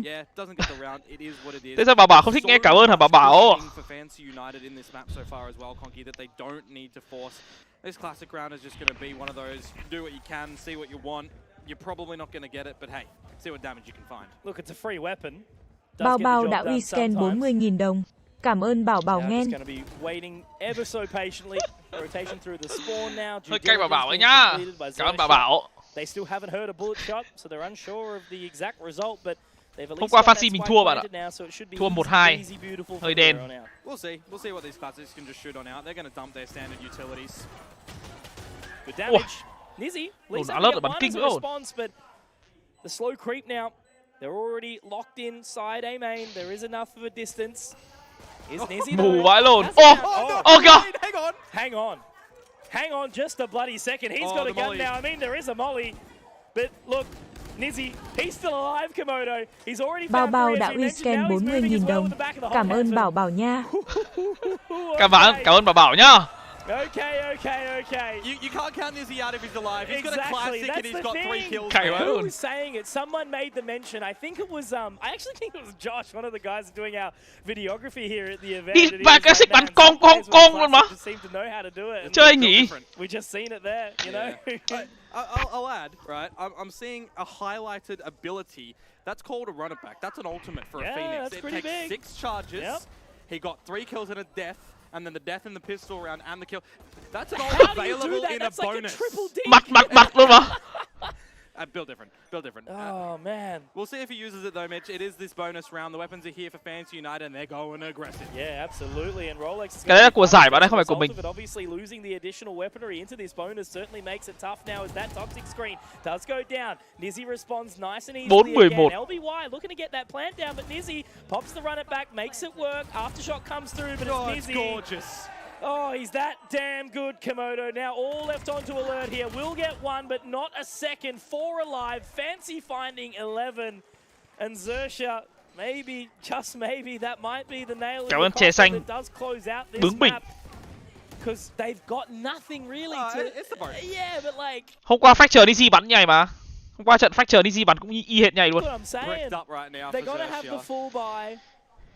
Thế sao Bảo Bảo không thích nghe cảm ơn hả Bảo Bảo? This classic round is just going to be one of those do what you can, see what you want. You're probably not going to get it, but hey, see what damage you can find. Look, it's a free weapon. Bao Bao đã uy scan 40.000 đồng. Cảm ơn Bảo Bảo nghe. Hơi cay Bảo Bảo ấy nhá. Cảm ơn Bảo Bảo. They still haven't heard a bullet shot, so they're unsure of the exact result, but hôm qua Fancy mình thua bạn ạ. Thua 1-2. Hơi đen. We'll see what these classics can just shoot on out. They're going to dump their standard utilities. Good damage. Nizzy, least they get one as a response, but the slow creep now. They're already locked inside A main. There is enough of a distance. Is Nizzy mù vãi lồn. Oh god. Hang on just a bloody second. He's got a gun now. I mean, there is a molly, but look. Nizzy, he's still alive, Komodo. He's already Bao Bao đã uy scan 40.000 đồng. Cảm ơn Bảo Bảo nha. Cảm ơn Bảo Bảo nhá. Okay. You can't count Nizzy out if he's alive. He's Exactly. got a classic That's and he's the got 3 thing. kills. Who was saying it? Someone made the mention. I think it was I actually think it was Josh, one of the guys doing our videography here at the event. Đi ba cái xích bắn cong luôn mà. Just seem to know how to do it. Chơi nhỉ? We just seen it there, you know. I'll add, right? I'm seeing a highlighted ability. That's called a runner back. That's an ultimate for a Phoenix. That's pretty big. 6 charges. Yep. He got 3 kills and a death. And then the death in the pistol round and the kill. That's an ult available in That's a like bonus. A triple D. Mặt luôn mà. Build different. Oh, man. We'll see if he uses it, though, Mitch. It is this bonus round. The weapons are here for Fancy United, and they're going aggressive. Yeah, absolutely. And Rolex is Cái đấy là của giải bạn đấy, không phải của mình. Obviously, losing the additional weaponry into this bonus certainly makes it tough now as that toxic screen does go down. Nizzy responds nice and easily again. LBY looking to get that plant down, but Nizzy pops the run it back, makes it work. Aftershock comes through, but it's Nizzy. Gorgeous. Oh, he's that damn good, Komodo. Now all left onto alert here. Will get 1, but not a second. 4 alive. Fancy finding 11. And Xerxia, maybe, just maybe, that might be the nail in the coffin that does close out this map. Because they've got nothing really to... It's the bonus. Yeah, but like... Hôm qua Fracture Nizzy bắn nhảy mà. Hôm qua trận Fracture Nizzy bắn cũng y hệt nhảy luôn. That's what I'm saying. They gotta have the full buy.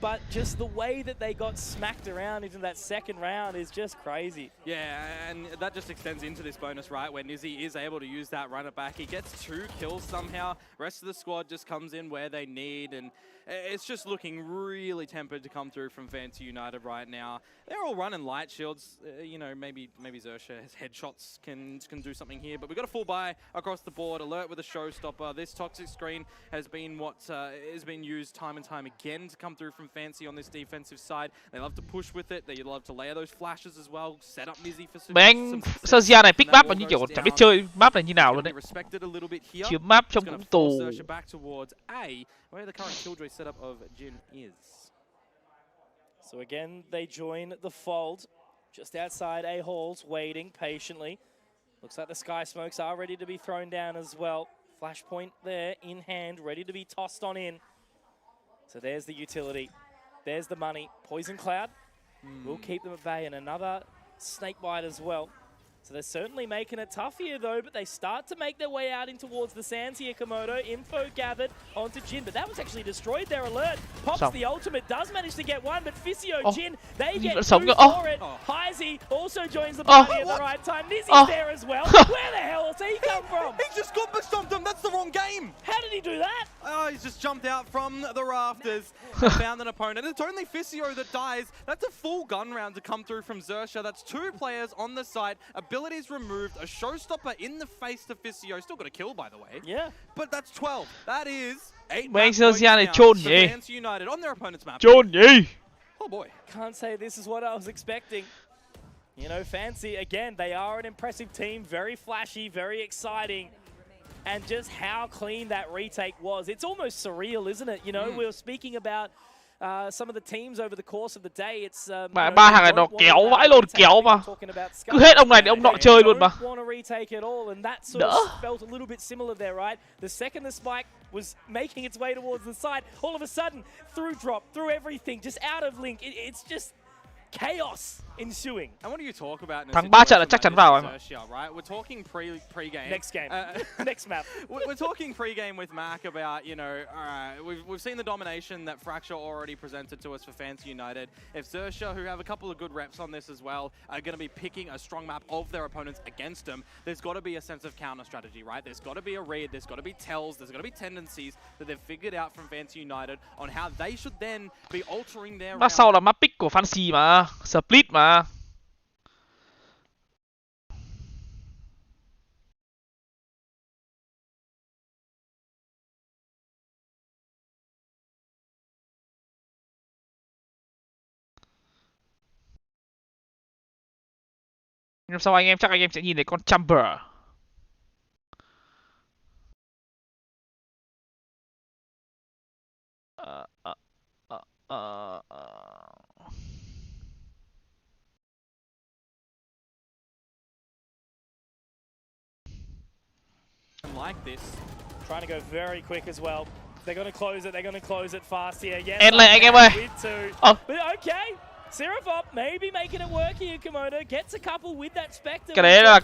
But just the way that they got smacked around into that second round is just crazy. Yeah, and that just extends into this bonus, right, where Nizzy is able to use that runner back. He gets 2 kills somehow. Rest of the squad just comes in where they need, and it's just looking really tempered to come through from Fancy United right now. They're all running light shields. You know, maybe Xerxia's headshots can do something here, but we've got a full buy across the board. Alert with a showstopper. This toxic screen has been what has been used time and time again to come through from Fancy on this defensive side. They love to push with it. They love to layer those flashes as well. Set up Nizzy for some. Anh Xerxia này pick map mà như kiểu chẳng biết chơi map này như nào luôn đấy. Chiếm map trong cũng tù. Where the current killjoy setup of Jin is. So again, they join the fold just outside A halls, waiting patiently. Looks like the sky smokes are ready to be thrown down as well. Flashpoint there in hand, ready to be tossed on in. So there's the utility. There's the money. Poison Cloud will keep them at bay, and another snake bite as well. So they're certainly making it tough here, though, but they start to make their way out in towards the sands here, Komodo. Info gathered onto Jin, but that was actually destroyed. Their alert pops the ultimate, does manage to get 1, but Physio, Jin, they get 2 for it. Heisey also joins the party at the right time. Nizzy's there as well. Where the hell does he come from? He just got stomped him. That's the wrong game. How did he do that? Oh, he's just jumped out from the rafters and found an opponent. It's only Physio that dies. That's a full gun round to come through from Xerxia. That's 2 players on the site. Abilities removed. A showstopper in the face to Physio. Still got a kill, by the way. Yeah. But that's 12. That is 8 Mấy Xerxia này chôn nhỉ? Fancy United on their opponent's map. Chôn nhỉ? Oh boy. Can't say this is what I was expecting. You know, Fancy, again, they are an impressive team. Very flashy, very exciting. And just how clean that retake was. It's almost surreal, isn't it? You know, we were speaking about some of the teams over the course of the day. It's ba thằng này nó kéo vãi luôn, kéo mà. Cứ hết ông này để ông nọ chơi luôn mà. Want to retake it all, and that sort of felt a little bit similar there, right? The second the spike was making its way towards the side, all of a sudden, through drop, through everything, just out of link, it's just chaos ensuing. And what do you talk about? Thằng 3 trận là chắc chắn vào em. Right? We're talking pre-game. Next game. Next map. We're talking pre-game with Mac about, you know, we've seen the domination that Fracture already presented to us for Fancy United. If Xerxia, who have a couple of good reps on this as well, are going to be picking a strong map of their opponents against them, there's got to be a sense of counter strategy, right? There's got to be a read, there's got to be tells, there's got to be tendencies that they've figured out from Fancy United on how they should then be altering their Map sau là map pick của Fancy mà, split mà. Nhưng sau anh em chắc anh em sẽ nhìn thấy con Chamber. Like this, trying to go very quick as well. They're going to close it. They're going to close it fast here. Yes, End lại anh em ơi. But okay. Seraphop maybe making it work here. Komodo gets a couple with that Spectre. Cái đấy là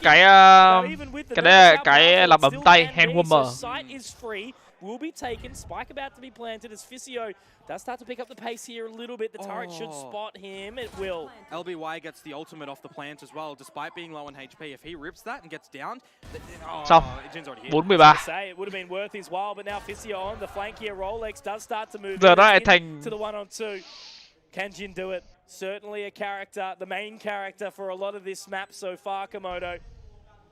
cái làm ấm tay handwarmer. Sight is free. Will be taken. Spike about to be planted as Physio does start to pick up the pace here a little bit. The turret should spot him. It will. LBY gets the ultimate off the plant as well, despite being low on HP. If he rips that and gets down, xong. 4-13. Say it would have been worth his while, but now Physio on the flank here. Rolex does start to move. Giờ nó lại thành to the 1-on-2. Can Jin do it? Certainly a character, the main character for a lot of this map so far, Komodo.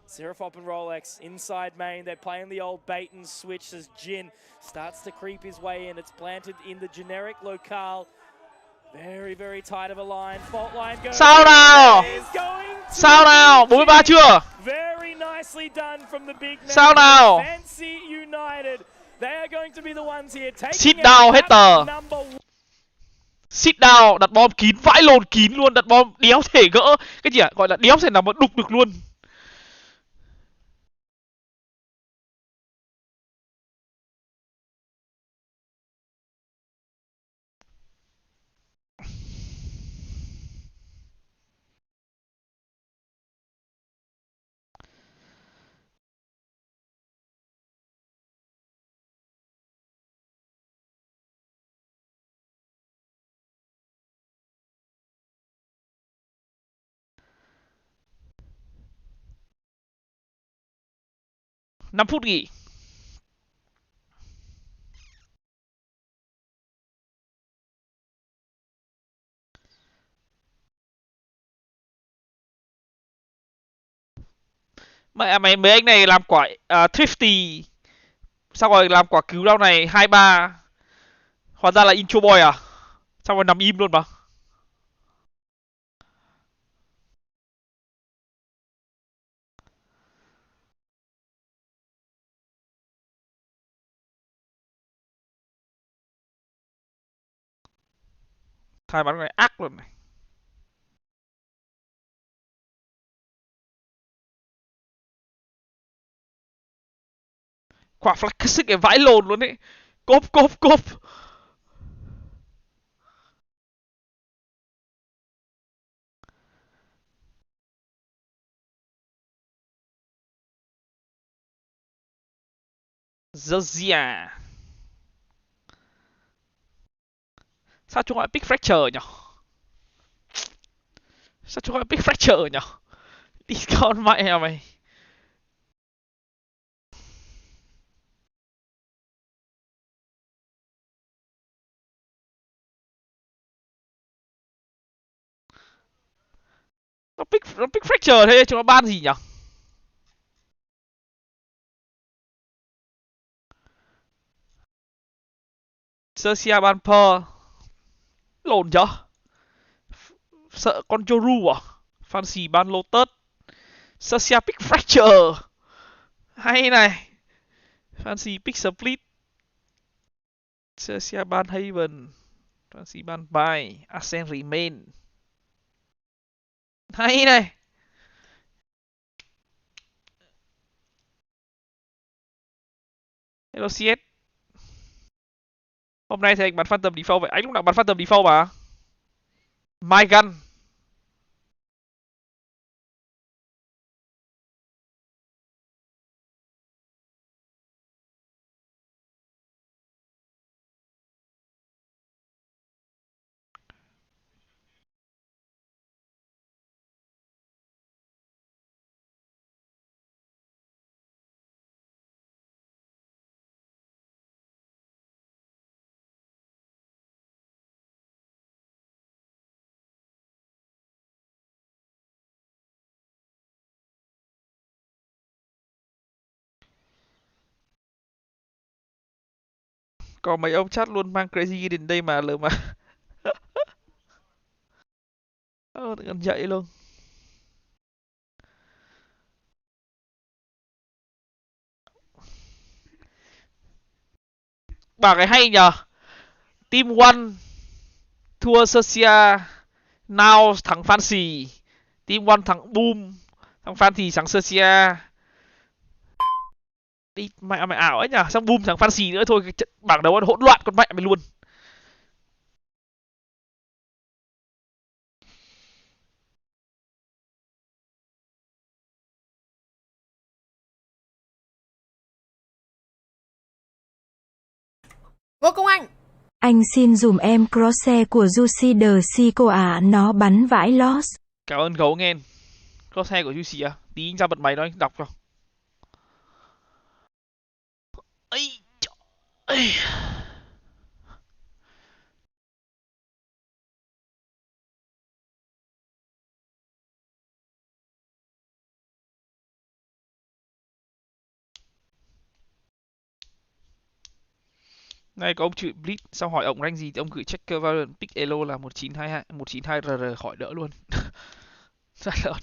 Seraphop and Rolex inside main. They're playing the old bait and switch as Jin starts to creep his way in. It's planted in the generic locale. Very, very tight of a line. Fault line goes. Sao nào? Sao nào? 43 chưa? Very nicely done from the big man. Sao nào? Fancy United. They are going to be the ones here taking Sit down hết tờ. Sit down, đặt bom kín, vãi lồn kín luôn, đặt bom đéo thể gỡ. Cái gì ạ? Gọi là đéo thể nào mà đục được luôn. Năm phút nghỉ. Mẹ mày mấy anh này làm quả thrifty. Xong rồi làm quả cứu đau này 2-3. Hóa ra là intro boy à? Xong rồi nằm im luôn mà. Hai bắn này ác luôn này. Quả flash classic cái vãi lồn luôn ấy. Cốp. ZOWIE. Sao chúng gọi pick fracture nhỉ? Sao chúng gọi pick fracture nhỉ? Đi con mẹ mày. Nó pick fracture thế chúng nó ban gì nhỉ? Cersei ban per. Lộn chứ? Sợ con Yoru à? Fancy ban Lotus. Cersei pick fracture. Hay này. Fancy pick split. Cersei ban Haven. Fancy ban Buy. Ascent Remain. Hay này. Hello CS. Hôm nay thì anh bắn Phantom Default vậy. Anh lúc nào bắn Phantom Default mà. My Gun. Có mấy ông chat luôn mang crazy đến đây mà lỡ mà. Tự nhiên dậy luôn. Bảo cái hay nhờ. Team One thua Cersei. Now thắng Fancy. Team One thắng Boom. Thằng Fancy thắng Cersei. Đi mẹ ảo ấy nhờ. Xong Boom thằng Fancy nữa thôi. Bảng đấu hỗn loạn con mẹ mày luôn. Ngô Công Anh. Anh xin dùm em crosshair của Juicy the C cô ạ, nó bắn vãi loss. Cảm ơn gấu nghe. Crosshair của Juicy à? Tí anh ra bật máy đó anh đọc cho. Ây, ây. Này có ông chửi Blitz, sao hỏi ông rank gì thì ông gửi checker Valorant pick elo là 1922 RR khỏi đỡ luôn. Rất lợn.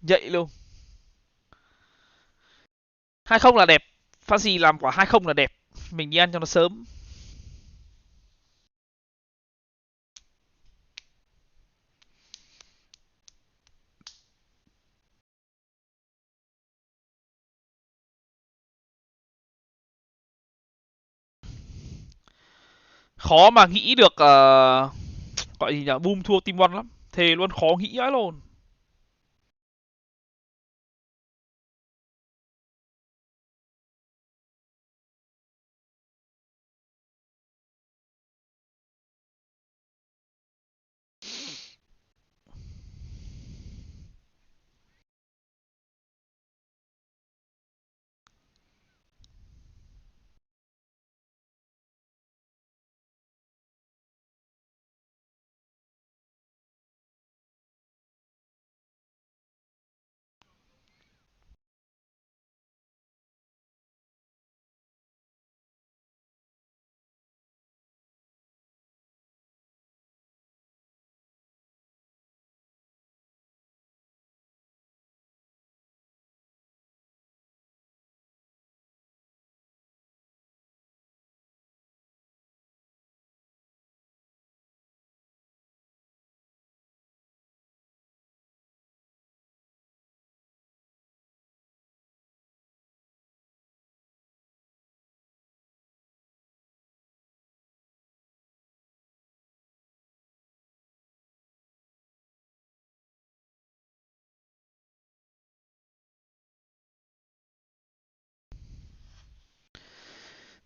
Vậy luôn. 20 là đẹp. Fancy làm quả 20 là đẹp. Mình đi ăn cho nó sớm. Khó mà nghĩ được gọi gì nhỉ, boom thua team one lắm. Thề luôn, khó nghĩ ấy luôn.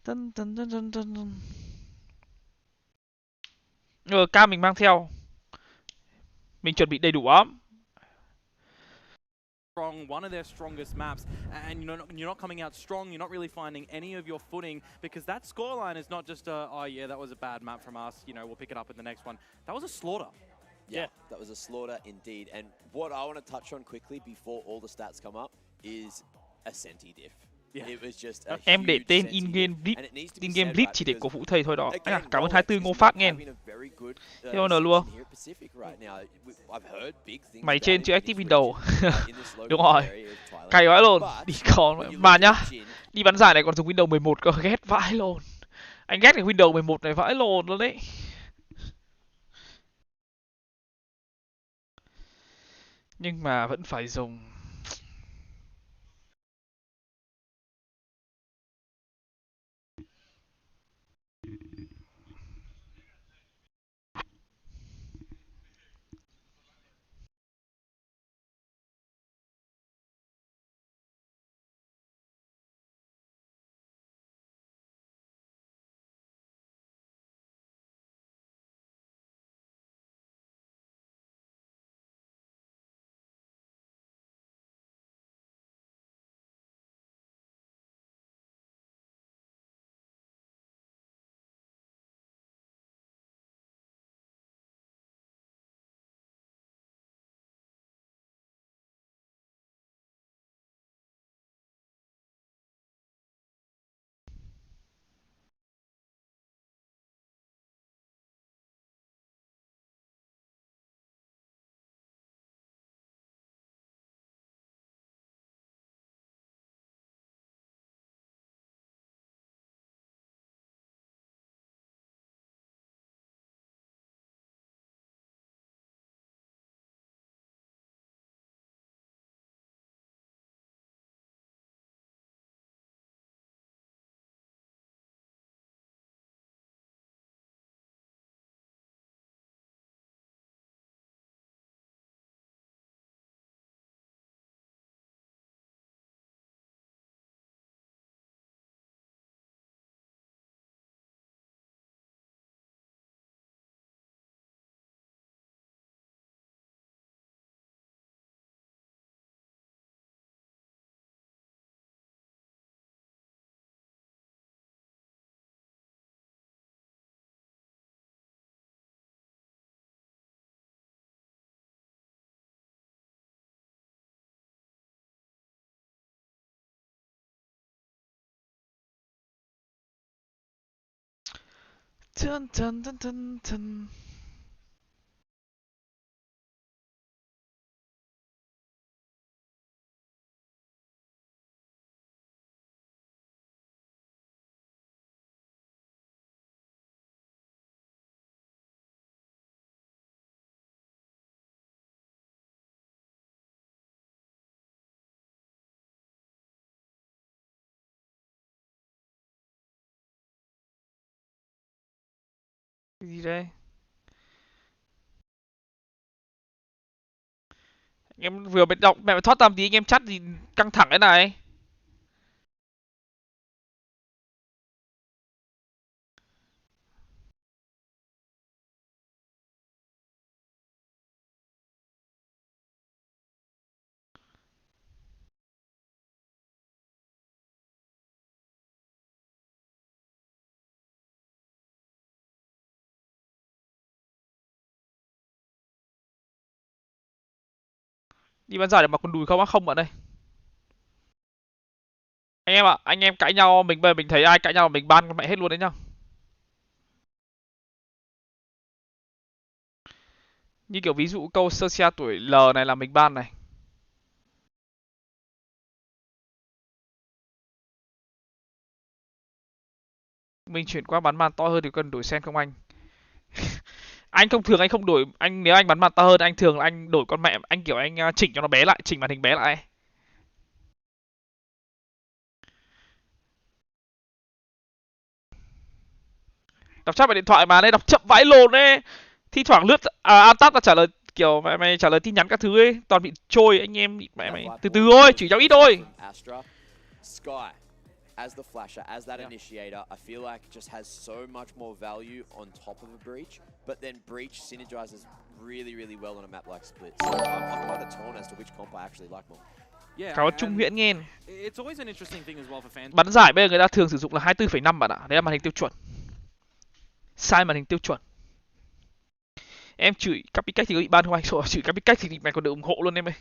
Tân tân tân tân tân. Cam mình mang theo. Mình chuẩn bị đầy đủ lắm. One of their strongest maps, and you're not coming out strong. You're not really finding any of your footing because that scoreline is not just a, oh yeah, that was a bad map from us. We'll pick it up in the next one. That was a slaughter. Yeah, that was a slaughter indeed. And what I want to touch on quickly before all the stats come up is a Senti diff. It was just a Em để tên in-game Blitz chỉ để cổ vũ thầy thôi đó. Cảm ơn 24 Ngô Phát nghe. Thế honor luôn. Mày trên chữ Active Window. Đúng rồi. Cày vãi luôn. Đi còn mà nhá. Đi bắn giải này còn dùng Windows 11 cơ, ghét vãi luôn. Anh ghét cái Windows 11 này vãi lồn luôn đấy. Nhưng mà vẫn phải dùng. Dun, dun, dun, dun, dun. Cái gì đây? Em vừa mới đọc mẹ thoát tam tí anh em chat gì căng thẳng thế này. Đi bán giải để mặc quần đùi không á? Không bạn ơi. Anh em ạ, anh em cãi nhau mình bây giờ mình thấy ai cãi nhau mình ban con mẹ hết luôn đấy nhá. Như kiểu ví dụ câu sơ xa tuổi L này là mình ban này. Mình chuyển qua bắn màn to hơn thì cần đổi sen không anh? Anh thông thường anh không đổi, anh nếu anh bắn màn to hơn anh thường là anh đổi con mẹ, anh kiểu anh chỉnh cho nó bé lại, chỉnh màn hình bé lại. Đọc chat vào điện thoại mà đây, đọc chậm vãi lồn ấy. Thi thoảng lướt tab là trả lời kiểu mày trả lời tin nhắn các thứ ấy, toàn bị trôi anh em mày từ từ thôi, chỉ cháu ít thôi. Sky, as the flasher, as that initiator, I feel like just has so much more value on top of a breach, but then breach synergizes really well on a map like Split. So I'm quite torn as to which comp I actually like more. Có Trung Nguyễn nghe. Well, bắn giải bây giờ người ta thường sử dụng là 24,5 bạn ạ, đấy là màn hình tiêu chuẩn. Sai màn hình tiêu chuẩn. Em chửi copy cách thì có bị ban không anh? Rồi chửi copy cách thì mày còn được ủng hộ luôn em ơi.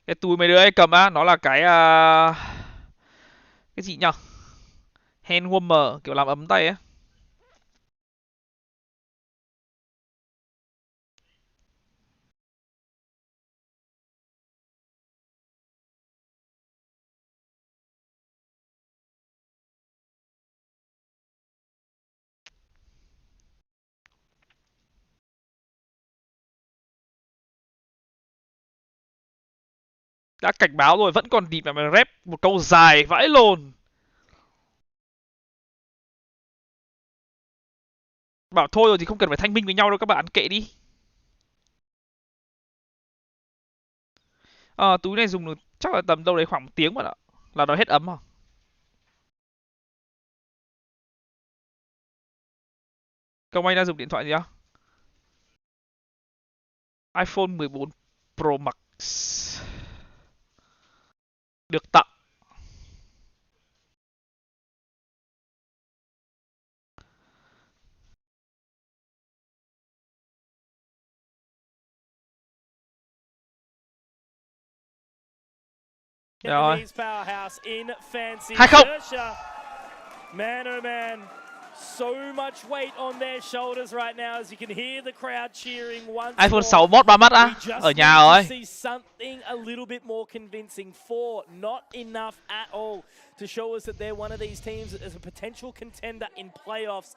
Cái túi mấy đứa ấy cầm á, nó là cái gì nhở? Hand warmer, kiểu làm ấm tay á. Đã cảnh báo rồi vẫn còn đi mà rep một câu dài vãi lồn. Bảo thôi rồi thì không cần phải thanh minh với nhau đâu các bạn, kệ đi. Túi này dùng được chắc là tầm đâu đấy khoảng 1 tiếng bạn ạ. Là nó hết ấm à? Công Anh đang dùng điện thoại gì á? iPhone 14 Pro Max. Được tặng. Rồi. 2-0. Man oh man. So much weight on their shoulders right now as you can hear the crowd cheering once more. iPhone 6 mod 3 mắt á, ở nhà rồi. Something a little bit more convincing. 4, not enough at all to show us that they're one of these teams as a potential contender in playoffs.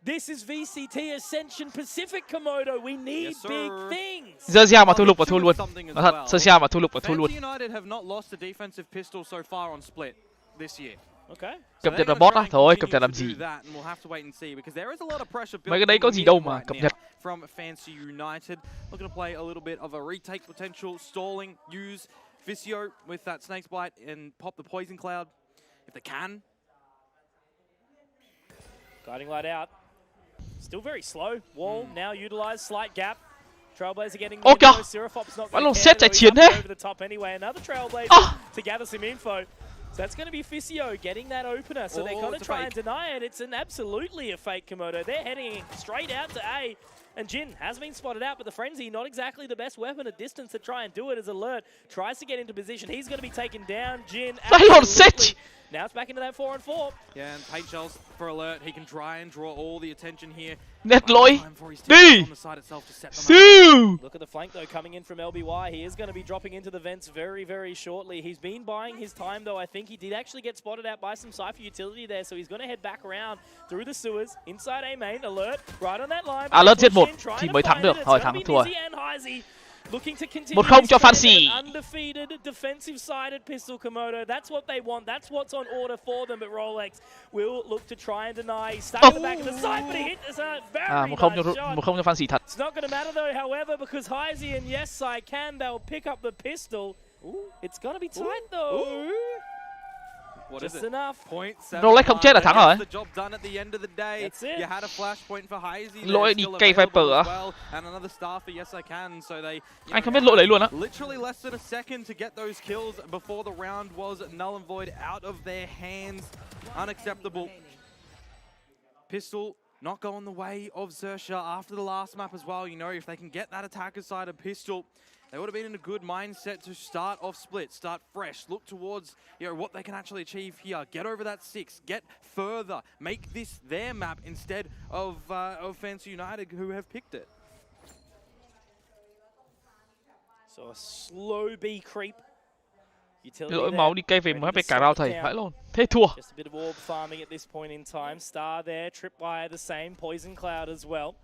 This is VCT Ascension Pacific, Komodo. We need big things. Zersia mà thu lục và thua luôn. Nói thật, Zersia mà thu lục và thua luôn. United have not lost a defensive pistol so far on Split this year. Okay. Cập nhật là bot á, thôi cập nhật làm gì? Mấy cái đấy có gì đâu mà cập nhật. From Fancy United, looking to play a little bit of a retake potential, stalling, use Vicio with that snake's bite and pop the poison cloud if they can. Guiding light out. Still very slow. Wall now utilized, slight gap. Trailblazer getting Ô kìa. Seraphop's not Vẫn going luôn to set chạy chiến thế. over the top anyway. Another Trailblazer to gather some info. So that's going to be Fisio getting that opener. So they're going to try and deny it. It's an absolutely a fake Komodo. They're heading straight out to A. And Jin has been spotted out, but the Frenzy, not exactly the best weapon at distance to try and do it as Alert tries to get into position. He's going to be taken down. Jin, absolutely. Now it's back into that 4-on-4. Yeah, and paint shells for Alert. He can try and draw all the attention here. Nét lỗi. Đi. Look at the flank though coming in from LBY. He is going to be dropping into the vents very, very shortly. He's been buying his time though. I think he did actually get spotted out by some Cypher utility there, so he's going to head back around through the sewers inside A main. Alert right on that line. Alert giết một thì mới thắng được. Thôi thắng thua. 1-0 cho Fancy. Undefeated, defensive-sided pistol Komodo. That's what they want. That's what's on order for them. But Rolex will look to try and deny. He stuck at the back of the side, but he hit this very nice shot. 1-0 cho Fancy thật. It's not going to matter though, however, because Heisey and Yes I Can, they'll pick up the pistol. It's going to be tight though. What Just is it? enough. Rolex không chết là thắng rồi. Lỗi đi cây Viper à? Anh không biết lỗi đấy luôn á. Literally less than a second to get those kills before the round was null and void out of their hands. Unacceptable. Pistol not going the way of Xerxia after the last map as well. You know, if they can get that attacker side of Pistol, they would have been in a good mindset to start off split, start fresh, look towards what they can actually achieve here, get over that 6, get further, make this their map instead of Fancy United who have picked it. So a slow B creep. Lỗi máu đi cây về mới phải cả rao thầy, phải luôn. Thế thua. Just a bit of orb farming at this point in time. Star there, Tripwire the same, Poison Cloud as well.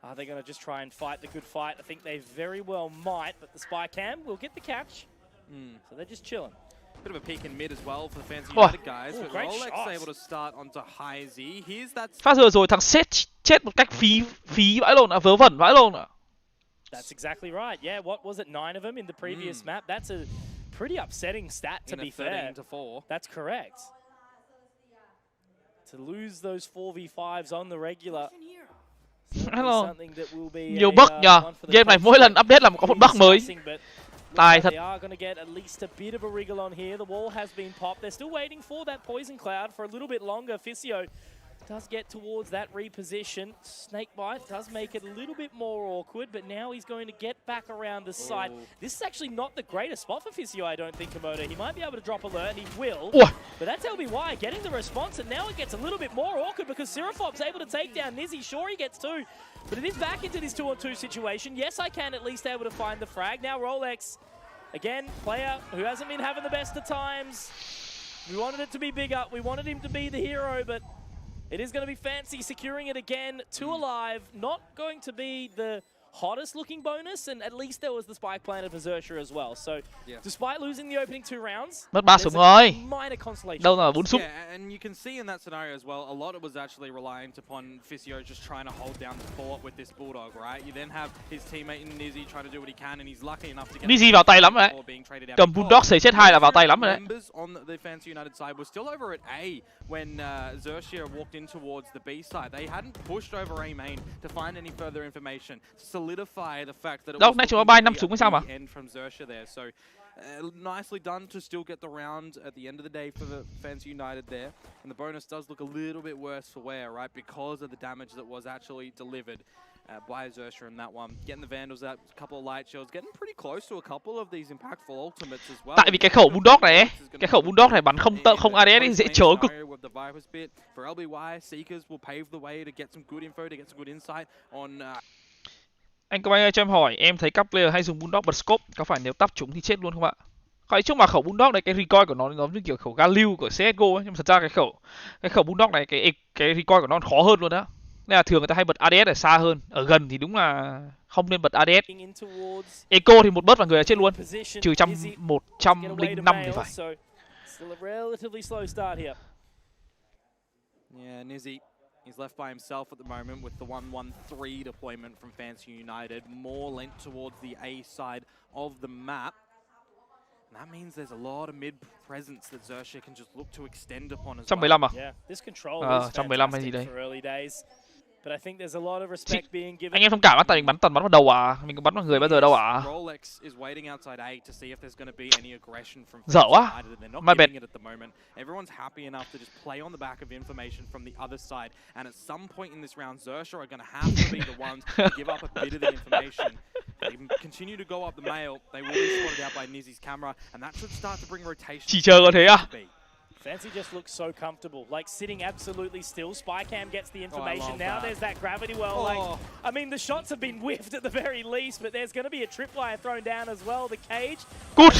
Are they going to just try and fight the good fight? I think they very well might, but the spy cam will get the catch. So they're just chilling. Bit of a peek in mid as well for the Fancy United guys. But Rolex able to start onto Heisey. Here's that. Phát giờ rồi thằng Seth chết một cách phí vãi lộn, vớ vẩn vãi lộn. That's exactly right. Yeah, what was it, 9 of them in the previous map? That's a pretty upsetting stat, to be fair. 13-4. That's correct. To lose those 4v5s on the regular. Hello. Nhiều bug nhờ. Game này mỗi lần update là có một bug mới. Tài thật. They are going to get at least a bit of a wriggle on here. The wall has been popped. They're still waiting for that poison cloud for a little bit longer. Fisio does get towards that reposition. Snakebite does make it a little bit more awkward, but now he's going to get back around the side. This is actually not the greatest spot for Fisio, I don't think, Komodo. He might be able to drop alert, and he will. But that's LBY getting the response, and now it gets a little bit more awkward because Seraphop's able to take down Nizzy. Sure, he gets 2, but it is back into this 2-on-2 situation. Yes, I Can at least able to find the frag. Now Rolex, again, player who hasn't been having the best of times. We wanted it to be bigger. We wanted him to be the hero, but it is going to be Fancy securing it again. 2 alive, not going to be the hottest looking bonus, and at least there was the spike planted for Xerxia as well. So, despite losing the opening 2 rounds, mất 3 súng rồi. Minor consolation. Đâu là 4 súng. Yeah, and you can see in that scenario as well, a lot of it was actually reliant upon Fisio just trying to hold down the fort with this Bulldog, right? You then have his teammate in Nizzy trying to do what he can, and he's lucky enough to get Nizzy vào tay lắm rồi đấy. Cầm Bulldog xế chết 2 là vào tay lắm rồi đấy. Members on the Fancy United side were still over at A when Xerxia walked in towards the B side. They hadn't pushed over A main to find any further information, to solidify the fact that it was nãy chúng nó bay 5 súng hay sao mà? end from Xerxia there. So nicely done to still get the round at the end of the day for the Fancy United there. And the bonus does look a little bit worse for wear, right? Because of the damage that was actually delivered by Xerxia in that one. Getting the Vandals out, a couple of light shields, getting pretty close to a couple of these impactful ultimates as well. Tại vì cái khẩu Bulldog này bắn không ADS ấy dễ chớ cực. For LBY, Seekers will pave the way to get some good info, to get some good insight on. Anh Công Anh ơi cho em hỏi, em thấy các player hay dùng Bulldog bật scope, có phải nếu tắp chúng thì chết luôn không ạ? Nói chung là khẩu Bulldog này cái recoil của nó giống như kiểu khẩu Galil của CS:GO ấy, nhưng mà thật ra cái khẩu Bulldog này cái recoil của nó khó hơn luôn đó. Nên là thường người ta hay bật ADS ở xa hơn, ở gần thì đúng là không nên bật ADS. Eco thì một bớt là người đã chết luôn, trừ 105 thì phải. Yeah, Nizzy. He's left by himself at the moment with the 1-1-3 deployment from Fancy United, more lent towards the A side of the map. And that means there's a lot of mid presence that Xerxia can just look to extend upon as well. 115 à? Yeah, this control is 115 hay gì đấy. for early days. Anh em thông cảm á, tại mình bắn toàn bắn vào đầu à, mình có bắn vào người bao giờ đâu à. Dở quá. My bad. Everyone's happy enough to just play on the back of information from the other side, and at some point in this round, Zersha are going to have to be the ones to give up a bit of the information. They continue to go up the mail. They will be spotted out by Nizzy's camera, and that should start to bring rotation. Chỉ chờ có thế à? Fancy just looks so comfortable, like sitting absolutely still. Spycam gets the information. Now there's that gravity well. Like, I mean, the shots have been whiffed at the very least, but there's going to be a tripwire thrown down as well. The cage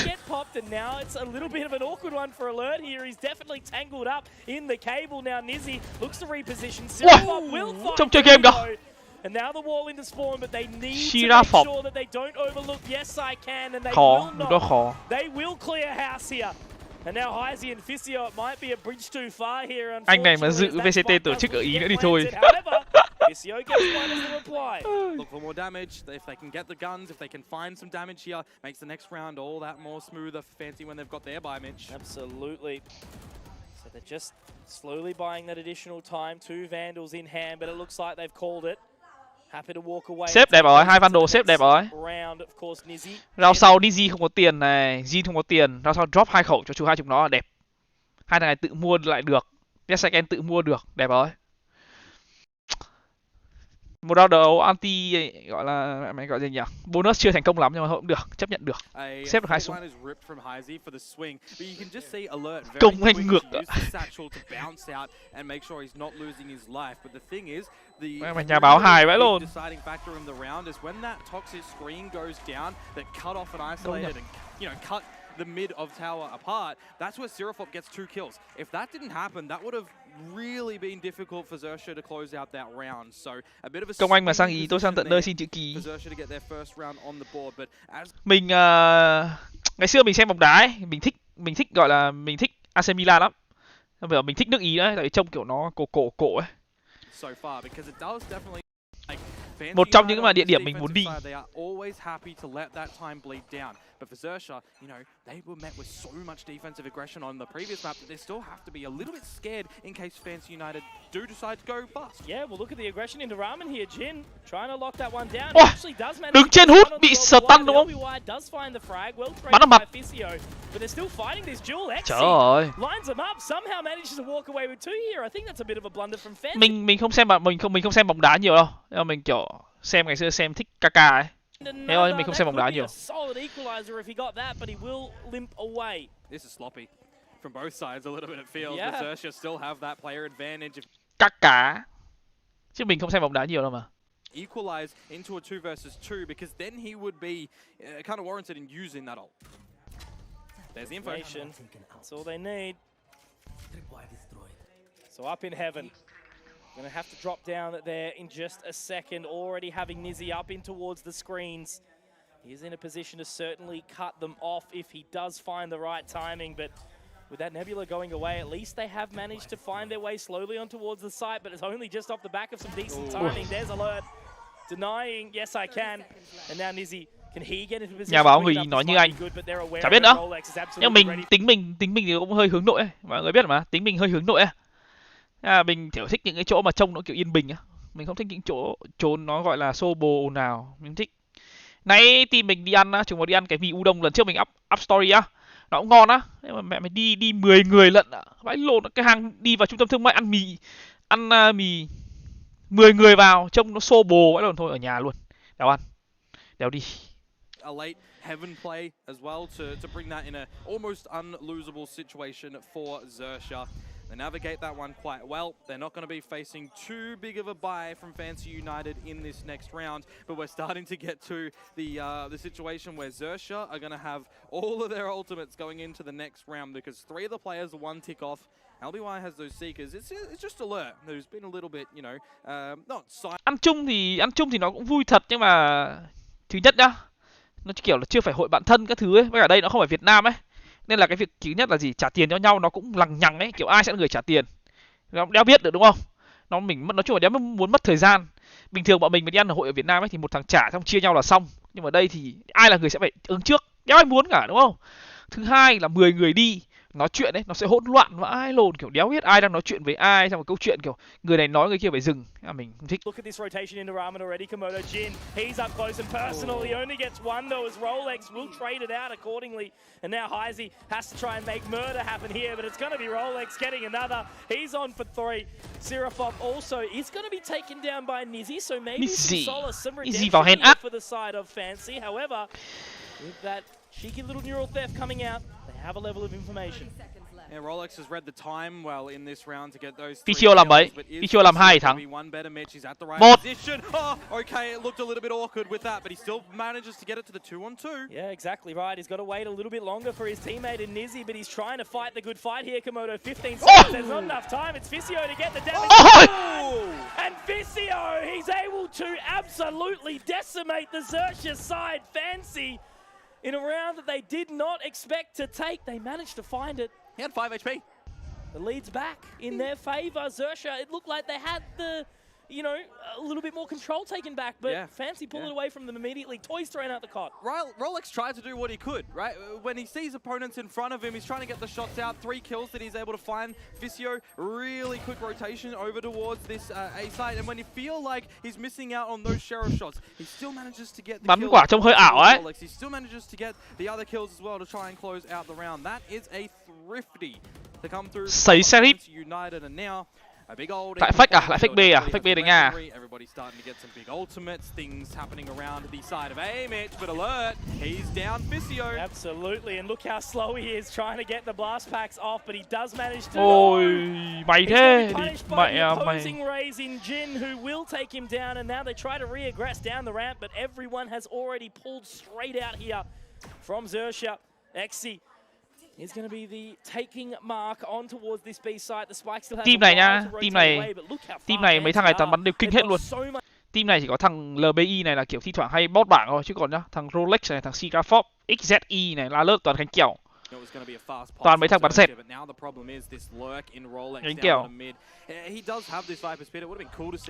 get popped, and now it's a little bit of an awkward one for Alert here. He's definitely tangled up in the cable. Now Nizzy looks to reposition. Silverpop will find and now the wall into spawn, but they need to make sure that they don't overlook Yes I Can, and they will not. They will clear house here. And now Hyzy and Physio, it might be a bridge too far here. Anh này mà dự VCT tổ chức ở Ý nữa thì thôi. Physio gets one as the reply. Look for more damage. If they can get the guns, if they can find some damage here, makes the next round all that more smoother for Fancy when they've got their buy, Mitch. Absolutely. So they're just slowly buying that additional time. 2 Vandals in hand, but it looks like they've called it. Xếp đẹp rồi, 2 Vandal xếp đẹp rồi. Rao sau Dizzy không có tiền này, Jin không có tiền, rao sau drop 2 khẩu cho chú 20 nó là đẹp. Hai thằng này tự mua lại được, DyAC tự mua được, đẹp rồi. Một round đấu anti gọi là mày gọi gì nhỉ? Bonus chưa thành công lắm nhưng mà cũng được, chấp nhận được. Xếp được 2 súng. Công Anh ngược ạ. Mày nhà báo hài vãi luôn. The mid of tower apart, that's where Seraphop gets 2 kills. If that didn't happen, that would have really been difficult for Zersha to close out that round. So a bit of a Công Anh mà sang Ý, tôi sang tận nơi xin chữ ký. Mình ngày xưa mình xem bóng đá ấy, mình thích gọi là mình thích AC Milan lắm. Bây giờ mình thích nước Ý đấy, tại vì trông kiểu nó cổ ấy. Một trong những mà địa điểm mình muốn đi. But for Zersha, you know, they were met with so much defensive aggression on the previous map that they still have to be a little bit scared in case Fancy United do decide to go bust. Yeah, well, look at the aggression into Ramen here. Jin trying to lock that one down. He actually does manage. Đứng trên hút bị stun đúng không? Does find the frag. Well bắn ở mặt. But they're still fighting this duel. Trời ơi. Lines them up. Somehow manages to walk away with 2 here. I think that's a bit of a blunder from Fancy. Mình không xem bóng đá nhiều đâu. Nhưng mà mình kiểu xem ngày xưa xem thích KK ấy. Thế thôi, mình không xem bóng đá nhiều. This is sloppy from both sides a little bit it feels. But Zersha still have that player advantage. Các cá. Chứ mình không xem bóng đá nhiều đâu mà. Equalize into a 2 versus 2 because then he would be kind of warranted in using that ult. There's the information. That's all they need. So up in heaven. Gonna have to drop down there in just a second, already having Nizzy up in towards the screens. He's in a position to certainly cut them off if he does find the right timing, but with that Nebula going away, at least they have managed to find their way slowly on towards the site, but it's only just off the back of some decent timing. There's Alert denying, yes I can, and now Nizzy. Nhà báo người nói như anh, chả biết nữa. Nhưng tính mình thì cũng hơi hướng nội ấy. Mọi người biết mà, tính mình hơi hướng nội ấy. Mình kiểu thích những cái chỗ mà trông nó kiểu yên bình á. Mình không thích những chỗ trốn nó gọi là xô bồ ồn ào. Mình thích. Nãy team mình đi ăn á, chúng nó đi ăn cái mì udon lần trước mình up story á. Nó cũng ngon á. Nhưng mà mẹ mày đi 10 người lận á. Vãi lộn, cái hàng đi vào trung tâm thương mại ăn mì 10 người vào trông nó xô bồ vãi lộn, thôi ở nhà luôn. Đéo ăn. Đéo đi. A late heaven play as well to bring that in a almost unlosable situation for Zersha. They navigate that one quite well. They're not going to be facing too big of a buy from Fancy United in this next round, but we're starting to get to the situation where Zersha are going to have all of their ultimates going into the next round because 3 of the players are 1 tick off. LBY has those seekers. It's just Alert who's been a little bit, you know, not silent. Ăn chung thì nó cũng vui thật, nhưng mà thứ nhất nhá, nó kiểu là chưa phải hội bạn thân các thứ ấy, với cả đây nó không phải Việt Nam ấy. Nên là cái việc thứ nhất là gì, trả tiền cho nhau nó cũng lằng nhằng ấy, kiểu ai sẽ là người trả tiền. Nó đéo biết được đúng không? Nói chung là đéo muốn mất thời gian. Bình thường bọn mình đi ăn ở hội ở Việt Nam ấy thì một thằng trả xong chia nhau là xong. Nhưng mà đây thì ai là người sẽ phải ứng trước, đéo ai muốn cả đúng không? Thứ hai là 10 người đi nói chuyện ấy nó sẽ hỗn loạn vãi lồn, kiểu đéo biết ai đang nói chuyện với ai, xong một câu chuyện kiểu người này nói người kia phải dừng, mình không thích. Look at this rotation into Ramen already. Komodo Jin, he's up close and personal. He only gets one though, as Rolex will trade it out accordingly. And now Heisey has to try and make murder happen here, but it's going to be Rolex getting another. He's on for 3. Sirafov also is going to be taken down by Nizzy, so maybe some solace, some redemption here for the side of Fancy. However, with that cheeky little neural theft coming out, they have a level of information. Yeah, Rolex has read the time well in this round to get those. Pichio làm mấy? Pichio làm 2 thắng. 1. Oh, okay, it looked a little bit awkward with that, but he still manages to get it to the 2-on-2. Yeah, exactly right. He's got to wait a little bit longer for his teammate in Nizzy, but he's trying to fight the good fight here, Komodo. 15 seconds, there's not enough time. It's Fisio to get the damage. And Fisio, he's able to absolutely decimate the Xerxia side. Fancy, in a round that they did not expect to take, they managed to find it. He had 5 HP. The lead's back in their favor. Xerxia, it looked like they had the, you know, a little bit more control taken back, but Fancy pulled it away from them immediately. Toys thrown out the cot. Rolex tried to do what he could, right? When he sees opponents in front of him, he's trying to get the shots out. 3 kills that he's able to find. Fisio, really quick rotation over towards this A side, and when you feel like he's missing out on those sheriff shots, he still manages to get the bắn kill. quả trông hơi ảo ấy. He still manages to get the other kills as well to try and close out the round. That is a thrifty to come through. Sấy Serif. United and now a big old lại fake à? Lại fake B à? Fake B đánh A. Everybody's starting to get some big ultimates, things happening around the side of A Mitch, but alert, he's down Fisio. Absolutely, and look how slow he is trying to get the blast packs off, but he does manage to. Ôi, mày thế. Mày opposing raise in Jin, who will take him down, and now they try to reaggress down the ramp, but everyone has already pulled straight out here from Xerxia. Xe is going to be the taking mark on towards this B site. The spike still has team này nhá, team này mấy thằng này toàn bắn đều kinh hết luôn. Team này chỉ có thằng LBI này là kiểu thi thoảng hay bot bảng thôi, chứ còn nhá, thằng Rolex này, thằng Sikafob, XZE này, La Lớp toàn cánh kèo. Toàn mấy thằng bắn xẹt. Cánh kèo.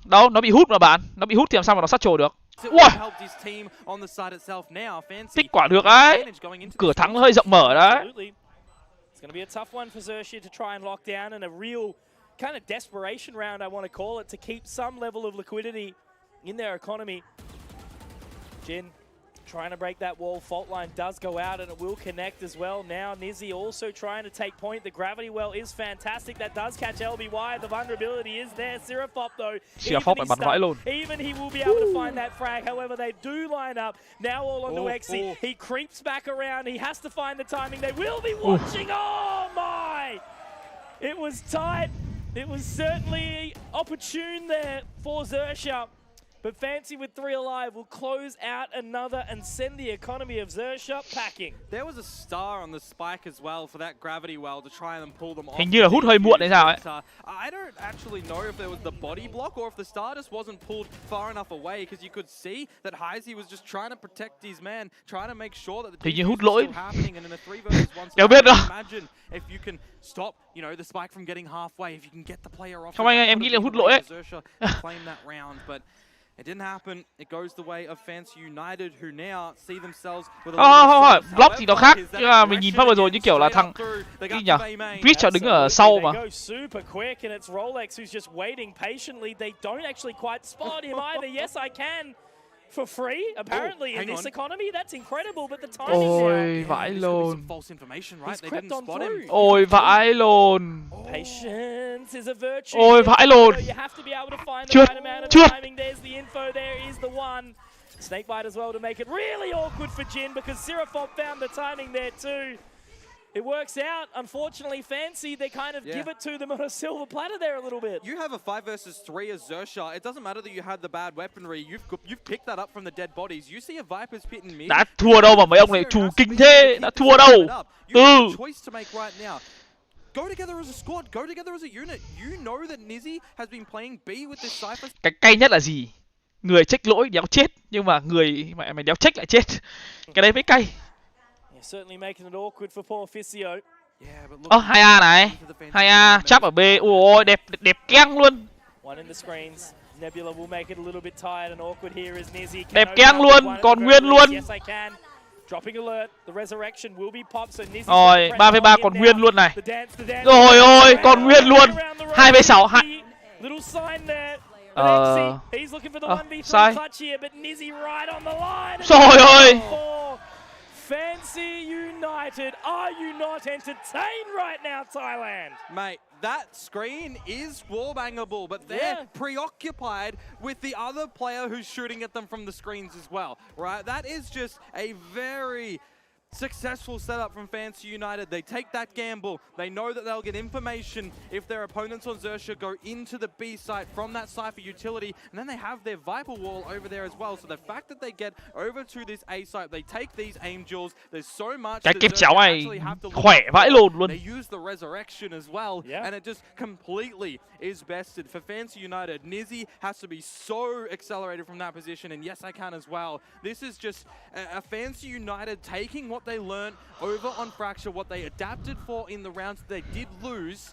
Đâu, nó bị hút mà bạn, nó bị hút thì làm sao mà nó sát trồ được. Wow. Tích quả được đấy. Cửa thắng nó hơi rộng mở đấy. It's going to be a tough one for Xerxia to try and lock down, and a real kind of desperation round, I want to call it, to keep some level of liquidity in their economy. Jin trying to break that wall. Fault line does go out, and it will connect as well. Now Nizzy also trying to take point. The gravity well is fantastic. That does catch LBY. The vulnerability is there. Sirafop though, even he will be able to find that frag. However, they do line up. Now all onto Xe. He creeps back around. He has to find the timing. They will be watching. Oh my! It was tight. It was certainly opportune there for Xerxia. But Fancy with 3 alive will close out another and send the economy of Xerxia packing. There was a star on the spike as well for that gravity well to try and pull them off. Hình như là hút hơi muộn hay sao ấy. I don't actually know if there was the body block or if the star just wasn't pulled far enough away, because you could see that Heisey was just trying to protect his man, trying to make sure that the hình như hút lỗi. Happening, and in a 3 versus 1 Đâu biết đâu. Imagine if you can stop, you know, the spike from getting halfway, if you can get the player off. Không anh em nghĩ là hút lỗi ấy. Claim that round, but it didn't happen. It goes the way of Fancy United, who now see themselves with a block thì nó khác, nhưng mà mình nhìn phát vừa rồi như kiểu là thằng gì nhỉ? Twitch đứng ở sau mà. Super quick, and it's Rolex who's just waiting patiently. They don't actually quite spot him either. Yes, I can. For free, apparently, in this economy, that's incredible, but the timing Ôi, vãi lồn. Crept on through. Ôi, vãi lồn. Patience is a virtue. Ôi, vãi lồn. You have to be able to find the right amount of timing. There's the info, there is the one. Snakebite as well to make it really awkward for Jin, because Sirafop found the timing there too. It works out. Unfortunately, Fancy, they kind of give it to them on a silver platter there a little bit. You have a 5 versus 3 as Xerxia. It doesn't matter that you had the bad weaponry. You've picked that up from the dead bodies. You see a Viper's pit in mid. Đã thua đâu mà mấy ông này chủ kinh thế. Đã thua đâu. Choice to make right now. Go together as a squad. Go together as a unit. You know that Nizzy has been playing B with this Cypher. Cái cay nhất là gì? Người check lỗi đéo chết, nhưng mà người mày đéo check lại chết. Cái đấy mới cay. Certainly making it awkward for poor Fisio. 2A này. 2A chắp ở B. Ôi đẹp keng luôn. One in the screens. Nebula will make it a little bit tired and awkward here as Nizzy. Đẹp keng luôn, còn nguyên luôn. Yes, I can. Dropping alert, the resurrection will be popped, so Nizzy. Rồi, 3v3 còn nguyên luôn này. Rồi ôi, còn nguyên luôn. 2v6 Little sign there. He's looking for the 1v3 sai. clutch here, but Nizzy right on the line. Trời ơi. Fancy United, are you not entertained right now, Thailand? Mate, that screen is wallbangable, but they're preoccupied with the other player who's shooting at them from the screens as well, right? That is just a very successful setup from Fancy United. They take that gamble. They know that they'll get information if their opponents on Xerxia go into the B site from that Cypher utility, and then they have their Viper wall over there as well. So the fact that they get over to this A site, they take these aim jewels. There's so much Cái that kép chéo Xerxia này actually have to look khỏe vãi for. lồn luôn. They use the resurrection as well, and it just completely is bested. For Fancy United, Nizzy has to be so accelerated from that position, and yes, I can as well. This is just a Fancy United taking what they learned over on Fracture, what they adapted for in the rounds they did lose.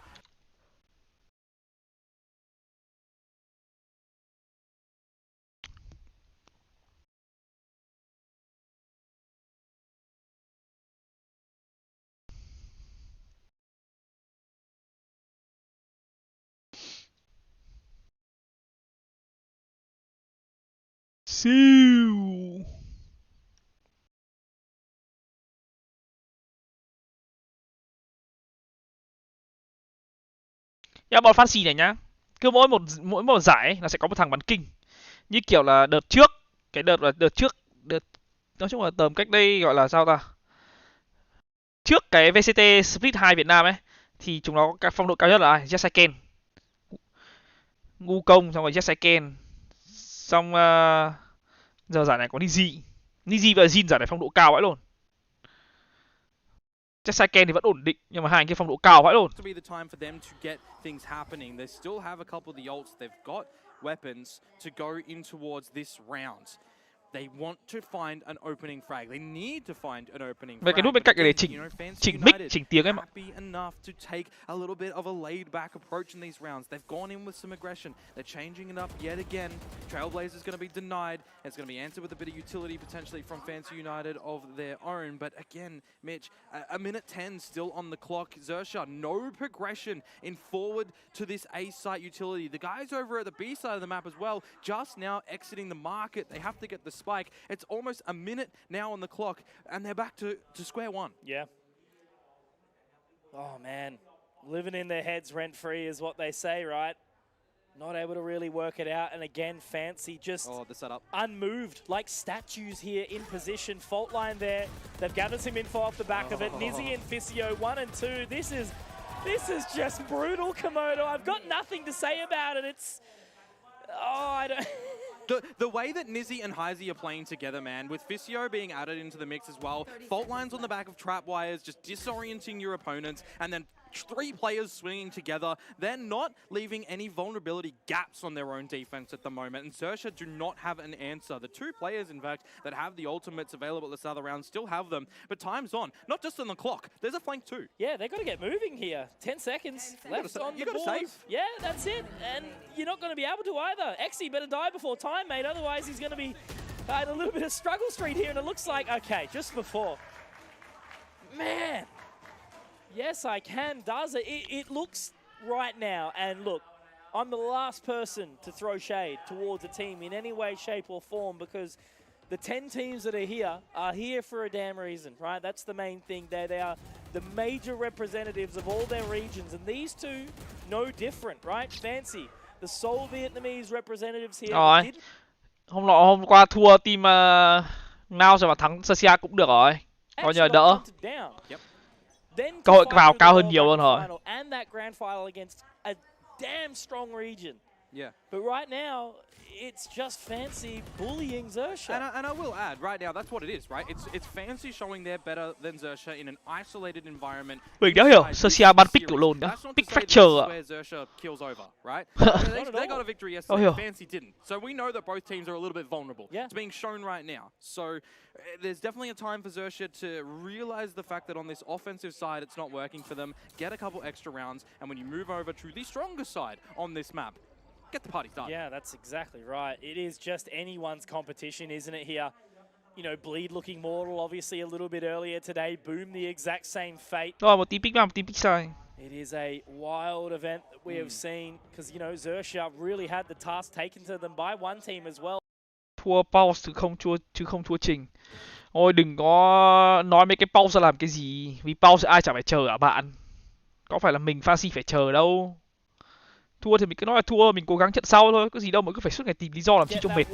Siêu. Nha bọn fancy này nhá, cứ mỗi một giải ấy, nó sẽ có một thằng bắn kinh. Như kiểu là đợt trước, nói chung là tầm cách đây gọi là sao ta? Trước cái VCT Split 2 Việt Nam ấy thì chúng nó có phong độ cao nhất là ai? ZOWIE, Ngô Công, xong rồi ZOWIE. Xong giờ giải này có Nizzy và Jin giải này phong độ cao vãi luôn. ZOWIE thì vẫn ổn định, nhưng mà hai anh kia phong độ cao vãi luôn. To be the time for them to get things happening. They still have a couple of the ults. They've got weapons to go in towards this round. They want to find an opening frag. They need to find an opening frag. Về cái nút bên cạnh để chỉnh mic, chỉnh tiếng em ạ. Happy enough to take a little bit of a laid back approach in these rounds. They've gone in with some aggression. They're changing it up yet again. Trailblazer's going to be denied. It's going to be answered with a bit of utility potentially from Fancy United of their own. But again, Mitch, a minute 10 still on the clock. Xerxia, no progression in forward to this A site utility. The guys over at the B side of the map as well, just now exiting the market. They have to get the spike. It's almost a minute now on the clock, and they're back to square one. Yeah. Oh, man. Living in their heads rent-free is what they say, right? Not able to really work it out. And again, Fancy just the setup. Unmoved, like statues here in position. Fault line there. They've gathered some info off the back of it. Nizzy and Fisio, 1 and 2. This is just brutal, Komodo. I've got nothing to say about it. It's... Oh, I don't... The way that Nizzy and Heisey are playing together, man, with Fisio being added into the mix as well, fault lines on the back of trap wires, just disorienting your opponents, and then 3 players swinging together, they're not leaving any vulnerability gaps on their own defense at the moment, and Xerxia do not have an answer. The 2 players, in fact, that have the ultimates available at this other round still have them, but time's on. Not just on the clock, there's a flank too. Yeah, they've got to get moving here. 10 seconds left on the board. Save. Yeah, that's it, and you're not going to be able to either. XE better die before time, mate, otherwise he's going to be in a little bit of struggle street here, and it looks like, okay, just before. Man! Yes, I can, does it? It looks right now, and look, I'm the last person to throw shade towards a team in any way, shape, or form, because the 10 teams that are here for a damn reason, right? That's the main thing. They are the major representatives of all their regions, and these 2, no different, right? Fancy, the sole Vietnamese representatives here. Rồi, hôm qua thua team Ngao rồi mà thắng Xerxia cũng được rồi, coi như là đỡ. Cơ hội vào cao hơn nhiều luôn rồi. And that grand final against a damn strong region. Yeah. But right now, it's just Fancy bullying Xerxia. And I will add, right now, that's what it is, right? It's Fancy showing they're better than Xerxia in an isolated environment. Mình đã hiểu, Xerxia bắn pick của lồn đó, pick fracture. Where Xerxia kills over, right? they got a victory yesterday, Fancy didn't. So we know that both teams are a little bit vulnerable. Yeah. It's being shown right now. So there's definitely a time for Xerxia to realize the fact that on this offensive side, it's not working for them, get a couple extra rounds, and when you move over to the stronger side on this map, get the party started. Yeah, that's exactly right. It is just anyone's competition, isn't it here? you know, Bleed looking mortal obviously a little bit earlier today. Boom, the exact same fate. Rồi một team pick vào, một team pick sai. It is a wild event that we have seen because, you know, Xerxia really had the task taken to them by one team as well. Thua Pulse chứ không thua Trình. Ôi đừng có nói mấy cái Pulse ra làm cái gì, vì Pulse ai chẳng phải chờ ở bạn. Có phải là mình Fancy phải chờ đâu. Thua thì mình cứ nói là thua, mình cố gắng trận sau thôi, có gì đâu mà cứ phải suốt ngày tìm lý do làm chi cho mệt.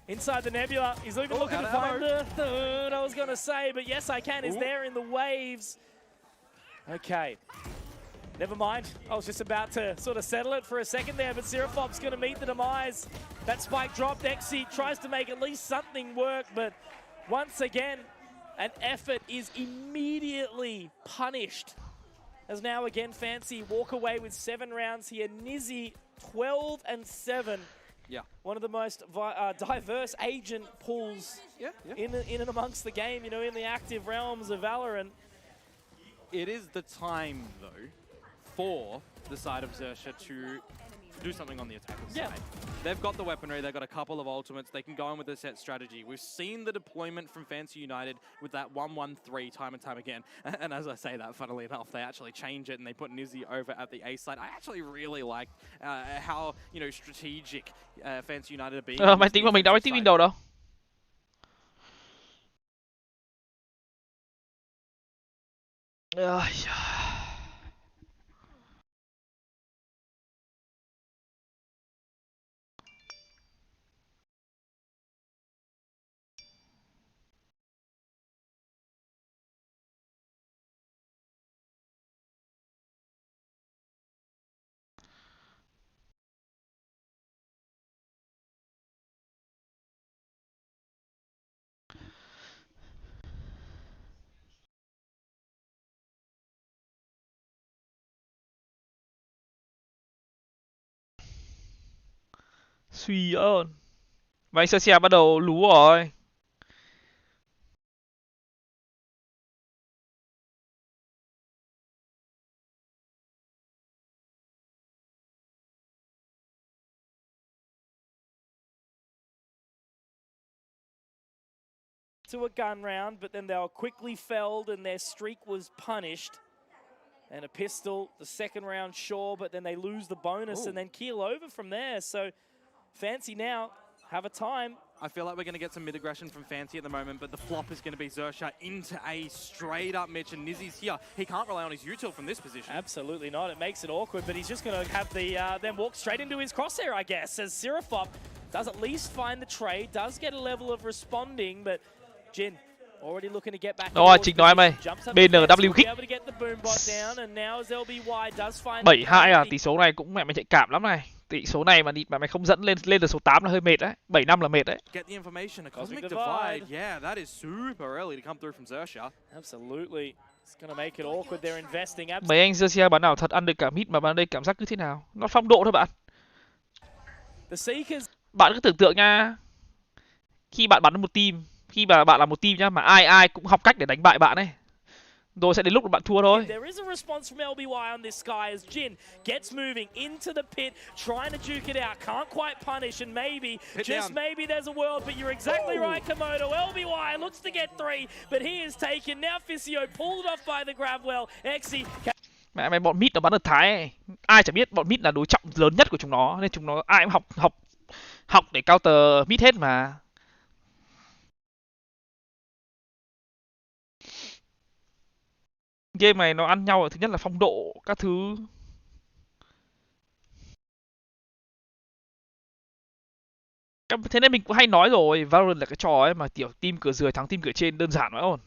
Inside the Nebula, he's looking to find the third, I was going to say, but yes I can, is there in the waves. Okay, never mind, I was just about to sort of settle it for a second there, but Seraphop's going to meet the demise. That spike dropped, Exy tries to make at least something work, but once again, an effort is immediately punished. As now again Fancy walk away with 7 rounds here. Nizzy 12 and 7. Yeah. One of the most diverse agent pools in and amongst the game, you know, in the active realms of Valorant. It is the time, though, for the side of Xerxia to do something on the attacking side. They've got the weaponry, they've got a couple of ultimates, they can go in with a set strategy. We've seen the deployment from Fancy United with that 1-1-3 time and time again. And as I say that, funnily enough, they actually change it and they put Nizzy over at the A side. I actually really like how, you know, strategic Fancy United are being. Mày tính mà mình đâu có tính Windows đâu. Suy ơn. Và anh Xerxia bắt đầu lú rồi. To a gun round, but then they were quickly felled and their streak was punished. And a pistol, the second round, sure, but then they lose the bonus and then keel over from there. So Fancy now have a time. I feel like we're going to get some mid-aggression from Fancy at the moment, but the flop is going to be Xerxia into A, straight up Mitch, and Nizzy's here. He can't rely on his util from this position. Absolutely not. It makes it awkward, but he's just going to have the then walk straight into his crosshair, I guess, as Seraphop does at least find the trade, does get a level of responding, but Jin already looking to get back. Rồi, Trình nói mày. BNW kích. 7-2 à, tỷ số này cũng mẹ mày chạy cảm lắm này. Tỷ số này mà mày không dẫn lên được số 8 là hơi mệt đấy. 7-5 là mệt đấy. Get the information, a cosmic divide. Yeah, that is super early to come through from Xerxia. Absolutely. It's gonna make it awkward. They're investing. Mấy anh Xerxia bán nào thật ăn được cả mid mà bán đây cảm giác cứ thế nào? Nó phong độ thôi bạn. Bạn cứ tưởng tượng nha. Khi bạn bắn một team, khi mà bạn là một team nhá, mà ai cũng học cách để đánh bại bạn ấy, rồi sẽ đến lúc bạn thua thôi. There is a response from LBY on this guy as Jin gets moving into the pit, trying to duke it out, can't quite punish, and maybe, just maybe there's a world, but you're exactly right, Komodo. LBY looks to get 3, but he is taken. Now Fisio pulled off by the grab well. Exy. Mẹ mày bọn mid nó bắn ở Thái ấy. Ai chẳng biết bọn mid là đối trọng lớn nhất của chúng nó, nên chúng nó ai cũng học để counter mid hết mà. Game này nó ăn nhau, thứ nhất là phong độ các thứ. Thế nên mình cũng hay nói rồi, Valorant là cái trò ấy mà kiểu team cửa dưới thắng team cửa trên đơn giản phải không?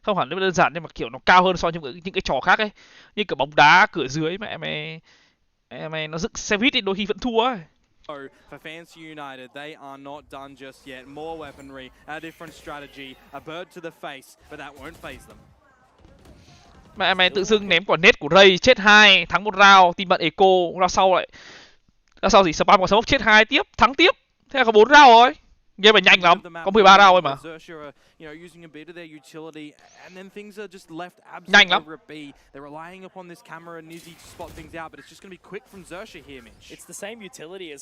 Không hẳn là đơn giản nhưng mà kiểu nó cao hơn so với những cái trò khác ấy. Như kiểu bóng đá cửa dưới mẹ mày nó dựng xe buýt thì đôi khi vẫn thua ấy. For Fancy United, they are not done just yet. More weaponry, a different strategy, a bird to the face, but that won't phase them. Mẹ mày tự dưng ném quả net của Ray chết 2, thắng 1 round, team bạn Eco round sau gì spam quả smoke chết 2 tiếp, thắng tiếp. Thế là có 4 round rồi. Game này nhanh lắm, có 13 round thôi mà. Nhanh lắm.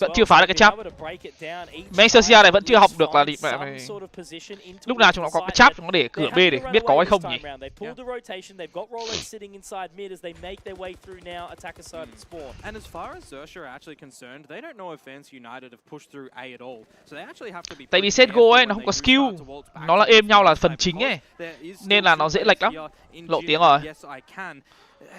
Vẫn chưa phá được cái cháp. Manchester này vẫn chưa học được là này. Lúc nào chúng nó có cái cháp chúng nó để cửa B để biết có hay không nhỉ? And as far as Zersha are actually concerned, they don't know if Fancy United have pushed through A at all. So they actually have to be. Tại vì set go ấy nó không có skill, nó là êm nhau là phần chính ấy, nên là nó dễ lệch lắm. Lộ tiếng rồi.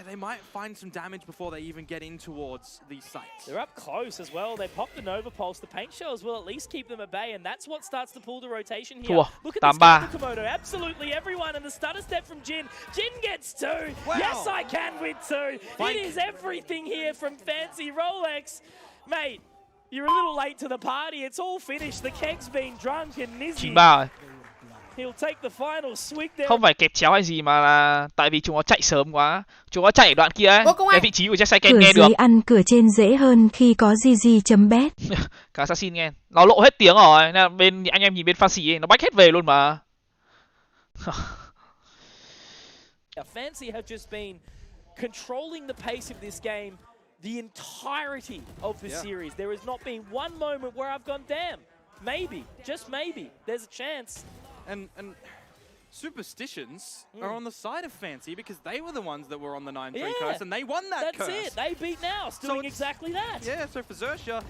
They might find some damage before they even get in towards these sites. They're up close as well. They pop the Nova Pulse. The paint shells will at least keep them at bay, and that's what starts to pull the rotation here. Look at this guy, Komodo. Absolutely everyone, and the stutter step from Jin. Jin gets two. Wow. Yes, I can with two. It is everything here from Fancy Rolex. Mate, you're a little late to the party. It's all finished. The keg's been drunk, and Nizzy... Không phải kẹp chéo hay gì mà là tại vì chúng nó chạy sớm quá. Chúng nó chạy ở đoạn kia ấy. Cái vị trí của Jack nghe được. Cửa dưới ăn cửa trên dễ hơn khi có GG.bet. Cả Assassin nghe. Nó lộ hết tiếng rồi. Nên bên anh em nhìn bên Fancy ấy, nó bách hết về luôn mà. Fancy have just been controlling the pace of this game the entirety of the series. There has not been one moment where I've gone, damn, maybe, just maybe, there's a chance. And Superstitions are on the side of Fancy because they were the ones that were on the 9-3 curse and they won that curse. That's it. They beat Nous, doing exactly that. Yeah, so for Zersha,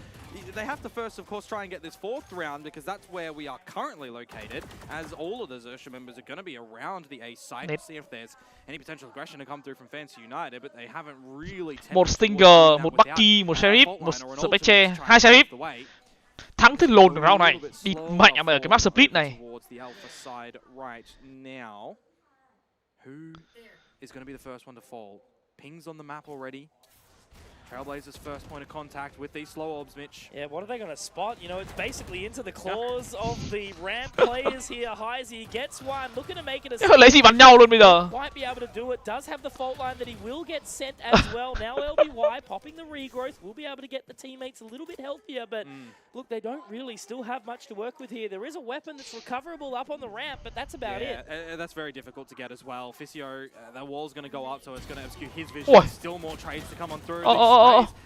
they have to first, of course, try and get this 4th round because that's where we are currently located, as all of the Zersha members are going to be around the A site to see if there's any potential aggression to come through from Fancy United, but they haven't really... Một Stinger, một Ducky, một Sheriff, một Spectre, 2 Sheriff. Thắng thì lồn round này, đi mạnh ở cái map split này. Who is going to be the first one to fall? Pings on the map already. Trailblazers' first point of contact with these slow orbs, Mitch. Yeah, what are they going to spot? You know, it's basically into the claws of the ramp players here. Heisey gets one, looking to make it a... Lấy gì bắn nhau luôn bây giờ. Might be able to do it. Does have the fault line that he will get sent as well. Now LBY popping the regrowth. Will be able to get the teammates a little bit healthier, but look, they don't really still have much to work with here. There is a weapon that's recoverable up on the ramp, but that's about it. That's very difficult to get as well. Fissio, that wall's going to go up, so it's going to obscure his vision. Still more trades to come on through.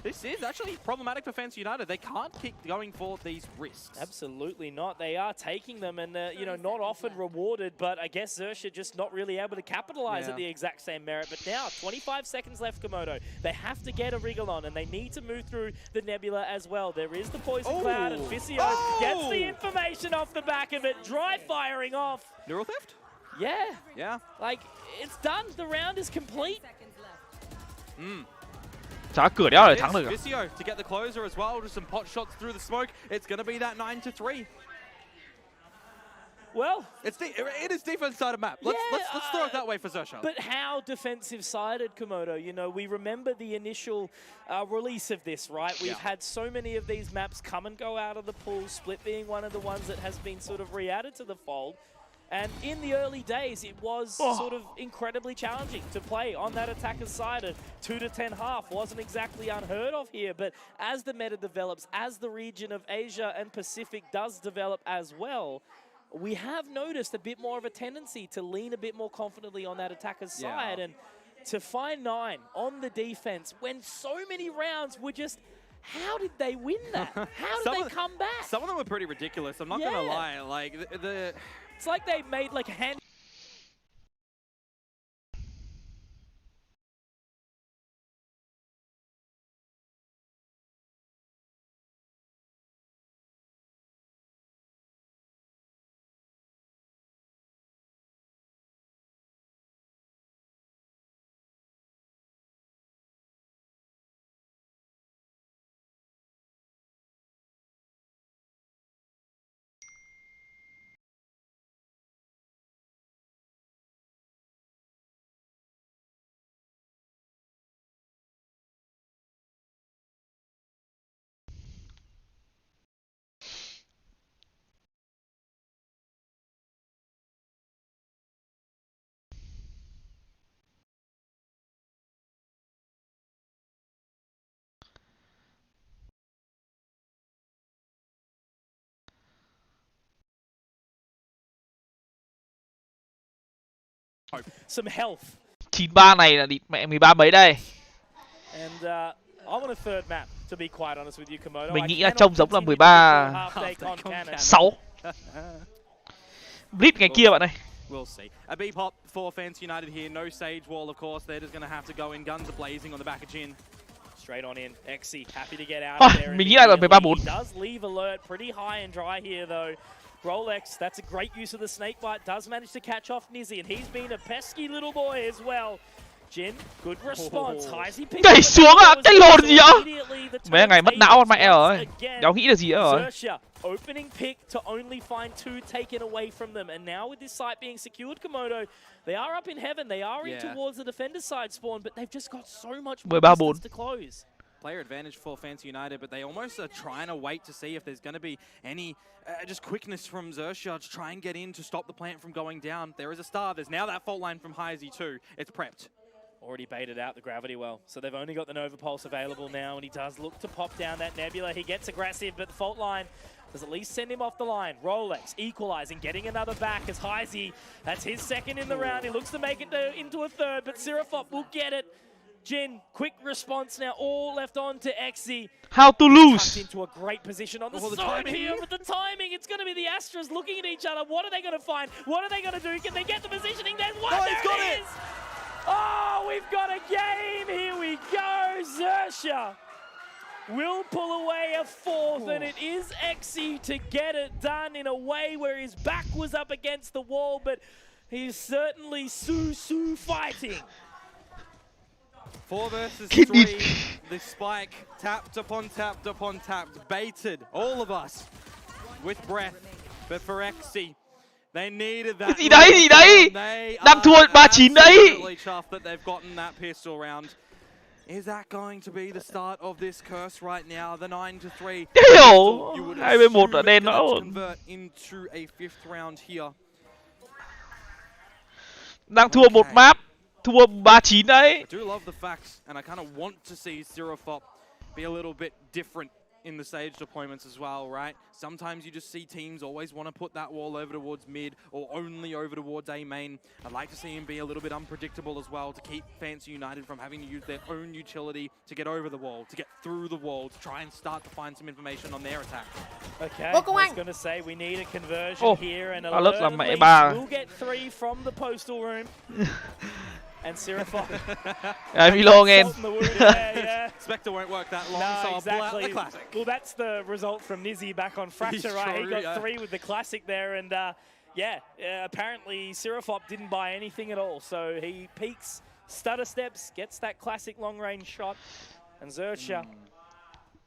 This is actually problematic for Fancy United. They can't keep going for these risks. Absolutely not. They are taking them and, you know, not often rewarded, but I guess Zersha just not really able to capitalize at the exact same merit. But now, 25 seconds left, Komodo. They have to get a wriggle on, and they need to move through the Nebula as well. There is the Poison Cloud, and Fissio gets the information off the back of it, dry firing off. Neural Theft? Yeah. Like, it's done. The round is complete. Chả cửa đéo để thắng được. Fissio to get the closer as well, just some pot shots through the smoke. It's going to be that 9-3. Well, it is defense side of map. Let's throw it that way for Zersha. But how defensive sided, Komodo? You know, we remember the initial release of this, right? We've had so many of these maps come and go out of the pool, Split being one of the ones that has been sort of re-added to the fold. And in the early days, it was sort of incredibly challenging to play on that attacker's side. A 2-10 half wasn't exactly unheard of here, but as the meta develops, as the region of Asia and Pacific does develop as well, we have noticed a bit more of a tendency to lean a bit more confidently on that attacker's side. And to find 9 on the defense when so many rounds were just... How did they win that? How did they come back? Some of them were pretty ridiculous, I'm not going to lie. Like, it's like they made like a hand some health. 93 này là đi mẹ 13 mấy đây. And I'm on a third map, to be quite honest with you, Komodo. Mình nghĩ là trông giống là 13 6. Blitz ngày kia bạn ơi. We'll see. A B pop for Fancy United here. No Sage Wall, of course. They're just going to have to go in. Guns are blazing on the back of Jin. Straight on in. XE happy to get out of there. Mình nghĩ là 13-4. He does leave alert pretty high and dry here though. Rolex, that's a great use of the snake bite. Does manage to catch off Nizzy, and he's been a pesky little boy as well. Jin, good response. Nhảy xuống à? Cái lồn gì ạ? Mấy ngày mất não con mẹ rồi. Đéo nghĩ được gì nữa rồi. Opening pick to only find 2 taken away from them, and now with this site being secured, Komodo, they are up in heaven. They are in towards the defender side spawn, but they've just got so much more distance to close. Player advantage for Fancy United, but they almost are trying to wait to see if there's going to be any just quickness from Xerxia to try and get in to stop the plant from going down. There is a star. There's now that fault line from HyperX too. It's prepped. Already baited out the gravity well, so they've only got the Nova Pulse available now, and he does look to pop down that Nebula. He gets aggressive, but the fault line does at least send him off the line. Rolex equalizing, getting another back as HyperX, that's his second in the round. He looks to make it into a third, but Seraphop will get it. Jin, quick response now, all left on to XE. How to lose? Into a great position on the side here, but the timing, it's going to be the Astras looking at each other. What are they going to find? What are they going to do? Can they get the positioning? There's one, there it is! Oh, we've got a game, here we go! Xerxia will pull away a 4th, and it is XE to get it done in a way where his back was up against the wall, but he's certainly Su fighting. 4 versus 3, the spike, tapped upon tapped, baited, all of us, with breath, but for XE, they needed that. Gì đấy? Đang thua 3-9 đấy. That they've gotten that pistol round. Is that going to be the start of this curse right now? The 9-3. Hiểu. 2-1 ở đen nữa. Convert into a 5th round here. Đang thua một map. Thua 3-9 đấy. I do love the facts, and I kind of want to see Seraphop be a little bit different in the stage deployments as well, right? Sometimes you just see teams always want to put that wall over towards mid or only over towards A main. I'd like to see him be a little bit unpredictable as well to keep Fancy United from having to use their own utility to get over the wall, to get through the wall, to try and start to find some information on their attack. Okay, I was going to say we need a conversion here, and alert at least we'll get 3 from the postal room. And Seraphop. Spectre won't work that long, no, so exactly. I'll blow out the classic. Well, that's the result from Nizzy back on Fracture, right? He got 3 with the classic there, and apparently Seraphop didn't buy anything at all. So he peeks, stutter steps, gets that classic long-range shot, and Xerxia.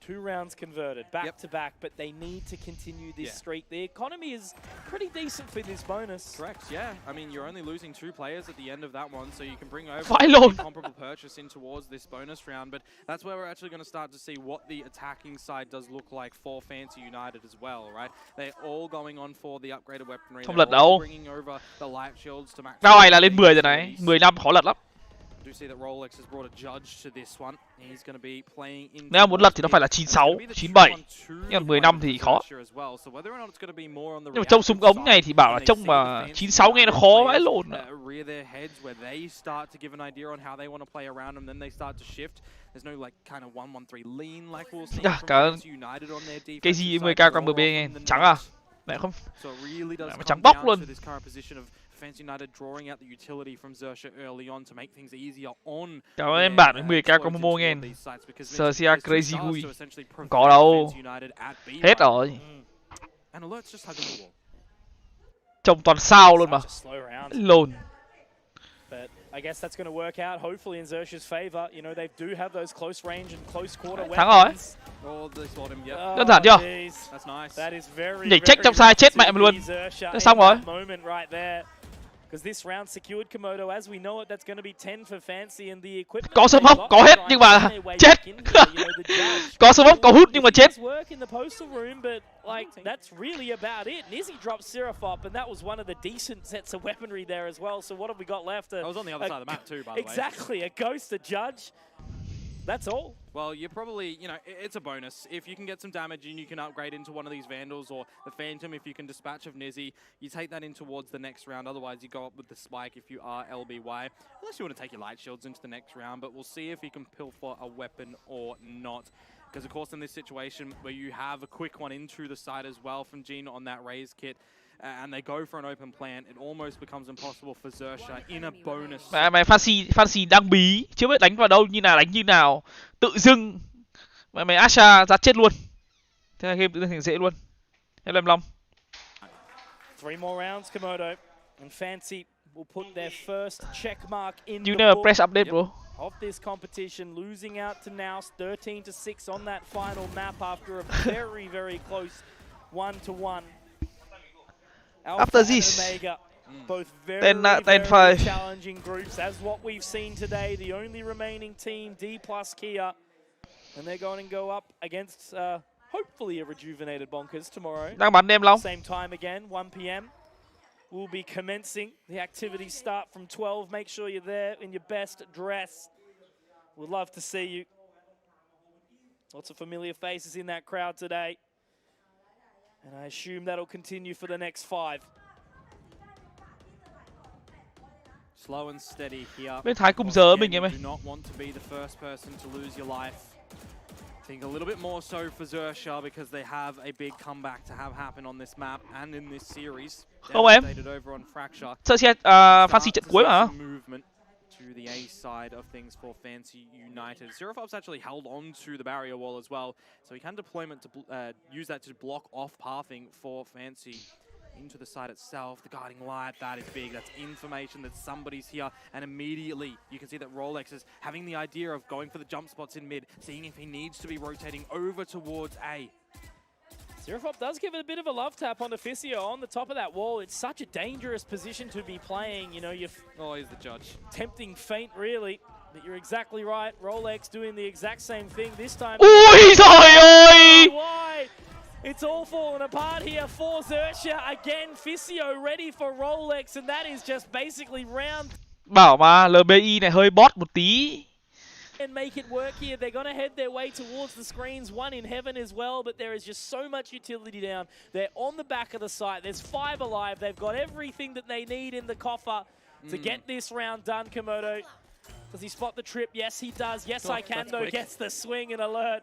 2 rounds converted, back to back, but they need to continue this streak. The economy is pretty decent for this bonus. Correct, yeah. I mean, you're only losing 2 players at the end of that one, so you can bring over a comparable purchase in towards this bonus round, but that's where we're actually going to start to see what the attacking side does look like for Fancy United as well, right? They're all going on for the upgraded weaponry. Không lật đâu. Bringing over the light shields to max. Rao này là lên 10 rồi này, 15 khó lật lắm. Do see that Rolex has brought a judge to this one. He's going to be playing in. Nếu muốn lật thì nó phải là 96, 97. Nhưng mà 15 thì khó. Nhưng mà trông súng ống này thì bảo là trông mà 96 nghe nó khó vãi lộn. Cả cái gì 10k con MB nghe trắng à? Mẹ không. Mẹ trắng bóc luôn. Fancy United drawing out the utility from Xerxia early on to make things easier on. Cảm ơn em bạn 10k con MoMo nghe. Xerxia crazyguy. Không có đâu. Hết rồi. Trông toàn sao luôn mà. Lồn. I guess that's going to work out hopefully in Xerxia's favor. You know, they do have those close range and close quarter weapons. Thắng rồi. Đơn giản chưa? Nhảy check trong sai chết mẹ mình luôn. Thế xong rồi. Because this round secured Komodo, as we know it, that's going to be 10 for Fancy and the equipment. Có sớm hốc, có hết nhưng mà chết. Có sớm hốc, có hút nhưng mà chết. Work in the postal room, but like that's really about it. Nizzy dropped Seraphop, and that was one of the decent sets of weaponry there as well. So what have we got left? I was on the other side of the map too, by the way. Exactly, a ghost, a judge. That's all. Well, you're probably, you know, it's a bonus. If you can get some damage and you can upgrade into one of these Vandals or the Phantom, if you can dispatch of Nizzy, you take that in towards the next round. Otherwise, you go up with the Spike if you are LBY. Unless you want to take your Light Shields into the next round, but we'll see if he can pilfer a weapon or not. Because, of course, in this situation where you have a quick one into the side as well from Jin on that Raze kit, and they go for an open plan, it almost becomes impossible for Xerxia in a bonus. Mày Fancy đang bí, chưa biết đánh vào đâu như nào, đánh như nào. Tự dưng mày Asha ra chết luôn. Thế là game tự dưng thành dễ luôn. Em làm lòng. 3 more rounds, Komodo, and Fancy will put their first check mark in You the never book press update, bro. of this competition, losing out to Nous 13-6 on that final map after a very, very close 1-1. After this, Omega, both very, 10-5. very challenging groups, as what we've seen today. The only remaining team, D plus Kia, and they're going to go up against hopefully a rejuvenated Bonkers tomorrow. Đang bắn em Long. Same time again, 1 p.m. We'll be commencing. The activities start from 12. Make sure you're there in your best dress. We'd love to see you. Lots of familiar faces in that crowd today. And I assume that'll continue for the next 5. Slow and steady here. Bên Thái cùng giờ mình em ơi. Do not want to be the first person to lose your life. I think a little bit more so for Xerxia because they have a big comeback to have happen on this map and in this series. Không em. Over on Fracture. Xerxia Fancy trận cuối mà. To the A side of things for Fancy United. Xerofob's actually held on to the barrier wall as well, so he can deployment to use that to block off pathing for Fancy into the side itself. The guarding light, that is big. That's information that somebody's here, and immediately you can see that Rolex is having the idea of going for the jump spots in mid, seeing if he needs to be rotating over towards A. Xerofop does give it a bit of a love tap on Officio on the top of that wall. It's such a dangerous position to be playing. You know, oh, he's the judge. Tempting feint, really. But you're exactly right. Rolex doing the exact same thing this time. Ui trời ơi! Why? It's all falling apart here for Xerxia. Again, Fisio ready for Rolex, and that is just basically round. Bảo mà LBI này hơi bot một tí. And make it work here. They're going to head their way towards the screens, one in heaven as well, but there is just so much utility down. They're on the back of the site. There's 5 alive. They've got everything that they need in the coffer to get this round done, Komodo. Does he spot the trip? Yes, he does. Yes, I can, though. Quick. Gets the swing and alert.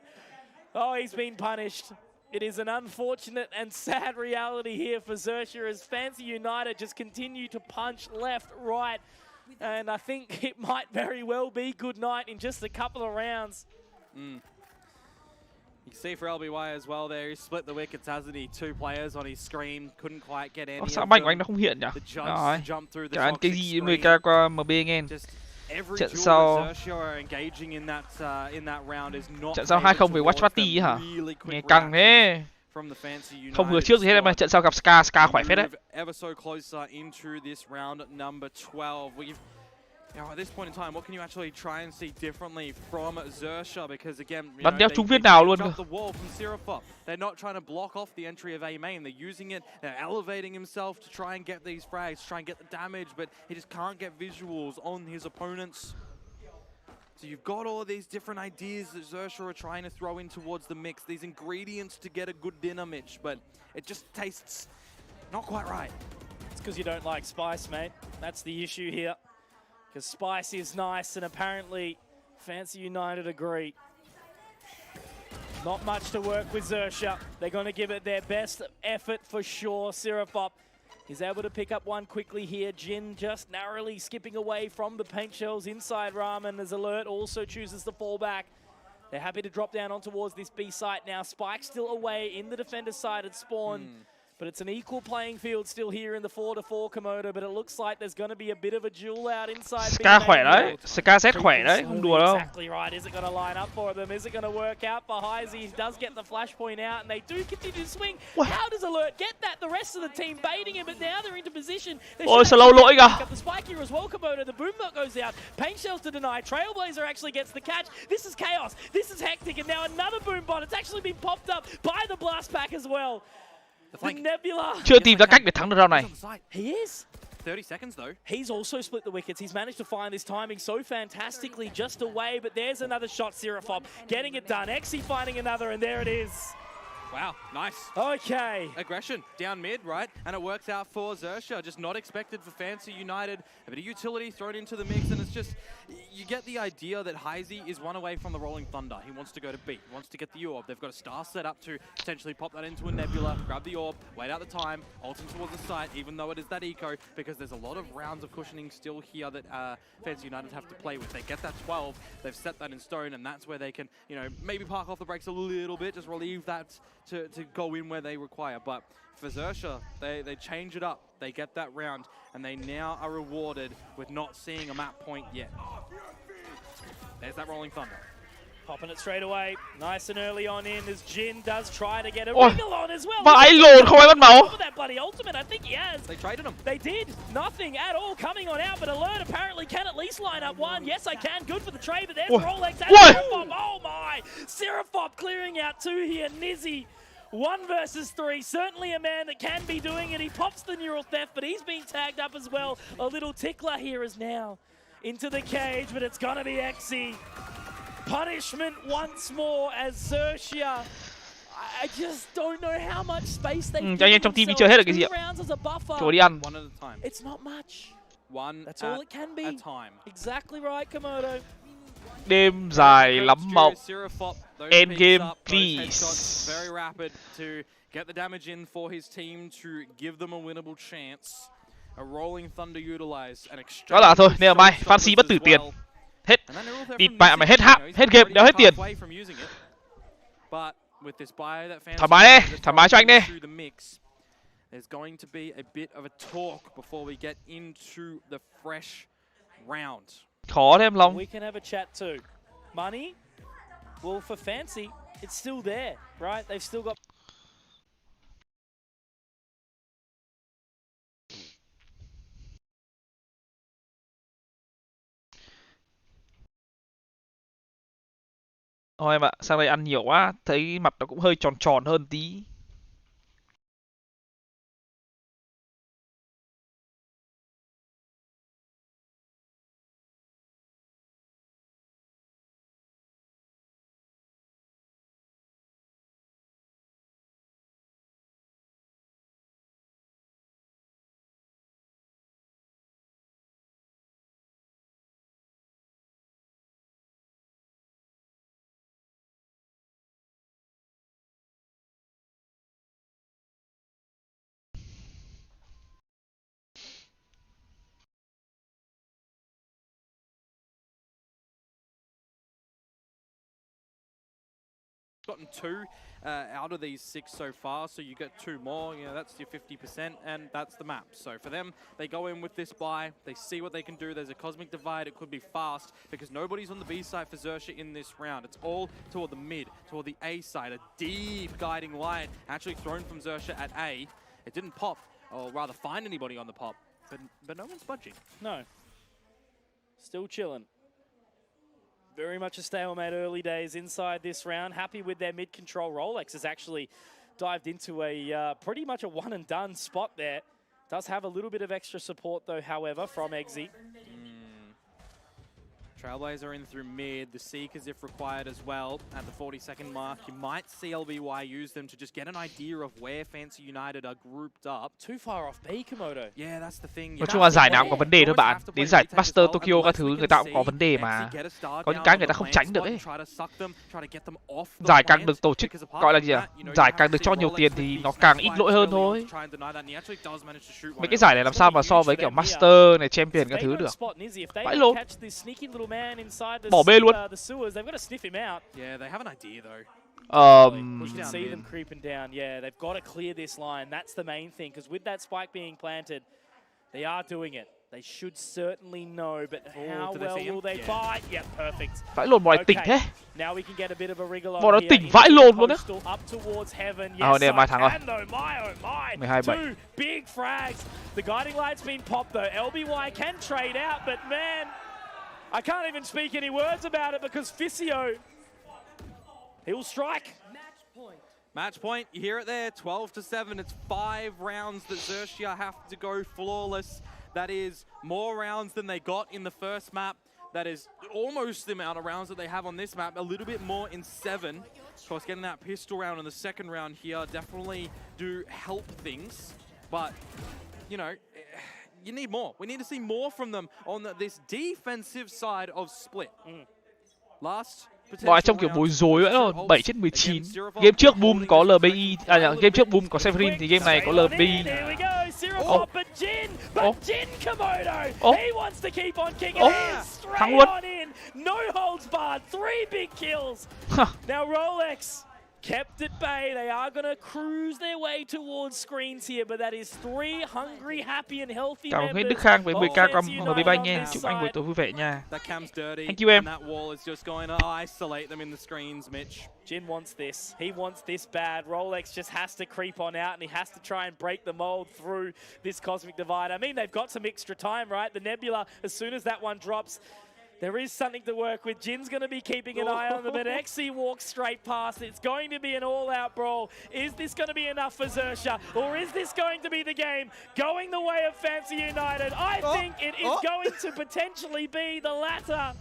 Oh, he's been punished. It is an unfortunate and sad reality here for Xerxia as Fancy United just continue to punch left, right. And I think it might very well be good night in just a couple of rounds. You can see for LBY as well there, he split the wickets, hasn't he? 2 players on his screen, couldn't quite get any. Sao banh của anh nó không hiện nhỉ? Rồi. Cả anh cái gì 10k qua MB nghe. Trận sau trận sau 2-0 về Watch Party hả? Nghe căng thế. Không vừa trước gì hết mà trận sau gặp Ska khỏe phết đấy. At this point in time, what can you actually try and see differently from Xerxia? Because again, bắn đeo trúng viên nào luôn cơ. They're not trying to block off the entry of A main. They're using it, they're elevating himself to try and get these frags, try and get the damage, but he just can't get visuals on his opponents. So you've got all of these different ideas that Xerxia are trying to throw in towards the mix, these ingredients to get a good dinner, Mitch, but it just tastes not quite right. It's because you don't like spice, mate. That's the issue here. Because spice is nice, and apparently Fancy United agree. Not much to work with Xerxia. They're going to give it their best effort for sure. Sirafop is able to pick up one quickly here. Jin just narrowly skipping away from the paint shells inside Ramen as Alert also chooses to fall back. They're happy to drop down on towards this B site now. Spike still away in the defender side at spawn. But it's an equal playing field still here in the 4-4 Komodo, but it looks like there's going to be a bit of a duel out inside. Ska khỏe đấy, Ska Z khỏe đấy, không đùa đâu. Exactly right. Is it going to line up for them? Is it going to work out for Heisey? He does get the flashpoint out, and they do continue to swing. What? How does Alert get that? The rest of the team baiting him, but now they're into position. Ôi sao lâu lỗi kìa. The spike here as well, Komodo. The boombox goes out. Paint shells to deny. Trailblazer actually gets the catch. This is chaos. This is hectic, and now another boombot. It's actually been popped up by the blast pack as well. The Nebula. Chưa tìm ra cách để thắng được round này. He is. 30 seconds though. He's also split the wickets. He's managed to find this timing so fantastically just away, but there's another shot, Seraphop getting it done. XE finding another, and there it is. Wow, nice. Okay. Aggression down mid, right? And it works out for Xerxia. Just not expected for Fancy United. A bit of utility thrown into the mix, and it's just, you get the idea that Heisey is one away from the Rolling Thunder. He wants to go to B. He wants to get the orb. They've got a star set up to potentially pop that into a nebula, grab the orb, wait out the time, ult him towards the site, even though it is that eco, because there's a lot of rounds of cushioning still here that Fancy United have to play with. They get that 12, they've set that in stone, and that's where they can, you know, maybe park off the brakes a little bit, just relieve that to go in where they require. But for Xerxia, they change it up. They get that round, and they now are rewarded with not seeing a map point yet. There's that Rolling Thunder. Popping it straight away. Nice and early on in as Jin does try to get a wriggle on as well. Vãi lồn không ai bắt máu. That bloody ultimate, I think he has. They traded him. They did. Nothing at all coming on out, but Alert apparently can at least line up one. Yes, I can. Good for the trade, but there's Rolex and Seraphop. Oh my! Seraphop clearing out two here. Nizzy. 1 versus 3, certainly a man that can be doing it. He pops the neural theft, but he's being tagged up as well. A little tickler here is now into the cage, but it's gonna be XE. Punishment once more as Xerxia. I just don't know how much space they cho anh em trong team đi chơi hết được cái gì ạ? Chúa đi ăn. It's not much. That's all it can be. Exactly right, Komodo. Đêm dài lắm mộng. End game, please. Very rapid to get the damage in for his team to give them a winnable chance. A Rolling Thunder utilize an extreme. Đó là thôi, nên là mai Fancy bất tử tiền. Hết. Địt mẹ mày hết hết game, đéo hết tiền. Thoải mái đi, thoải mái cho anh đi. There's going to be a bit of a talk before we get into the fresh round. Khó đấy em Long. We can have a chat too. Money? Well, for Fancy, it's still there, right? They've still got... Thôi em ạ, sang đây ăn nhiều quá, thấy mặt nó cũng hơi tròn tròn hơn tí. Gotten 2 out of these 6 so far, so you get 2 more, you know, that's your 50%, and that's the map. So for them, they go in with this buy, they see what they can do. There's a cosmic divide, it could be fast, because nobody's on the B side for Xerxia in this round. It's all toward the mid, toward the A side. A deep guiding light actually thrown from Xerxia at A. It didn't pop, or rather find anybody on the pop, but no one's budging. No. Still chilling. Very much a stalemate early days inside this round. Happy with their mid-control. Rolex has actually dived into a pretty much a one-and-done spot there. Does have a little bit of extra support, though, however, from XE. Trailblazer in through mid, the Seekers if required as well. At the 40-second mark, you might see LBY use them to just get an idea of where Fancy United are grouped up. Too far off B, Komodo. Yeah, that's the thing. Nói chung là giải nào cũng có vấn đề thôi bạn. Đến giải Master Tokyo các thứ người ta cũng có vấn đề mà. Có những cái người ta không tránh được ấy. Giải càng được tổ chức, gọi là gì à? Giải càng được cho nhiều tiền thì nó càng ít lỗi hơn thôi. Mấy cái giải này làm sao mà so với kiểu Master này, Champion các thứ được. Vãi lồn. Bỏ bê luôn. Yeah, they have an idea though. You can see them creeping down. Yeah, they've got to clear this line. That's the main thing, because with that spike being planted, they are doing it. They should certainly know, but how well will they fight? Yeah, perfect. Vãi lồn mọi tỉnh thế. Now we can get a bit of a wriggle on Bọn nó here. tỉnh vãi lồn luôn á. Up towards heaven. Yes, I mai thắng rồi. can though. My oh my. 12-7. Two big frags. The guiding light's been popped though. LBY can trade out, but man, I can't even speak any words about it because Fisio, he'll strike. Match point, you hear it there, 12-7. It's 5 rounds that Xerxia have to go flawless. That is more rounds than they got in the first map. That is almost the amount of rounds that they have on this map, a little bit more in 7. Of course, getting that pistol round in the second round here definitely do help things. But, you know, you need more. We need to see more from them on this defensive side of Split. Last Bọn trong kiểu bối rối vậy rồi, 7/19. Game trước Boom có LBI, game trước Boom có Severin thì game này có LBI. Thắng luôn. No holds barred, 3 big kills. Now Rolex kept at bay. They are going to cruise their way towards screens here, but that is 3 hungry, happy and healthy Cảm ơn members. Đức Khang với 10k MB Bank nha. Chúc anh buổi tối vui vẻ nha. Thank you em. That wall is just going to isolate them in the screens, Mitch. Jin wants this. He wants this bad. Rolex just has to creep on out and he has to try and break the mold through this Cosmic Divide. I mean, they've got some extra time, right? The Nebula, as soon as that one drops, there is something to work with. Jin's going to be keeping an eye on them, but XE walks straight past. It's going to be an all-out brawl. Is this going to be enough for Xerxia, or is this going to be the game going the way of Fancy United? I think it is going to potentially be the latter.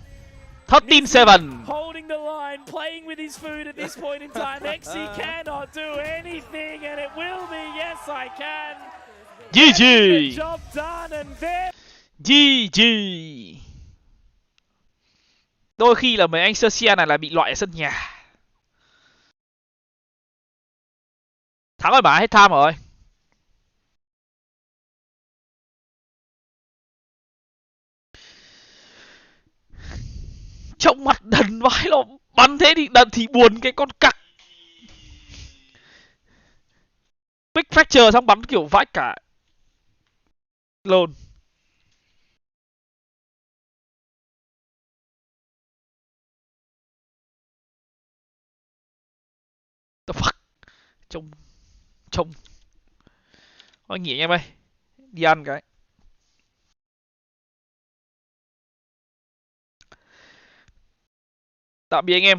13-7. Holding the line, playing with his food at this point in time. XE cannot do anything, and it will be yes, I can. GG. Job done, and there. GG. Đôi khi là mấy anh Xerxia này là bị loại ở sân nhà. Thắng rồi mà, hết time rồi. Trông mặt đần vãi nó bắn thế thì đần thì buồn cái con cặc. Big Fracture xong bắn kiểu vãi cả. Lồn. The fuck. Trông. Thôi nghỉ anh em ơi. Đi ăn cái. Tạm biệt anh em.